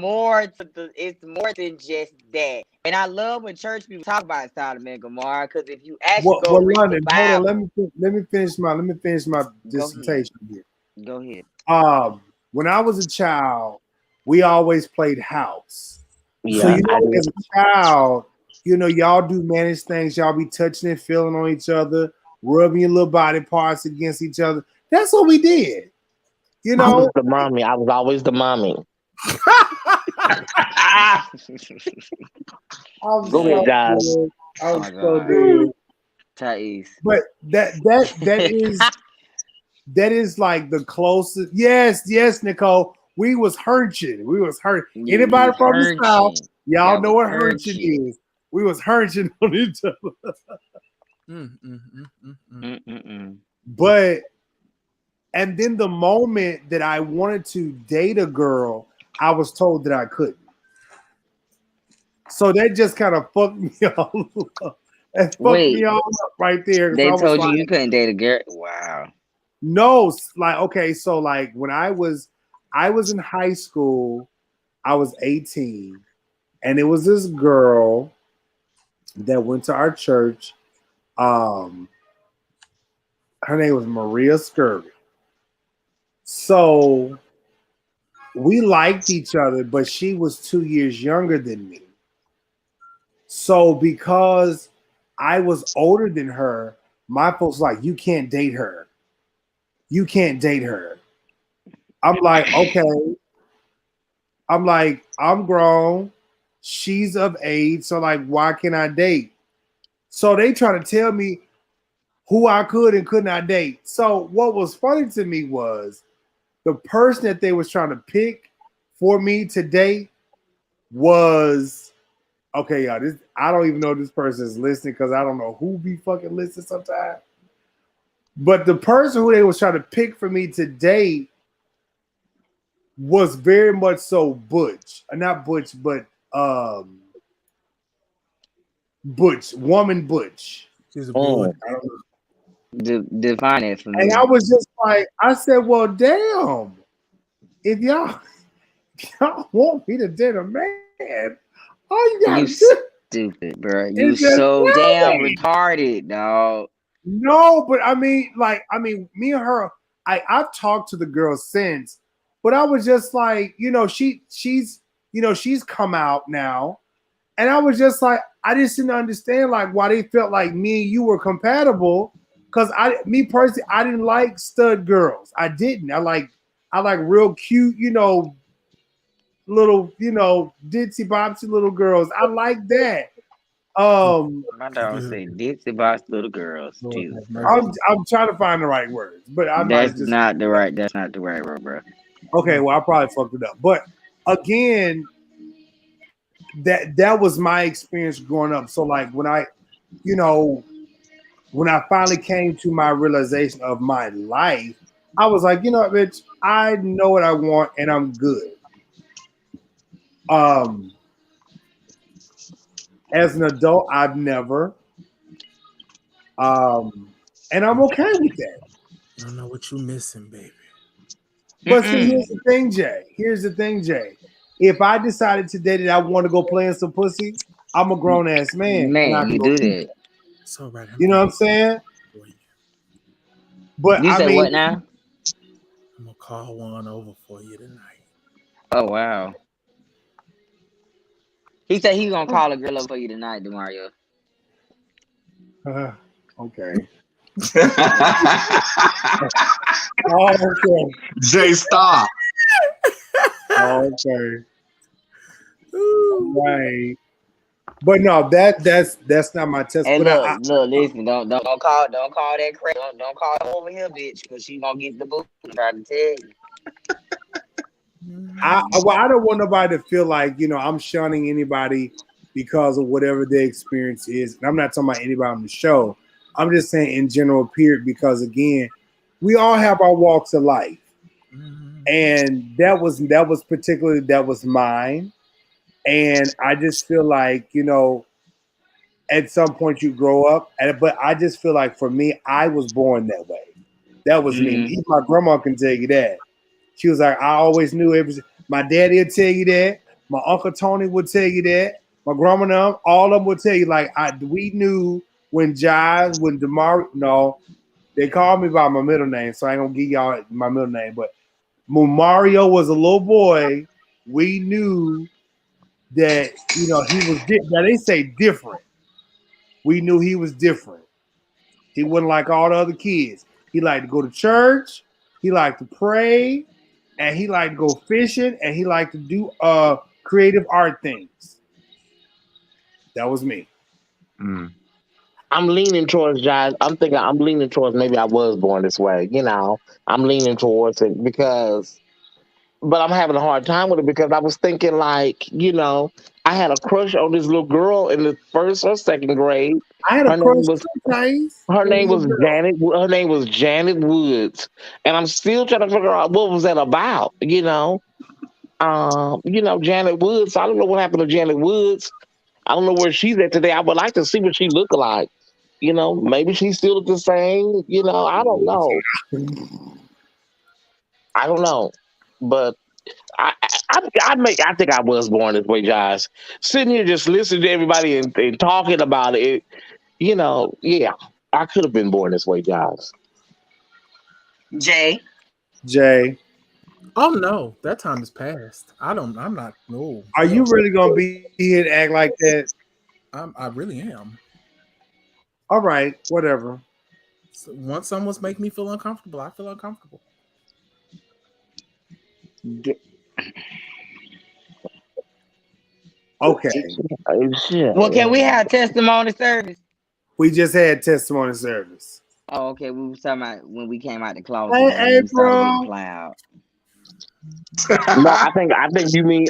more than just that. And I love when church people talk about Sodom and Gomorrah, because if you actually go read London, the Bible, hold on, let me finish my dissertation here. Go ahead. When I was a child, we always played house. Yeah, so as a child, y'all do manage things. Y'all be touching and feeling on each other, rubbing your little body parts against each other. That's what we did. I was the mommy. I was always the mommy. Go ahead, guys. I was so good. Thais. But that is like the closest. Yes, Nicole. We was hurting. Anybody from the South, y'all know what hurting is. We was hurting on each other. But and then the moment that I wanted to date a girl, I was told that I couldn't. So that just kind of fucked me all up. That fucked me all up right there. They told you you couldn't date a girl? Wow. No, okay, so when I was in high school, I was 18, and it was this girl that went to our church. Her name was Maria Scurvy. So we liked each other, but she was 2 years younger than me. So because I was older than her, my folks were like, you can't date her. You can't date her. I'm like, okay. I'm like, I'm grown. She's of age. So why can't I date? So they try to tell me who I could and could not date. So what was funny to me was the person that they was trying to pick for me to date was, okay, y'all, I don't even know if this person is listening because I don't know who be fucking listening sometimes. But the person who they was trying to pick for me to date was very much so butch. Not butch, but butch. Woman butch. She's a butch. I don't know. Define it for me. And I was just like, I said, well, damn. if y'all want me to date a man, all you gotta You do stupid, bro. You is just so tell damn me. retarded, dog. No, but I mean, me and her, I've talked to the girl since, but I was just like, she's come out now, and I was just like, I just didn't understand like why they felt like me and you were compatible, because me personally, I didn't like stud girls. I didn't. I like real cute, little, ditzy bopsy little girls. I like that. My dog say ditzy box little girls too. I'm trying to find the right words, but That's not the right word, bro. Okay, well, I probably fucked it up. But again, that was my experience growing up. So like when I finally came to my realization of my life, I was like, bitch, I know what I want and I'm good. As an adult, I've never. And I'm okay with that. I don't know what you're missing, baby. But see, here's the thing, Jay. If I decided today that I want to go play in some pussy, I'm a grown ass man. Man, you do that. It's all right. You know what I'm saying? But you say what now? I'm gonna call one over for you tonight. Oh wow. He said he's gonna call a girl over for you tonight, DeMario. Okay. Okay. Jay, stop. Okay. Right. But no, that's not my test. Hey, but look, listen, don't call that crap. Don't call her over here, bitch, because she gonna get the boot. I'm trying to tell you. I don't want nobody to feel like I'm shunning anybody because of whatever their experience is. And I'm not talking about anybody on the show. I'm just saying in general, period, because again, we all have our walks of life. And that was mine. And I just feel like, at some point you grow up. But I just feel like for me, I was born that way. That was me. Even my grandma can tell you that. She was like, I always knew everything. My daddy would tell you that. My Uncle Tony would tell you that. My grandma and them, all of them would tell you, like, we knew when DeMario, no, they called me by my middle name, so I ain't gonna give y'all my middle name, but when Mario was a little boy, we knew that, he was different. Now they say different. We knew he was different. He wasn't like all the other kids. He liked to go to church, he liked to pray, and he liked to go fishing, and he liked to do creative art things. That was me. I'm leaning towards Josh. I'm leaning towards maybe I was born this way. I'm leaning towards it but I'm having a hard time with it because I was thinking like, I had a crush on this little girl in the first or second grade. I had a crush. Her name was Janet. Her name was Janet Woods, and I'm still trying to figure out what was that about. Janet Woods. I don't know what happened to Janet Woods. I don't know where she's at today. I would like to see what she looked like. Maybe she still look the same. I don't know. But I think I was born this way, Josh. Sitting here just listening to everybody and talking about it. Yeah, I could have been born this way, Josh. Jay. Oh no, that time is past. I'm not. No. Are you really gonna be here to act like that? I really am. All right, whatever. So once someone's make me feel uncomfortable, I feel uncomfortable. Okay. Well, can we have testimony service? We just had testimony service. Oh, okay. We were talking about when we came out the closet. Hey, bro. No, I think you mean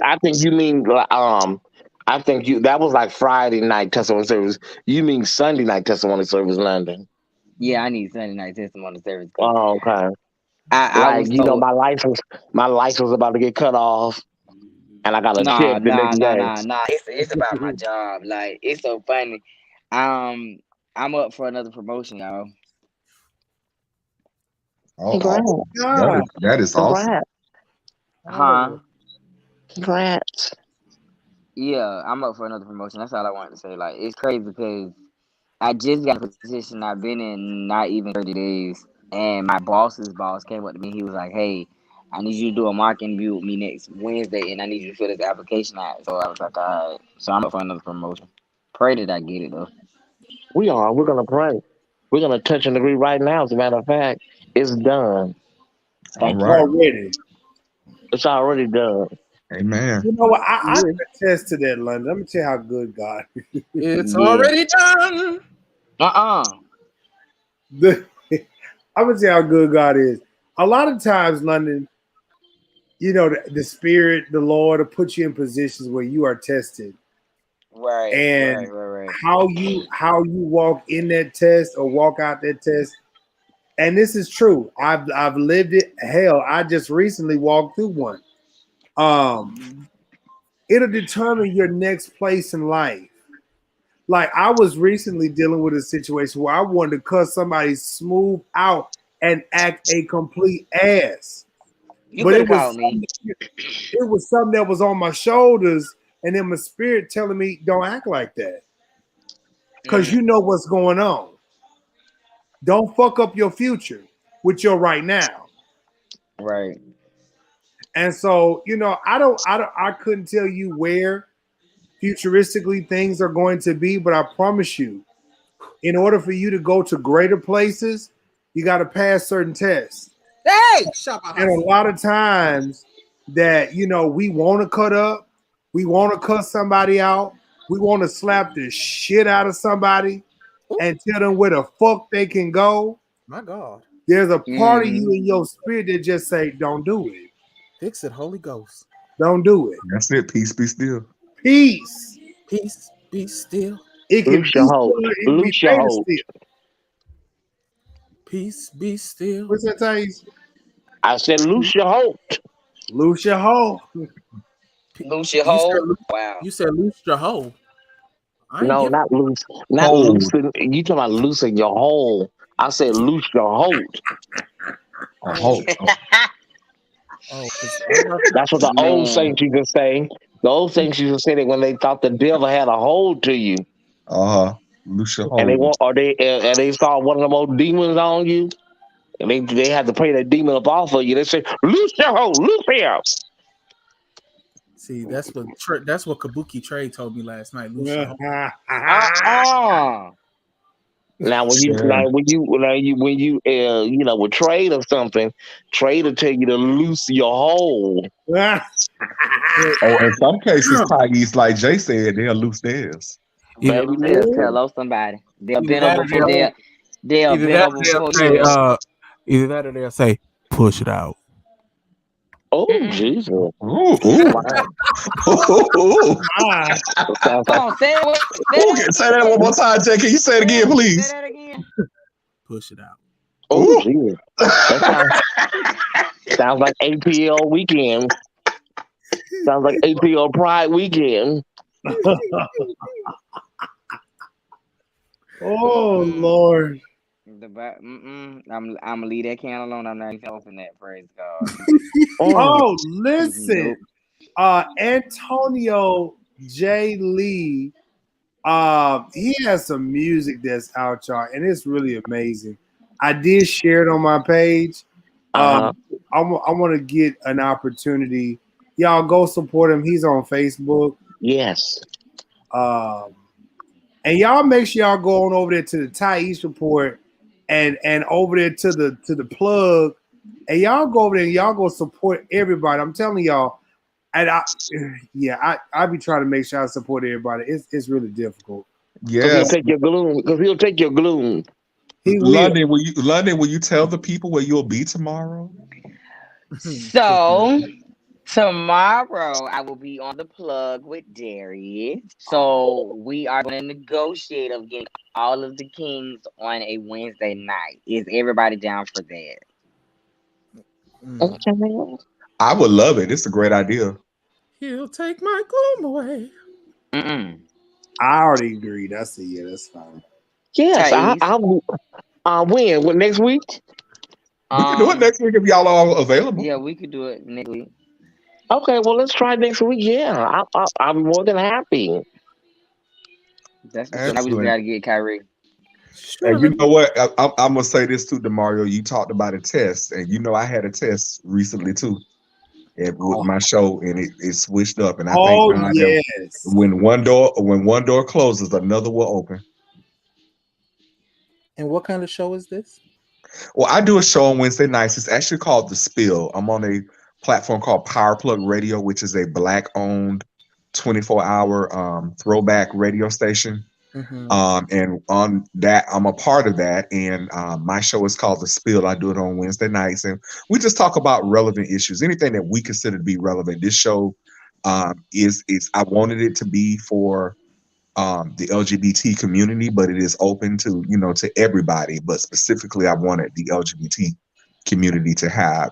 that was like Friday night testimony service. You mean Sunday night testimony service, London? Yeah, I need Sunday night testimony service. Oh, okay. my life was about to get cut off, and I got a check the next day. It's about my job. Like, it's so funny. I'm up for another promotion, y'all. Oh, that is awesome. Huh? Congrats. Yeah, I'm up for another promotion. That's all I wanted to say. Like, it's crazy because I just got a position I've been in not even 30 days. And my boss's boss came up to me. He was like, hey, I need you to do a mock interview with me next Wednesday, and I need you to fill this application out. So I was like, all right. So I'm up for another promotion. Pray that I get it, though. We are. We're going to pray. We're going to touch and agree right now. As a matter of fact, it's done. All right. Already. It's already done. Amen. You know what? I can attest to that, London. Let me tell you how good God is. It's already done. I'm gonna tell you how good God is. A lot of times, London, you know, the Spirit, the Lord, will put you in positions where you are tested. Right. And right. how you walk in that test or walk out that test. And this is true. I've lived it. Hell, I just recently walked through one. It'll determine your next place in life. Like, I was recently dealing with a situation where I wanted to cut somebody smooth out and act a complete ass. But it was something that was on my shoulders, and then my spirit telling me, don't act like that. Because you know what's going on. Don't fuck up your future with your right now. Right. And so, you know, I couldn't tell you where futuristically things are going to be, but I promise you, in order for you to go to greater places, you got to pass certain tests. Hey, and a lot of times that, you know, we want to cut up, we want to cut somebody out, we want to slap the shit out of somebody and tell them where the fuck they can go. My God. There's a part of you in your spirit that just say, don't do it. Fix it, Holy Ghost. Don't do it. That's it. Peace be still. Peace. Peace be still. It can Loose your hold. Loose your hold. Peace be still. What's that, Thais? I said loose your hold. Loose your hold. Loose your hold? Wow. You said loose your hold. No, not loose. Not loosen. You talking about loosen your hold. I said loose your hold. Hold. That's what the old saints used to say. The old saints used to say that when they thought the devil had a hold to you. Loose your hold. And they saw one of them old demons on you, and they had to pray that demon up off of you. They say, loose your hold, loose him. See, that's what Kabuki Trey told me last night. Loose your hold. Now when you with trade or something, trade will tell you to loose your hold. In some cases, Thais, like Jay said, they'll loose theirs. Maybe they'll tell somebody. They'll bend over before they'll bend over before either that or they'll say, push it out. Oh, Jesus. Ooh. Come on, say that one more time, Jay. Can you say it again, please? Say that again. Push it out. Oh, Jesus. Sounds like APL weekend. Sounds like APL Pride weekend. Oh, Lord. I'm gonna leave that can alone. I'm not even open that. Praise God. Oh, listen. Antonio J. Lee. He has some music that's out, y'all, and it's really amazing. I did share it on my page. I want to get an opportunity. Y'all go support him. He's on Facebook. Yes. And y'all make sure y'all go on over there to the Thais Report and over there to the plug. And y'all go over there and y'all go support everybody. I'm telling y'all. And I be trying to make sure I support everybody. It's really difficult. Yeah. He'll take your gloom. London, will you tell the people where you'll be tomorrow? So tomorrow I will be on the plug with Darius. So we are going to negotiate of getting all of the Kings on a Wednesday night. Is everybody down for that? I would love it. It's a great idea. He'll take my gloom away. I already agreed. I said, yeah, that's fine. Yes, I'll win. What, next week? We can do it next week if y'all are available. Yeah, we could do it next week. Okay, well, let's try next week. Yeah, I'm more than happy. So now we just gotta get Kyrie. And you know what? I'm gonna say this too, Demario. You talked about a test, and you know I had a test recently too, with my show, and it switched up. And I think when one door closes, another will open. And what kind of show is this? Well, I do a show on Wednesday nights. It's actually called The Spill. I'm on a platform called Power Plug Radio, which is a Black-owned 24-hour throwback radio station. Mm-hmm. And on that, I'm a part of that. And my show is called The Spill. I do it on Wednesday nights. And we just talk about relevant issues, anything that we consider to be relevant. This show is I wanted it to be for the LGBT community, but it is open to, to everybody. But specifically, I wanted the LGBT community to have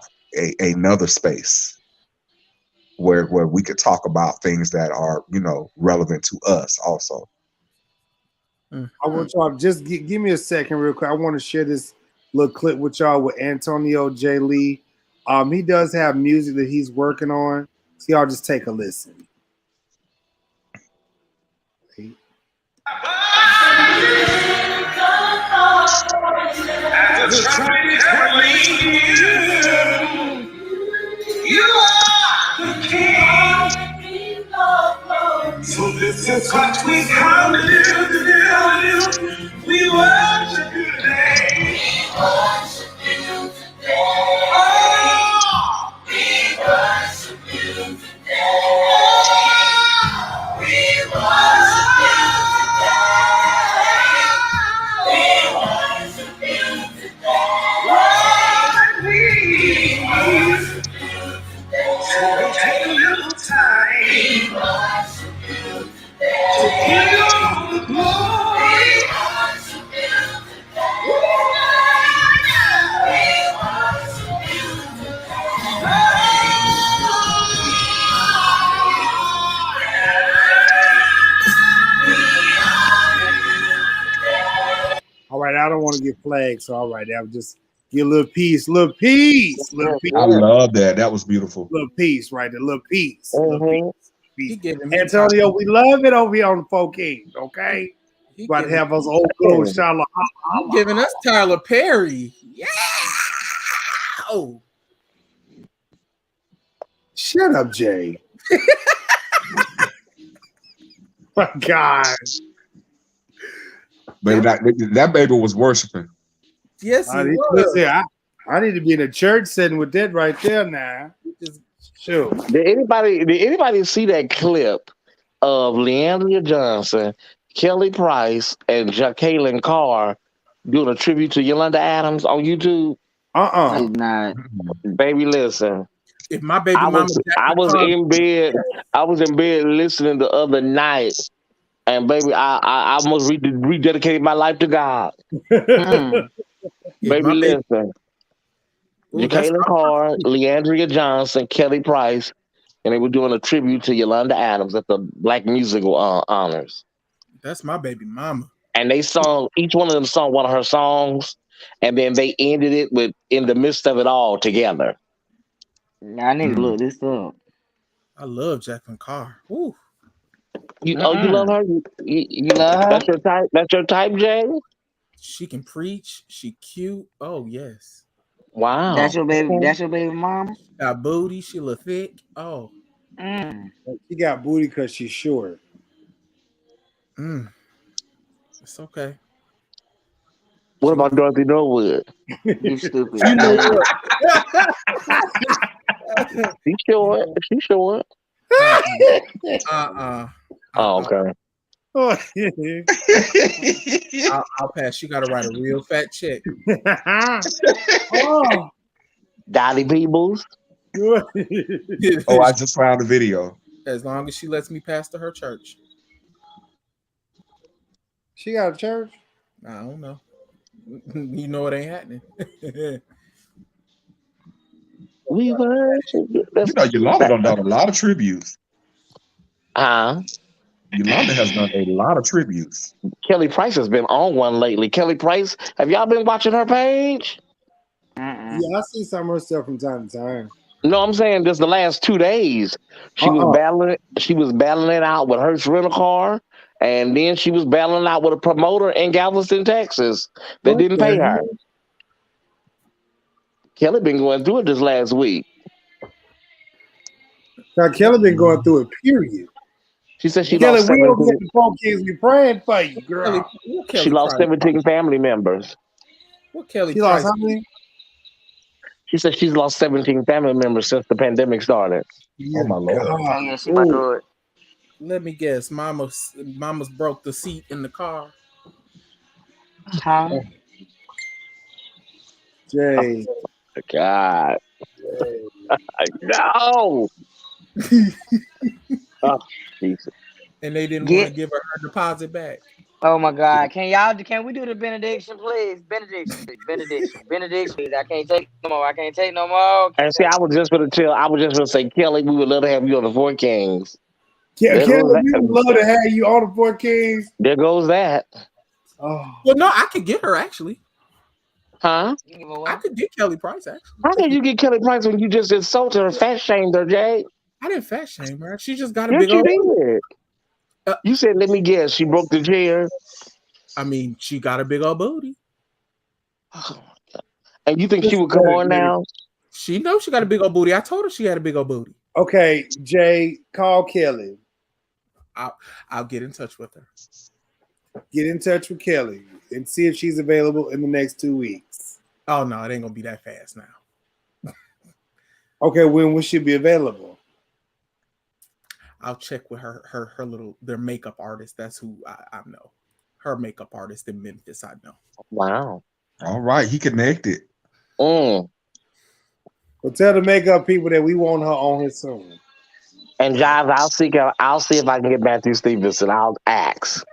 another space where we could talk about things that are, relevant to us also. I want y'all just give me a second real quick. I want to share this little clip with y'all with Antonio J. Lee. He does have music that he's working on. So y'all just take a listen. You are the king. So this is what we come to do. We worship you today. We worship you today. Oh, we worship you today. We worship you today. We worship you today. Lord, we worship you today. So we'll take a little time. We worship you today. To give you all the glory. We worship you today. We worship you All right, I don't want to get flagged, so all right, that was just get a little piece. I love that. That was beautiful. Little piece, right there. Little piece. Mm-hmm. Antonio, we love it over here on the 4 Kings, okay? About to have us old girl Charlotte. You giving us Tyler Perry. Yeah. Oh. Shut up, Jay. My God. Baby, that baby was worshiping. Yes, he was. Listen, I need to be in a church setting with that right there now. Sure. Did anybody see that clip of Leandria Johnson, Kelly Price, and Jacqueline Carr doing a tribute to Yolanda Adams on YouTube? I did not. Baby, listen. If my baby I was in bed listening the other night, and baby, I almost rededicated my life to God. Baby, listen. Jacqueline Carr, Leandria Johnson, Kelly Price, and they were doing a tribute to Yolanda Adams at the Black Musical Honors. That's my baby mama. And they sung, each one of them sung one of her songs, and then they ended it with "In the Midst of It All" together. I need to look this up. I love Jacqueline Carr. Ooh. You love her? You love her? That's your type? That's your type, Jay? She can preach. She cute. Oh, yes. Wow. That's your baby. That's your baby mama. Got booty. She look thick. Oh. She got booty because she's short. It's okay. What about Dorothy Norwood? You stupid. You know what? She short. She short. Oh, okay. I'll pass. You got to write a real fat check. Oh. Dolly Peebles. Oh, I just found the video. As long as she lets me pass to her church. She got a church? I don't know. You know it ain't happening. We worship you. Yolanda done a lot of tributes. Yolanda has done a lot of tributes. Kelly Price has been on one lately. Kelly Price, have y'all been watching her page? Yeah, I see some of her stuff from time to time. No, I'm saying just the last 2 days. She was battling it out with Hertz Rental Car, and then she was battling out with a promoter in Galveston, Texas that didn't pay her. Kelly been going through it this last week. Now, Kelly been going through it, period. She said she Kelly, lost we 17. over at the 4 Kids, we praying for you, girl. She lost 17 family members. What Kelly? She lost how many? She said she's lost 17 family members since the pandemic started. Oh my Lord! Oh yeah, she about to do it. Let me guess. Mama's broke the seat in the car. Huh? Jay. Oh, God. No. Oh, Jesus. And they didn't want to give her deposit back. Oh my God! Can we do the benediction, please? Benediction, please. I can't take no more. And see, I was just going to say, Kelly, we would love to have you on the Four Kings. Yeah, Kelly, we would love to have you on the 4 Kings. There goes that. Oh. Well, no, I could get her actually. Huh? I could get Kelly Price actually. How can you get Kelly Price when you just insulted her, fat shamed her, Jay? I didn't fat shame her. She just got a Yes, big old. you did. You said, let me guess, she broke the chair. I mean, she got a big old booty. And you think she would come on now? She knows she got a big old booty. I told her she had a big old booty. Okay, Jay, call Kelly. I'll get in touch with her. Get in touch with Kelly and see if she's available in the next 2 weeks. Oh no, it ain't gonna be that fast now. Okay, when will she be available? I'll check with their makeup artist. That's who I know. Her makeup artist in Memphis, I know. Wow. All right, he connected. Well, tell the makeup people that we want her on here soon. And Jive, I'll see if I can get Matthew Stevenson. I'll ask.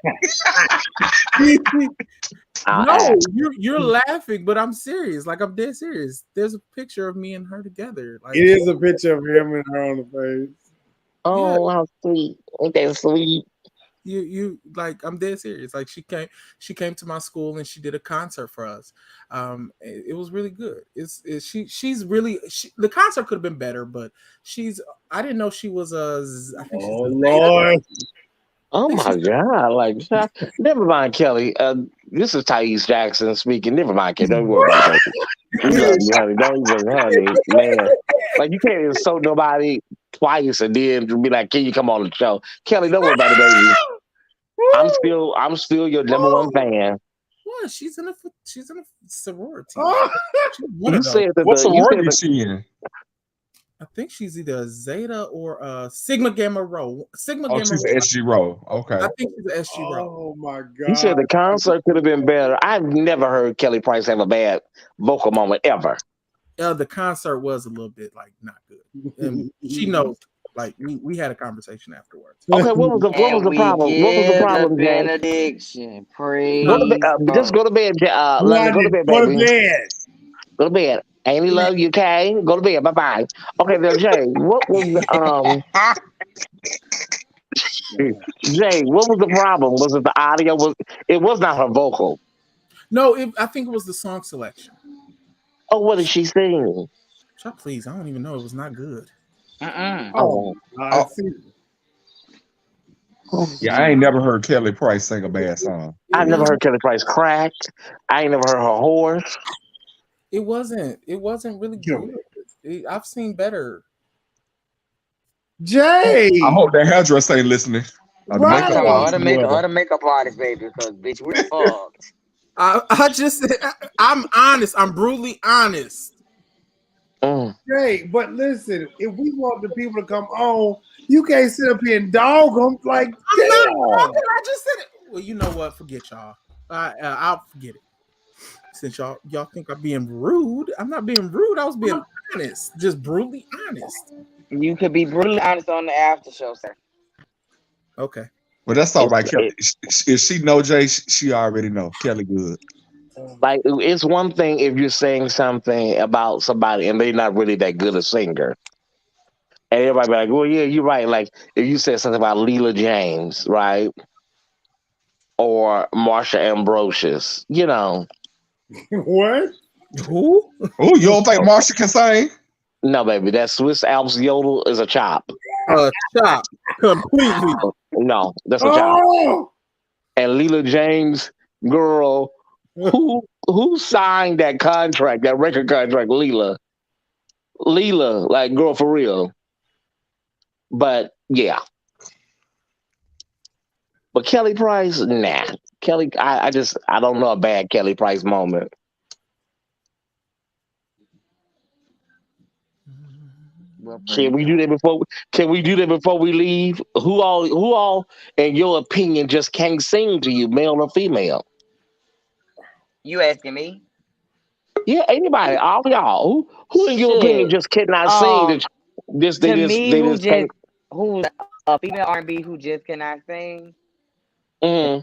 You're laughing, but I'm serious. Like I'm dead serious. There's a picture of me and her together. Like, it is a picture of him and her on the face. Oh, how sweet! Ain't that sweet? You like I'm dead serious. Like she came to my school and she did a concert for us. It was really good. She's really the concert could have been better, but I didn't know she was I think she's Lord. Oh my God! Like, never mind, Kelly. This is Thais Jackson speaking. Never mind, Kelly. Don't worry about it. Honey. Don't even, honey, man. Like, you can't insult nobody twice and then be like, "Can you come on the show?" Kelly, don't worry about it, baby. I'm still your number one fan. What? She's in a sorority. You said that. What sorority is she in? I think she's either a Zeta or Sigma Gamma Rho. She's an SG Rho. Okay. I think she's an SG Rho. Oh my God. You said the concert could have been better. I've never heard Kelly Price have a bad vocal moment ever. The concert was a little bit like not good. And she knows. Like we had a conversation afterwards. Okay, what was the problem? What was the problem, Jay? Benediction. Praise. Just go to bed. Go to bed, baby. Go to bed. Amy, love you, okay? Go to bed. Bye-bye. Okay, then, Jay, what was Jay, what was the problem? Was it the audio? It was not her vocal. No, I think it was the song selection. Oh, what did she sing? Please, I don't even know. It was not good. Yeah, I ain't never heard Kelly Price sing a bad song. I never heard Kelly Price crack. I ain't never heard her horse. It wasn't really good. I've seen better. Jay, I hope that hairdresser ain't listening. Or the makeup artist, baby, because bitch, we're fucked. I'm honest. I'm brutally honest. Jay, but listen, if we want the people to come on, you can't sit up here and dog them like I just said it. Well, you know what? Forget y'all. I'll forget it. Since y'all think I'm being rude, I'm not being rude. I was being honest, just brutally honest. You could be brutally honest on the after show, sir. Okay. Well, that's all right, Kelly. If she know Jay, she already know. Kelly good. Like, it's one thing if you're saying something about somebody and they're not really that good a singer. And everybody be like, well, yeah, you're right. Like, if you said something about Leela James, right? Or Marsha Ambrosius, you know. What? Who? Oh, you don't think Marsha can sing? No, baby, that Swiss Alps yodel is a chop. Chop completely. No, that's a chop. And Leela James, girl, who signed that contract, that record contract? Leela, like girl for real. But yeah. But Kelly Price, nah. Kelly, I don't know a bad Kelly Price moment. Can we do that before? Can we do that before we leave? Who all, in your opinion, just can't sing to you, male or female? You asking me? Yeah, anybody, all y'all. Who in your opinion just cannot sing? Who's a female R&B who just cannot sing? Go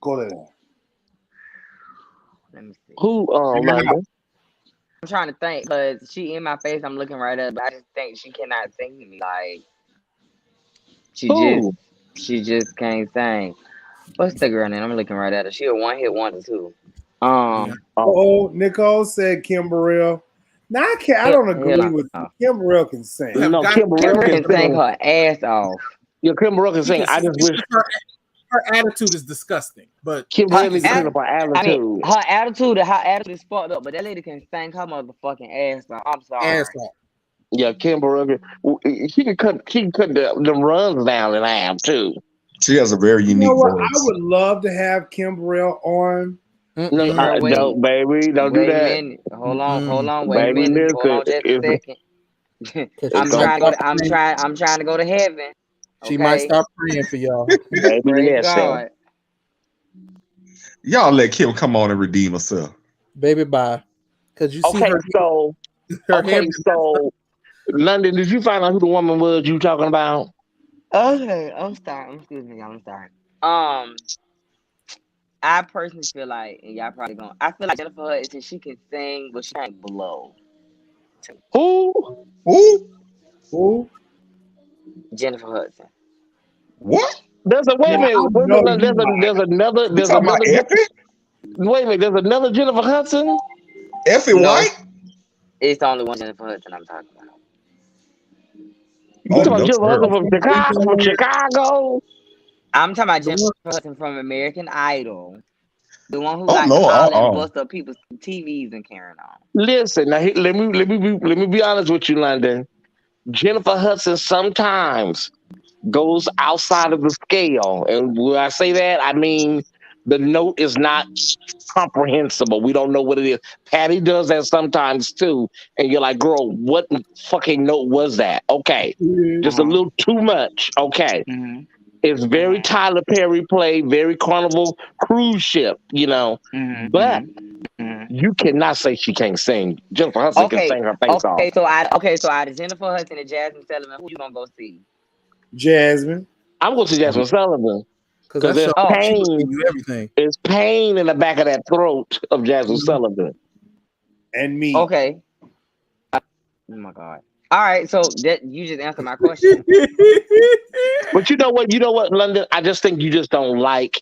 there. Let me see. Who? I'm trying to think, but she in my face. I'm looking right up, but I just think she cannot sing to me. Like she just can't sing. What's the girl name? I'm looking right at her. She a one-hit wonder too. Nicole said Kim Burrell. Now I don't agree with you. Kim Burrell can sing. No, Kim Burrell can sing her ass off. Yeah, Kim Burrell can sing. I just wish her attitude is disgusting. But Kim Burrell is her attitude. I mean, her attitude is fucked up. But that lady can sing her motherfucking ass off. I'm sorry. Ass off. Yeah, Kim Burrell. She can cut them runs down in half too. She has a very unique voice. I would love to have Kim Burrell on. No, baby, don't do that. Hold on, wait a minute. Hold on just a second. I'm trying to go to heaven. She might start praying for y'all. Baby, God. Y'all let Kim come on and redeem herself. Baby, bye. Because you see her. So, London, did you find out who the woman was you talking about? Okay, I'm sorry. Excuse me, y'all. I'm sorry. I personally feel like, and y'all probably gonna, I feel like Jennifer Hudson, she can sing, but she can't blow. Who? Jennifer Hudson. What? There's another Jennifer Hudson. Effie White? It's the only one Jennifer Hudson I'm talking about. You talking about Jennifer Hudson from Chicago? I'm talking about Jennifer Hudson from American Idol. The one who call and bust up people's TVs and carrying on. Listen, now let me be honest with you, London. Jennifer Hudson sometimes goes outside of the scale, and when I say that, I mean the note is not comprehensible. We don't know what it is. Patty does that sometimes too, and you're like, "Girl, what fucking note was that?" Okay, just a little too much. Okay. It's very Tyler Perry play, very Carnival cruise ship, but you cannot say she can't sing. Jennifer Hudson can sing her face off. So out of Jennifer Hudson and Jasmine Sullivan, who you gonna go see? Jasmine. I'm going to see Jasmine Sullivan. Because there's pain. There's pain in the back of that throat of Jasmine Sullivan. And me. Okay. Oh my God. All right, so that you just answered my question. But you know what, London? I just think you just don't like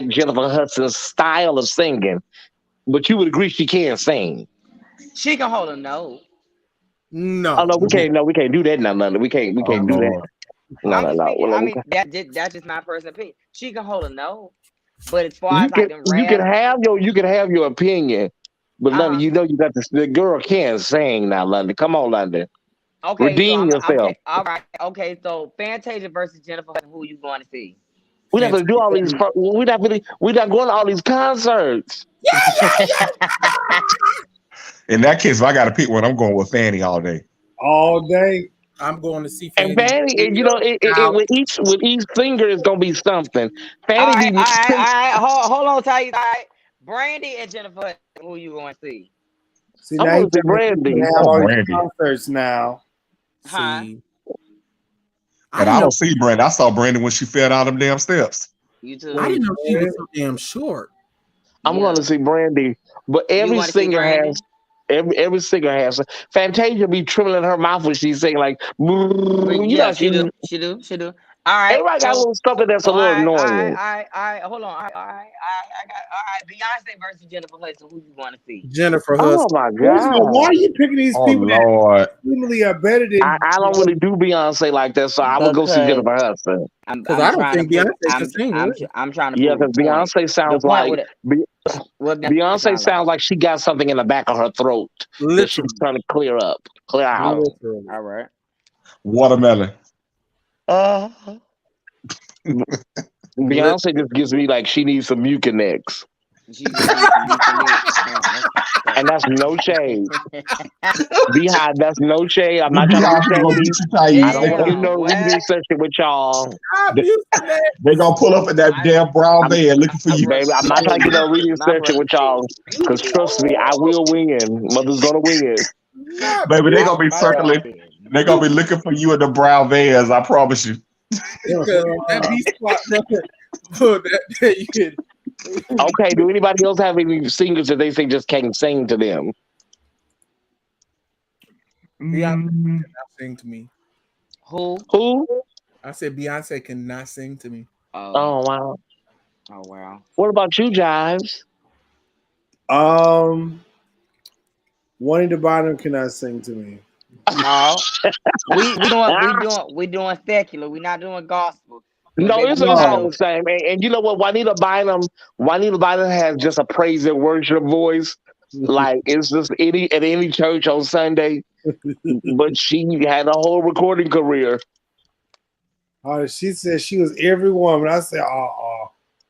Jennifer Hudson's style of singing. But you would agree she can sing. She can hold a note. No. Oh no, we can't do that now, London. We can't do that. No. I mean, that's just my personal opinion. She can hold a note. But as far as like them you can have your opinion. But London, you got this. The girl can't sing now, London. Come on, London. Okay, redeem yourself. Okay, all right. Okay, so Fantasia versus Jennifer Hudson. Who you going to see? We're not going to do all these. We're not going to all these concerts. In that case, if I got to pick one, I'm going with Fanny all day. All day. I'm going to see Fanny. And Fanny, with each finger is going to be something. Fanny. All right. Hold on, Ty. All right. Brandy and Jennifer Hudson. Who you going to see? See, now you Brandy. Concerts now. Huh? And I don't see Brandy. I saw Brandy when she fell down them damn steps. You too. I didn't know she was so damn short. I'm going to see Brandy, but every singer has. Every singer has. Fantasia be trembling her mouth when she's singing like. Yeah, she do. All right. Everybody got a little something that's a little annoying. All right. Hold on. All right. All right. Beyonce versus Jennifer Hudson. Who you want to see? Jennifer Oh Hudson. my First of all, why God. are you picking these Oh people that Lord. seemingly are better than? I don't really do Beyonce like that, so I would go see Because Jennifer Hudson. Because I don't think Beyonce can sing. Really. I'm trying to Yeah, prove because a point. Beyonce sounds The point like with it. What Beyonce sounds like she got something in the back of her throat that Literally. she's trying to clear out. Literally. All right. Watermelon. Beyonce just gives me like she needs some Mucinex. She just needs some Mucinex. And that's no shade. Beehive, that's no shade. I'm not trying to tell be you. shady. I don't want to do no reading session with y'all. They gonna pull up at that damn brown van looking for you. Baby, I'm not trying to get no reading session with y'all. Because trust me, I will win. Mother's gonna win. Baby, they gonna be circling. They gonna be looking for you in the brown vans. I promise you. That beat spot, that you could. Okay, do anybody else have any singers that they think just can't sing to them? Beyonce cannot sing to me. Who? I said Beyonce cannot sing to me. Oh wow. Oh wow. What about you, Jives? Juanita Bynum cannot sing to me. No. we doing secular. We're not doing gospel. No, it's all the same. And you know what? Juanita Bynum has just a praise and worship voice. Like it's just at any church on Sunday. But she had a whole recording career. She said she was every woman. I said,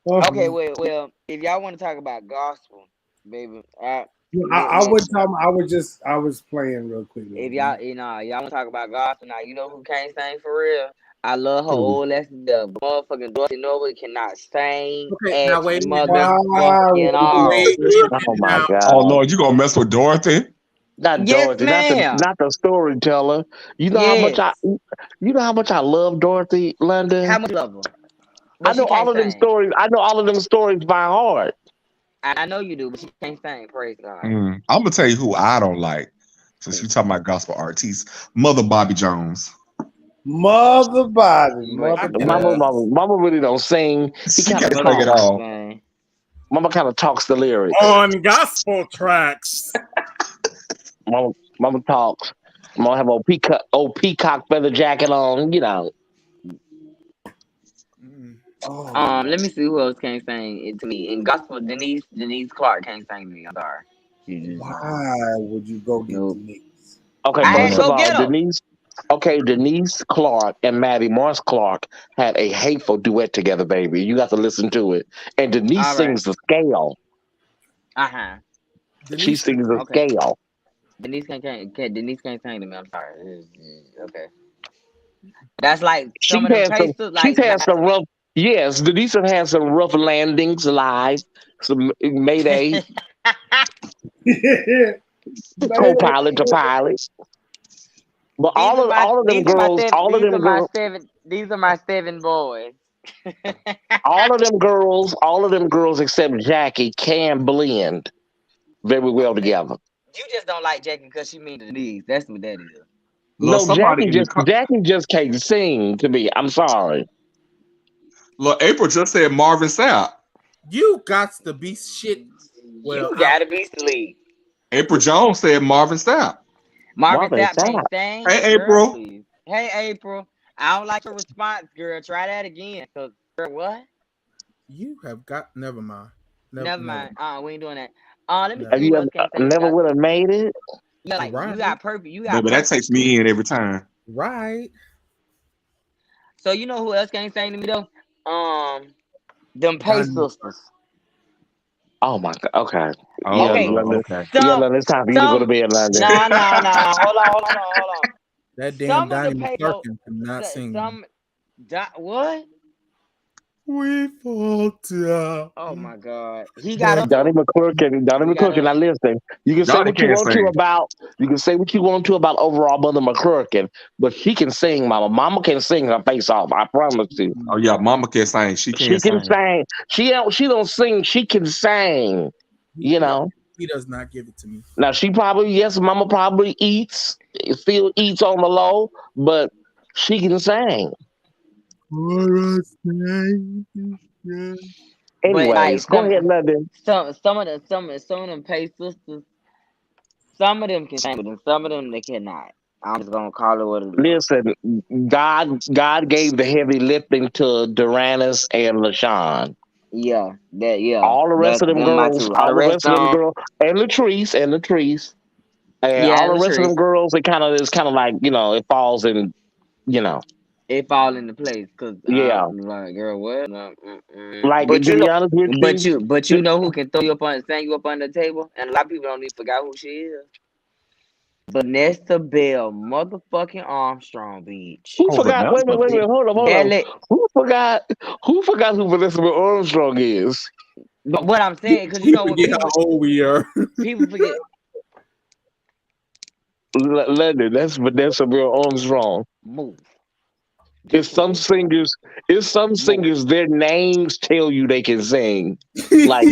Okay, well, if y'all want to talk about gospel, baby, I wouldn't talk. I was playing real quick. If y'all want to talk about gospel, now you know who can't sing for real. I love her old lesson. The motherfucking Dorothy Noble cannot sing. Okay, now wait a minute. Motherfucking all. Oh my God! Oh Lord, you gonna mess with Dorothy? Not Yes, Dorothy, ma'am. not the storyteller. You know how much I love Dorothy London. How much love her? I know all of them stories. I know all of them stories by heart. I know you do, but she can't sing. Praise God. I'm gonna tell you who I don't like. Since you talking about gospel artists, Mother Bobby Jones. Mother Bobby. Mama really don't sing. She can't sing at all. Mama kind of talks the lyrics on gospel tracks. Mama talks. Mama have old peacock feather jacket on. You know. Let me see who else can't sing it to me. In gospel, Denise Clark can't sing to me. I'm sorry. Why would you go get Denise? Okay, first of all, Denise Clark and Maddie Morse Clark had a hateful duet together, baby. You got to listen to it. And Denise sings the scale. She sings the scale. Denise can't sing to me. I'm sorry. Okay. That's like some of them cases. She's had some rough. Yes, Denise has some rough landings live. Some Mayday. Co-pilot to pilots. But all of them girls, these are my 7 boys. all of them girls except Jackie can blend very well together. You just don't like Jackie because she mean to Denise. That's what that is. No, Jackie just can't sing to me. I'm sorry. Look, April just said Marvin Sapp. You got to be shit. Well, you gotta be sleep. April Jones said Marvin Sapp. Marvin Sapp can't sing. Hey, April. Girl, hey, April. I don't like your response, girl. Try that again. Cause girl, what? You have got. Never mind. Never mind. We ain't doing that. Let me. Have you never would have made it? Yeah, like you got perfect. Baby, that takes me in every time. Right. So you know who else can't sing to me though? Them Pay Sisters. Oh my God. Okay. Okay. It's time for you to go to bed, London. No. Hold on. That damn Donnie McClurkin cannot sing. What? We fucked up. Oh my God. He got Donnie McClurkin. Now listen. You can say what you want to about. You can say what you want to about overall Mother McClurkin, but she can sing, Mama. Mama can sing her face off. I promise you. Oh yeah, Mama can sing. She can sing. She don't sing. She can sing. You know. He does not give it to me. Now Mama probably still eats on the low, but she can sing. Anyways, go ahead, London. Some of them pay sisters. Some of them can sing, but some of them they cannot. I'm just gonna call it what it is. Listen, God gave the heavy lifting to Duranis and LaShawn. Yeah. All the rest of them girls, and Latrice, and all the rest of them girls, it's kind of like, you know, it falls in, you know. It fall into place because like, girl, what? Like, but to be honest with you, but you know who can throw you up on, stand you up on the table, and a lot of people don't even forget who she is. Vanessa Bell, motherfucking Armstrong, bitch. Who forgot? Wait a minute, hold on. Who forgot who Vanessa Bell Armstrong is? But what I'm saying, because you know what how old we are. People forget. London, that's Vanessa Bell Armstrong. Move. It's some singers, their names tell you they can sing. Like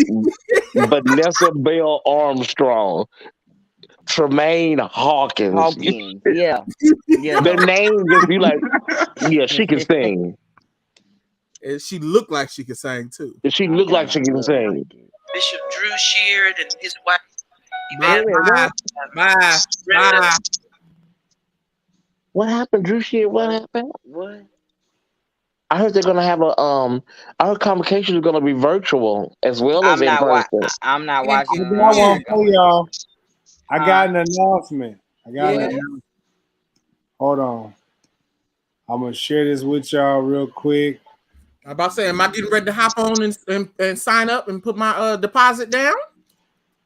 Vanessa Bell Armstrong, Tremaine Hawkins. Yeah. Their name just be like, yeah, she can sing. And she looked like she could sing too. She looked like she can sing. Bishop Drew Sheard and his wife. Bye. What happened, Drew Sheard? What happened? What? I heard they're gonna have I heard convocation is gonna be virtual as well as in person. I'm not watching. I want for y'all. I got an announcement. Hold on. I'm gonna share this with y'all real quick. I'm about to say, am I getting ready to hop on and sign up and put my deposit down?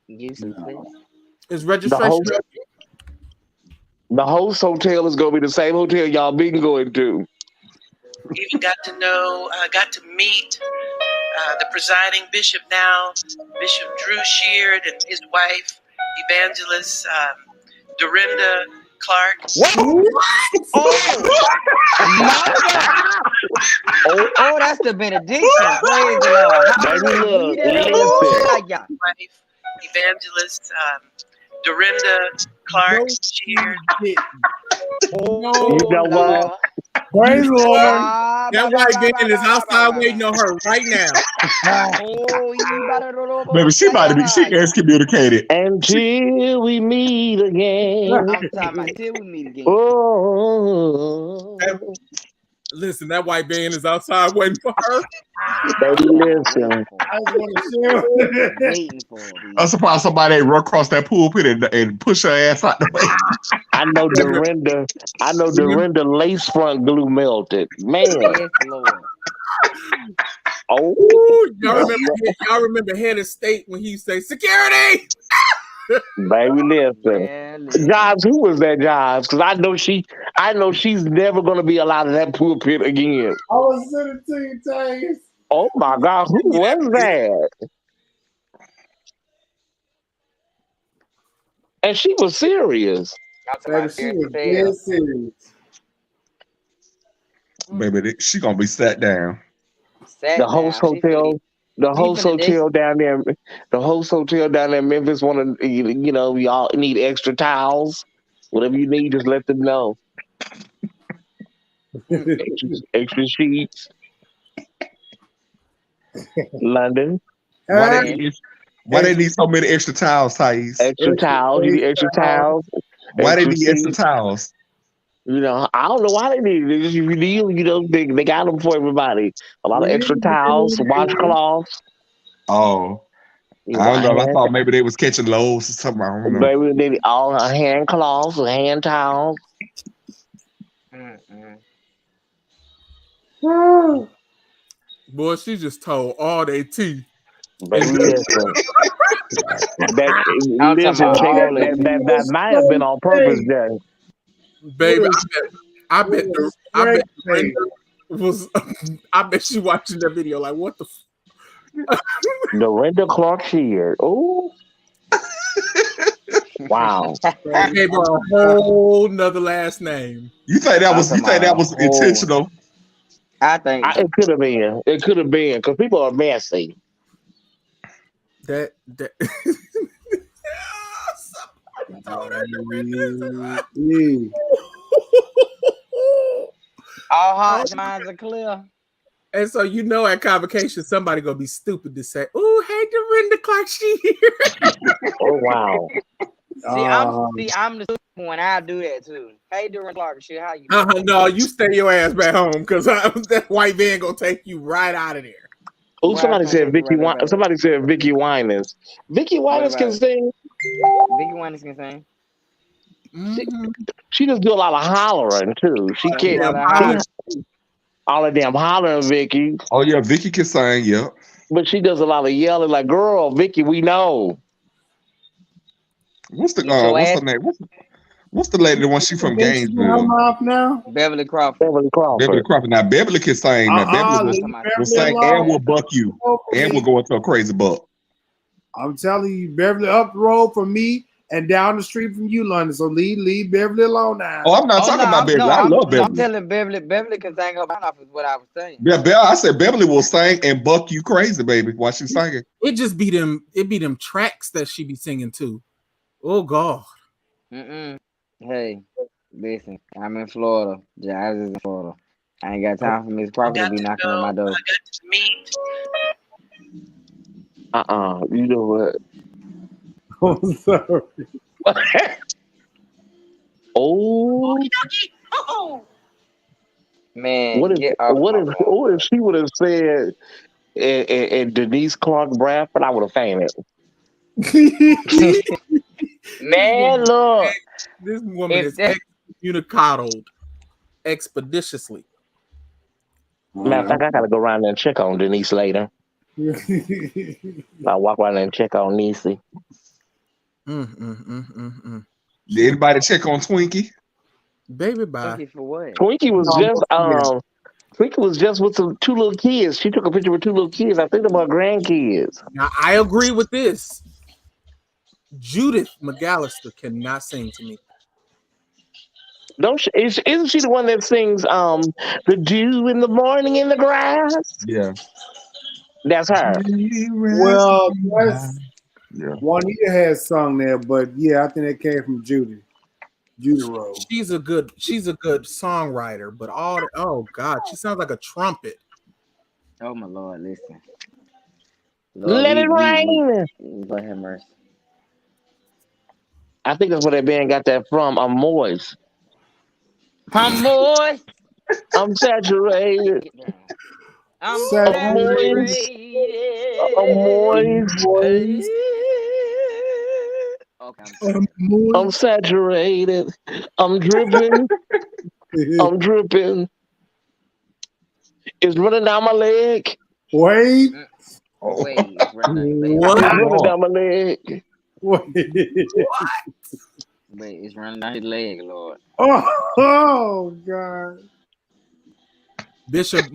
Is registration? The host hotel is gonna be the same hotel y'all been going to. Even got to meet the presiding bishop now, Bishop Drew Sheard and his wife, Evangelist Dorinda Clark. What? Oh, that's the benediction. Praise the Lord. Wife, Evangelist Dorinda Clark Sheard. You know what? Praise the Lord. That white man is outside waiting on her right now. Maybe she excommunicated. Until we meet again. Oh. Listen, that white man is outside waiting for her. Listen. I'm surprised somebody ain't run across that pulpit and push her ass out the way. I know Dorinda lace front glue melted. Man. Oh, y'all remember Head of State when he used to say security? Baby, listen. Jobs, who was that, Jobs? Because I know she's never gonna be allowed in that pulpit again. I was sending to you, Taze. Oh my God, who was that? And she was serious. She was dead serious. Baby, she gonna be sat down. The host hotel down there, in Memphis want to, you know, y'all need extra towels. Whatever you need, just let them know. extra sheets. London. Why they need so many extra towels, Thais? Extra towels. You need extra towels. Why they need extra towels? You know, I don't know why they need it. You know, they got them for everybody. A lot of extra towels, washcloths. Oh, I don't know. I thought maybe they was catching loads or something. I don't know. Maybe they need all hand cloths and hand towels. Boy, she just told all their teeth. Baby, listen. That might have been on purpose, Jay. Baby, I bet she watching the video like, what the Dorinda Clark Sheard. Oh. Wow. Gave her a whole nother last name. You think that was intentional? I think it could have been. It could have been because people are messy. That All hearts and minds are clear. And so you know at convocation somebody gonna be stupid to say, "Oh, hey, Dorinda Clark, she here." Oh wow. I'm the stupid one. I do that too. Hey, Dorinda Clark, shit, how you doing? No, you stay your ass back home because that white van gonna take you right out of there. Oh, somebody said Somebody said Vicky Winans. Vicky Winans can sing. Vicky Winans can sing. She just do a lot of hollering too. She can't. All the damn hollering, Vicky. Oh yeah, Vicky can sing. Yeah, but she does a lot of yelling. Like, girl, Vicky, we know. What's her name? What's the lady? The one she from Gainesville? Now? Beverly Crawford. Beverly Crawford. Now Beverly can sing. Now Beverly will sing and will buck you and will go into a crazy buck. I'm telling you, Beverly up the road from me and down the street from you, London. So leave Beverly alone now. Oh, I'm not talking about Beverly. I love Beverly. I'm telling Beverly can sing her off is what I was saying. Yeah, I said Beverly will sing and buck you crazy, baby, while she's singing. It just be them. It be them tracks that she be singing too. Oh God. Hey, listen, I'm in Florida. Jazz is in Florida. I ain't got time for Miss Crawford to be knocking on my door. I got to meet. You know what? Oh, sorry. Oh. Man, what if she would have said and Denise Clark Bradford? I would have fainted. Man, look. This woman is excommunicated expeditiously. Matter of fact, I gotta go around there and check on Denise later. I'll walk around there and check on Niecy. Did anybody check on Twinkie? Baby, bye. Twinkie for what? Twinkie was just with two little kids. She took a picture with two little kids. I think they're my grandkids. Now I agree with this. Judith McAllister cannot sing to me. Isn't she the one that sings "The Dew in the Morning in the Grass"? Yeah, that's her. Well, Juanita has sung there, but yeah, I think that came from Judy Rose. She's a good songwriter, but oh God, she sounds like a trumpet. Oh my Lord, listen. Let it rain. Lord have mercy. I think that's where that band got that from. I'm moist. I'm moist. I'm saturated. I'm saturated. I'm moist. I'm saturated. I'm dripping. I'm dripping. It's running down my leg. Wait. It's running down my leg. What? Wait, it's running down his leg, Lord. Oh God. Bishop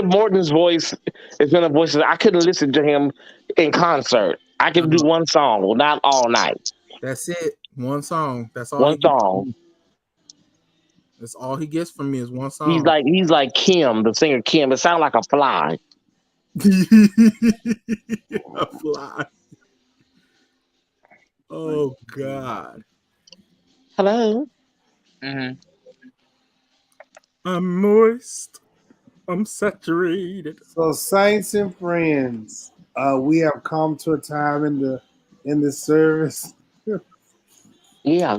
Morton's voice is in a voice that I couldn't listen to him in concert. I can do one song, well, not all night. That's it. One song. That's all. One song. That's all he gets from me is one song. He's like Kim, the singer Kim. It sounds like a fly. A fly. Oh God. Hello. Mm-hmm. I'm moist. I'm saturated. So, saints and friends, we have come to a time in the service. Yeah.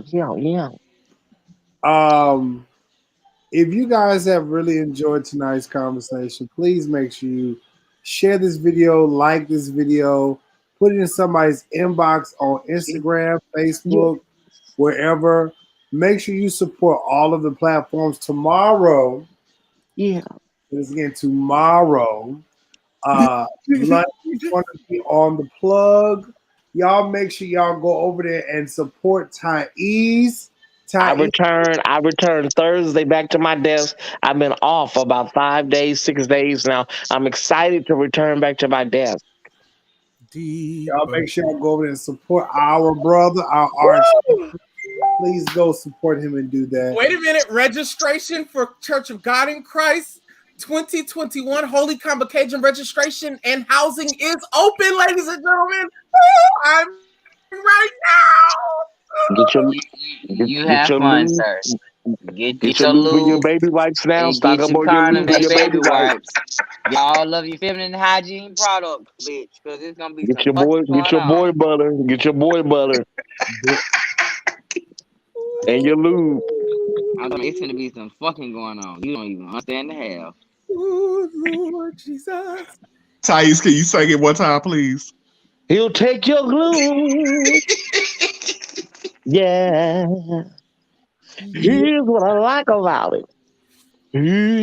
If you guys have really enjoyed tonight's conversation, please make sure you share this video, like this video, put it in somebody's inbox on Instagram, Facebook, wherever. Make sure you support all of the platforms tomorrow. Yeah. It's again tomorrow. Lunch is going to be on the plug. Y'all make sure y'all go over there and support Thais. I return Thursday back to my desk. I've been off about 5 days, 6 days now. I'm excited to return back to my desk. Y'all make sure y'all go over there and support our brother, our arch. Please go support him and do that. Wait a minute. Registration for Church of God in Christ 2021 Holy Convocation registration and housing is open, ladies and gentlemen. I'm right now. You have fun, sir. Get your lube and your baby wipes now. Stock up on your lube and your baby wipes. Y'all love your feminine hygiene products, bitch, because it's gonna be Get your boy butter. Get your boy butter. And your lube. It's gonna be some fucking going on. You don't even understand the hell. Oh Lord Jesus. Thais, can you sing it one time, please? He'll take your glue. Yeah. Here's what I like about it.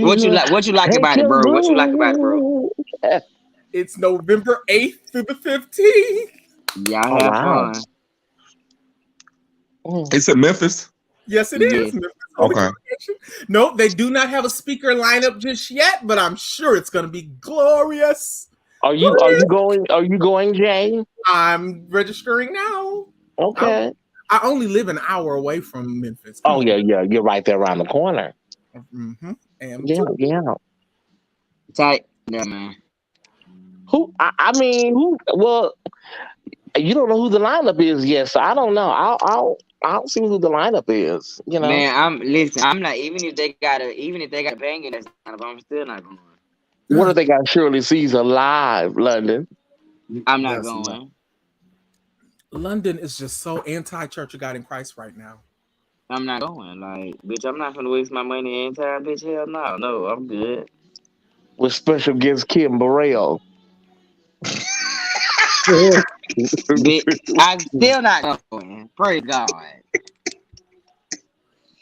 What you like about it, bro? What you like about it, bro? It's November 8th through the 15th. Y'all have fun. It's in Memphis. Yes, it is. Yes. Okay. No, they do not have a speaker lineup just yet, but I'm sure it's going to be glorious. Are you going, Jay? I'm registering now. Okay. I only live an hour away from Memphis. Oh yeah, you're right there around the corner. Mm-hmm. Yeah. Tight. Yeah, man. Who? Well, you don't know who the lineup is yet, so I don't know. I'll see who the lineup is. You know, man. I'm not. Even if they got a banging, that's I'm still not going. What if they got Shirley Caesar live, London? I'm not going. London is just so anti-Church of God in Christ right now. I'm not going. Like, bitch, I'm not gonna waste my money anytime, bitch. Hell no. No, I'm good. With special guest Kim Burrell. I'm still not going. Praise God.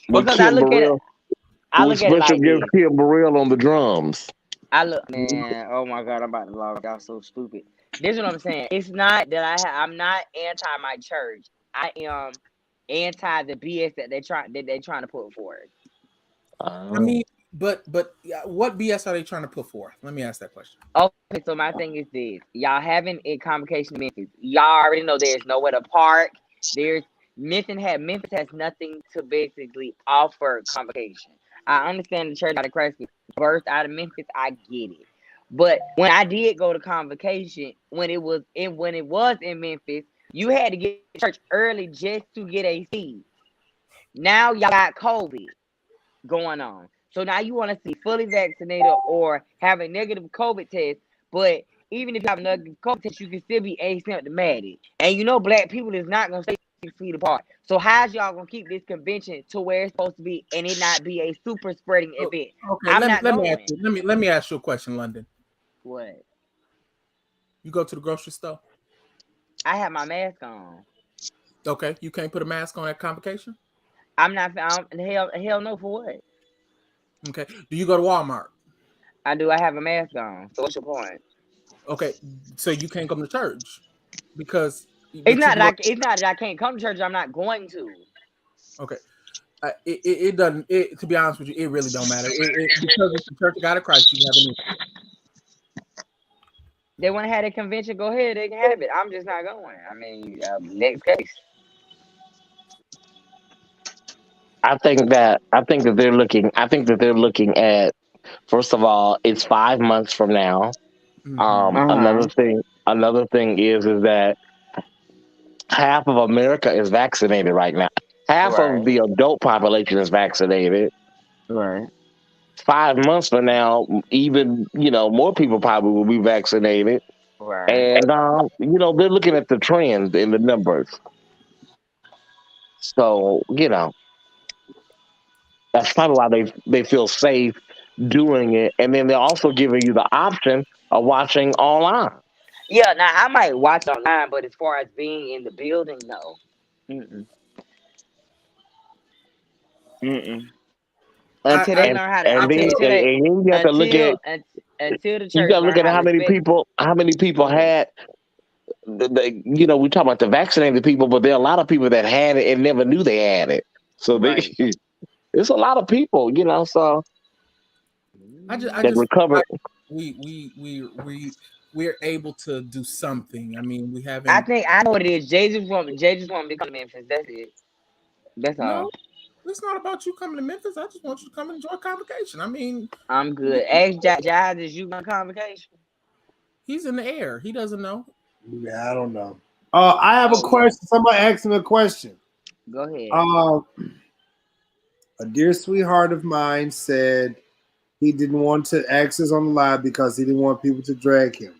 Because Kim I look at it. I look at it like guest Kim Burrell on the drums. Man, oh my God, I'm about to log out. So stupid. This is what I'm saying. It's not that I'm not anti my church. I am anti the BS that they're trying to put forward. I mean, but what BS are they trying to put forth? Let me ask that question. Okay, so my thing is this: y'all having a convocation in Memphis. Y'all already know there's nowhere to park. Memphis has nothing to basically offer convocation. I understand the Church of Christ was birthed out of Memphis. I get it. But when I did go to convocation, when it was in Memphis, you had to get to church early just to get a seat. Now y'all got COVID going on. So now you want to see fully vaccinated or have a negative COVID test. But even if you have a negative COVID test, you can still be asymptomatic. And you know black people is not going to stay 6 feet apart. So how's y'all going to keep this convention to where it's supposed to be and it not be a super spreading event? Okay, let me ask you a question, London. What? You go to the grocery store? I have my mask on. Okay, you can't put a mask on at convocation? I'm not. Hell no, for what? Okay. Do you go to Walmart? I do. I have a mask on. So what's your point? Okay, so you can't come to church because it's not that I can't come to church. I'm not going to. Okay. It doesn't. To be honest with you, it really don't matter. Because it's the Church of God of Christ. You have an issue. They want to have a convention. Go ahead. They can have it. I'm just not going. I mean, next case. I think that they're looking at. First of all, it's 5 months from now. Another thing is that half of America is vaccinated right now. Half of the adult population is vaccinated. Right. 5 months from now, even more people probably will be vaccinated. Right. And they're looking at the trend in the numbers. So that's probably why they feel safe doing it. And then they're also giving you the option of watching online. Yeah, now I might watch online, but as far as being in the building, no. Until they learn how to. You have to look at. Until the church. You got to look at how many people had. We talk about the vaccinated people, but there are a lot of people that had it and never knew they had it. So it's a lot of people, So I just recovered. We're able to do something. I mean, we haven't. I think I know what it is. Jay just want me to come to Memphis. That's it. That's all. No, it's not about you coming to Memphis. I just want you to come and enjoy convocation. I mean, I'm good. Ask Jive, is you on convocation? He's in the air. He doesn't know. Yeah, I don't know. I have a question. Somebody asked me a question. Go ahead. A dear sweetheart of mine said he didn't want to access on the live because he didn't want people to drag him.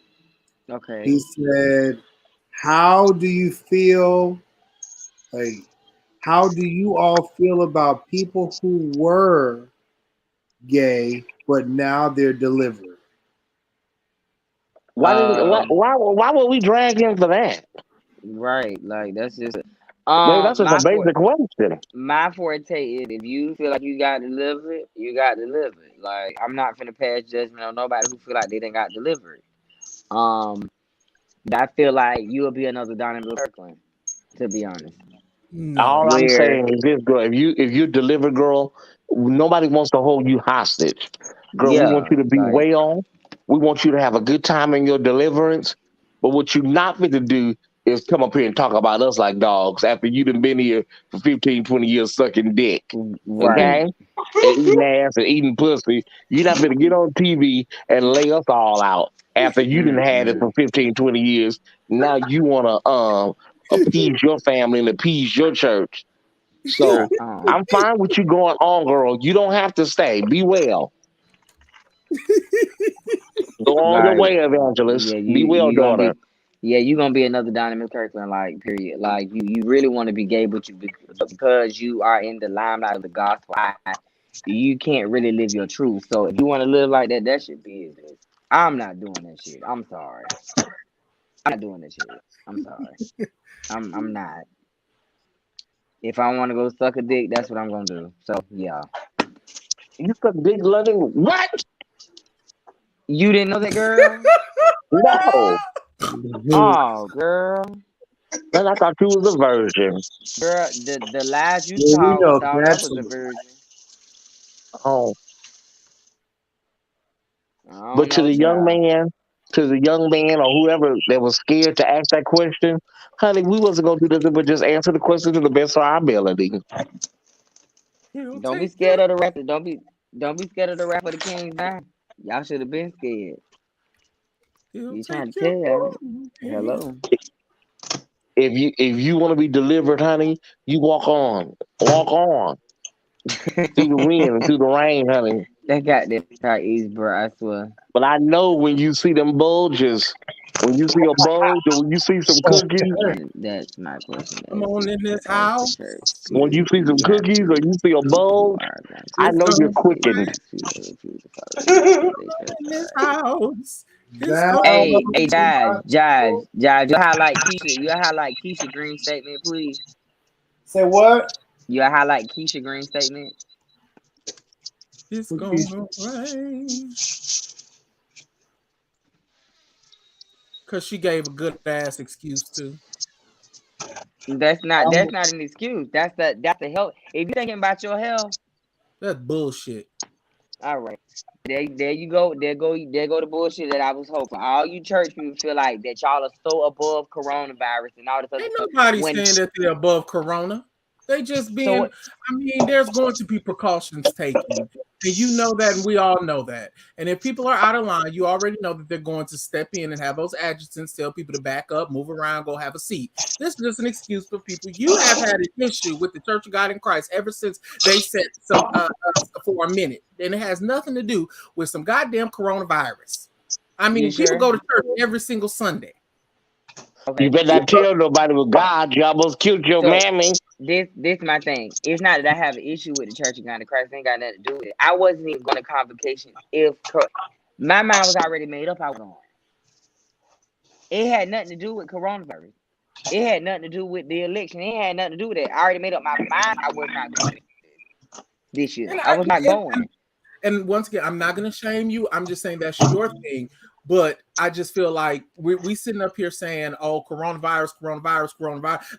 Okay. He said, how do you feel? Like, how do you all feel about people who were gay but now they're delivered? Why would we drag him for that? Right, like that's just That's just a basic question. My forte is if you feel like you got delivered, you got delivered. Like I'm not finna pass judgment on nobody who feel like they didn't got delivered. I feel like you'll be another Donovan Kirkland, to be honest. All I'm saying is this, girl. If you deliver, girl, nobody wants to hold you hostage. Girl, we want you to be well. We want you to have a good time in your deliverance. But what you not fit to do is come up here and talk about us like dogs after you done been here for 15, 20 years sucking dick. Okay? And eating ass and eating pussy. You're not going to get on TV and lay us all out after you done had it for 15, 20 years. Now you want to appease your family and appease your church. So I'm fine with you going on, girl. You don't have to stay. Be well. Go on your way, Evangelist. Be well, daughter. You're gonna be another Donovan Kirkland, like period. Like you really want to be gay, but because you are in the limelight of the gospel, you can't really live your truth. So if you want to live like that, that's your business. I'm not doing that shit. I'm sorry. I'm not doing that shit. I'm sorry. I'm not. If I want to go suck a dick, that's what I'm gonna do. So yeah. You suck dick, London? What? You didn't know that, girl? No. Oh, girl. Man, I thought you was a virgin. Girl, the lies you told, I was a virgin. Oh. But to the young man or whoever that was scared to ask that question, honey, we wasn't gonna do nothing but just answer the question to the best of our ability. Don't be scared of the rap. Don't be scared of the rap of the King's Nine. Y'all should have been scared. You trying to tell you? Hello. If you want to be delivered, honey, you walk on. Through the wind and through the rain, honey. That got that part easy, bro. I swear. But I know when you see them bulges, when you see a bulge, or when you see some cookies. That's my question. Come on in this house. When you see some cookies or you see a bulge, I know you're quickened. This house. Hey, Josh, you highlight Keisha Green's statement, please. Say what? You highlight Keisha Green's statement. It's gonna rain. Cause she gave a good ass excuse too. That's not an excuse. That's the health. If you're thinking about your health, that's bullshit. All right. There you go. There go the bullshit that I was hoping. All you church people feel like that y'all are so above coronavirus and all this other stuff. Ain't nobody saying that they're above corona. They just being, there's going to be precautions taken. And you know that, and we all know that. And if people are out of line, you already know that they're going to step in and have those adjutants tell people to back up, move around, go have a seat. This is just an excuse for people. You have had an issue with the Church of God in Christ ever since they said some for a minute. And it has nothing to do with some goddamn coronavirus. I mean, people go to church every single Sunday. Okay. You better not tell nobody with God. You almost killed your mammy. This my thing. It's not that I have an issue with the Church of God in Christ. It ain't got nothing to do with it. I wasn't even going to convocation if my mind was already made up. I was on. It had nothing to do with coronavirus. It had nothing to do with the election. It had nothing to do with it. I already made up my mind. I was not going this year. I was not going. And once again, I'm not going to shame you. I'm just saying that's your thing. But I just feel like we sitting up here saying, oh, coronavirus.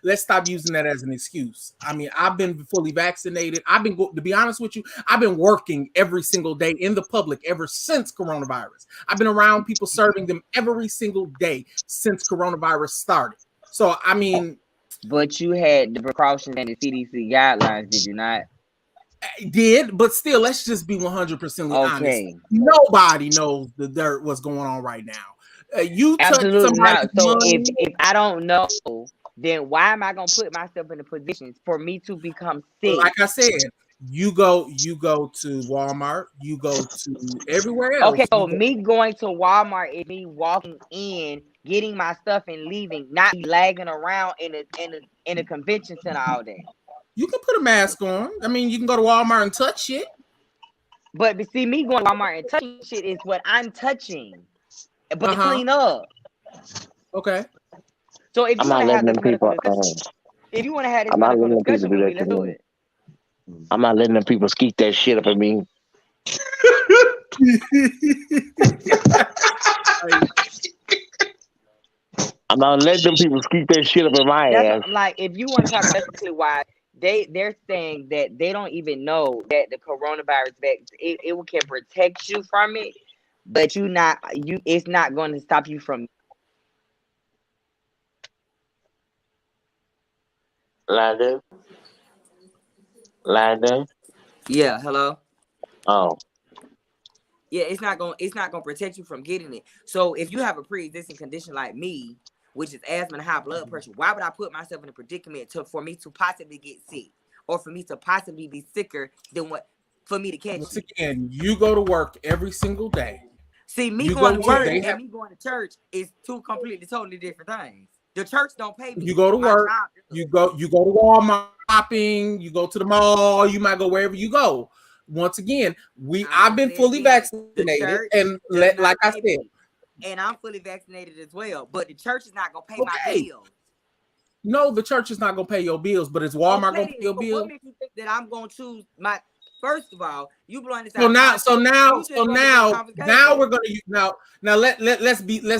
Let's stop using that as an excuse. I mean, I've been fully vaccinated. To be honest with you, I've been working every single day in the public ever since coronavirus. I've been around people serving them every single day since coronavirus started. So, I mean. But you had the precautions and the CDC guidelines, did you not? Did, but still, let's just be 100% honest. Nobody knows the dirt what's going on right now. You absolutely not. So if I don't know, then why am I gonna put myself in a position for me to become sick? Like I said, You go to Walmart. You go to everywhere else. Okay, so me going to Walmart is me walking in, getting my stuff and leaving, not lagging around in a convention center all day. You can put a mask on. I mean, you can go to Walmart and touch shit. But to see me going to Walmart and touching shit is what I'm touching. But clean up. Okay. So if you want to have this medical discussion, let's do it. I'm not letting them people skeet that shit up at me. I'm not letting them people skeet that shit up in my ass. Like, if you want to talk medically wise, they're saying that they don't even know that the coronavirus it can protect you from it, but it's not going to stop you from. Landon? Yeah, hello. Oh. Yeah, it's not gonna protect you from getting it. So if you have a pre-existing condition like me, which is asthma and high blood pressure, why would I put myself in a predicament for me to possibly get sick, or for me to possibly be sicker than for me to catch? Once again, you go to work every single day. See, me going to work and me going to church is two completely totally different things. The church don't pay me. You go to work. You go to Walmart shopping. You go to the mall. You might go wherever you go. Once again, I've been fully vaccinated, and like I said, and I'm fully vaccinated as well. But the church is not gonna pay my bills. No, the church is not gonna pay your bills, but is Walmart gonna pay your bills? What makes you think that I'm gonna choose my? First of all, you blowing this out. So now we're gonna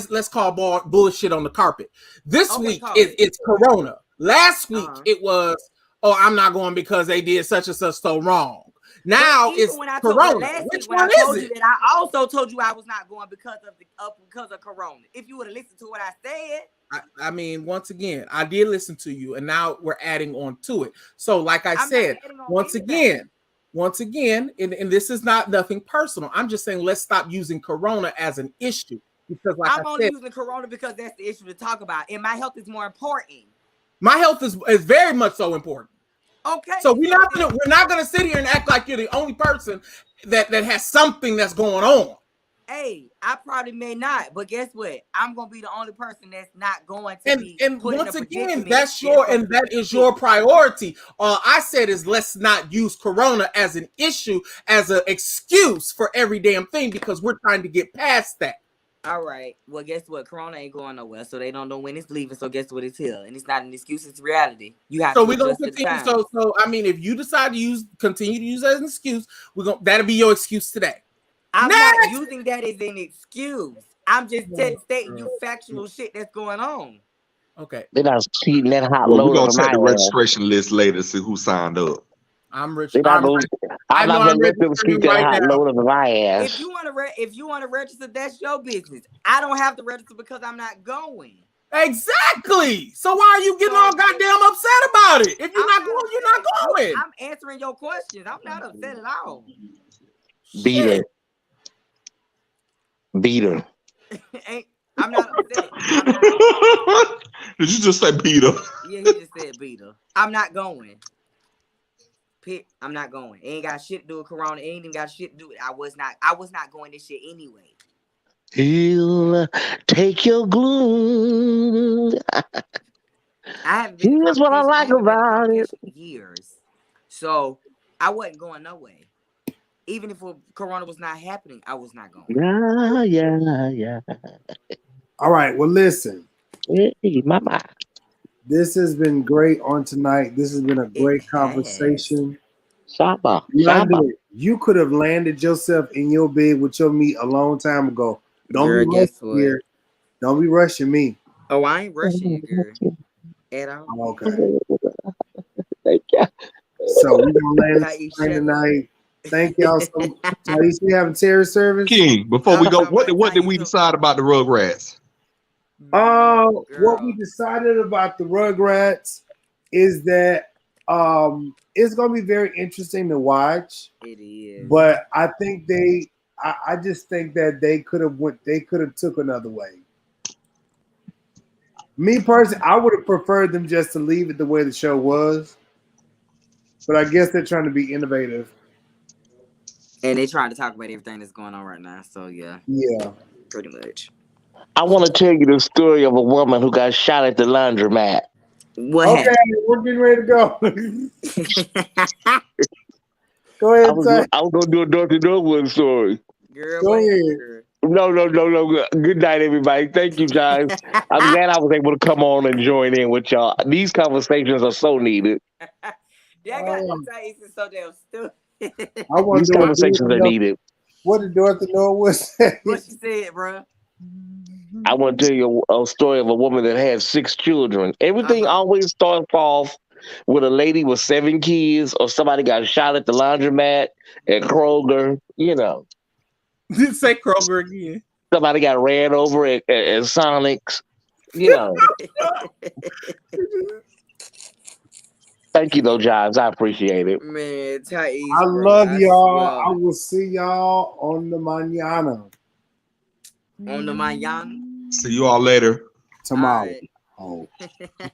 let's call bullshit on the carpet. This week it's Corona. Last week it was, I'm not going because they did such and such so wrong. Now it's Corona. Which one is it? I also told you I was not going because of Corona. If you would have listened to what I said. I mean, once again, I did listen to you, and now we're adding on to it. So, like I said, once again, and this is nothing personal. I'm just saying, let's stop using Corona as an issue, because I'm only using Corona because that's the issue to talk about, and my health is more important. My health is very much so important. Okay. So we're not gonna sit here and act like you're the only person that has something that's going on. Hey, I probably may not, but guess what? I'm gonna be the only person that's not going to be. And once again, that is your priority. All I said is let's not use Corona as an issue, as an excuse for every damn thing, because we're trying to get past that. All right. Well, guess what? Corona ain't going nowhere, so they don't know when it's leaving. So guess what? It's here, and it's not an excuse; it's reality. You have. So we're gonna continue. So I mean, if you decide to continue to use it as an excuse, that'll be your excuse today. I'm not using that as an excuse. I'm just stating you factual shit that's going on. Okay. They're not cheating that hot load. We're gonna check the registration list later to see who signed up. I'm rich. I'm not gonna let them speak that hot load of my ass. If you want to register, that's your business. I don't have to register because I'm not going. Exactly. So why are you getting all goddamn upset about it? If you're not going, you're not going. I'm answering your questions. I'm not upset at all. Beat her. I'm not upset. Did you just say beat her? Yeah, he just said beat her. I'm not going. I'm not going. It ain't got shit to do with Corona. It ain't even got shit to do with it. I was not going this shit anyway. He'll take your gloom. Here's what I like about it. Years. So I wasn't going no way. Even if Corona was not happening, I was not going. Yeah. All right. Well, listen. Hey, mama. This has been great on tonight. This has been a great conversation. Saba. You could have landed yourself in your bed with your meat a long time ago. Don't be rushing here. Don't be rushing me. Oh, I ain't rushing you, girl. At all. Okay. Thank you. So we're gonna land this plane tonight. Thank y'all so much. Are you having terror service? King, before we go, what did we decide about the Rugrats? What we decided about the Rugrats is that it's gonna be very interesting to watch. It is, but I think I just think that they could have took another way. Me personally, I would have preferred them just to leave it the way the show was. But I guess they're trying to be innovative. And they trying to talk about everything that's going on right now. So yeah. Yeah. Pretty much. I want to tell you the story of a woman who got shot at the laundromat. What Okay, happened? we're getting ready to go. Go ahead, I was going to do a door-to-door one story. Girl, go ahead. No. Good night, everybody. Thank you, guys. I'm glad I was able to come on and join in with y'all. These conversations are so needed. Yeah, I got this so damn stupid. These conversations are needed. What did Dorothy Norwood say? What she said, bro? I want to tell you a story of a woman that had 6 children. Everything always starts off with a lady with 7 kids, or somebody got shot at the laundromat, at Kroger, you know. Say Kroger again. Somebody got ran over at Sonic's, you know. Thank you, though, Jives. I appreciate it. Man, I love y'all. I will see y'all on the mañana. On the mañana. See you all later. Tomorrow. Oh.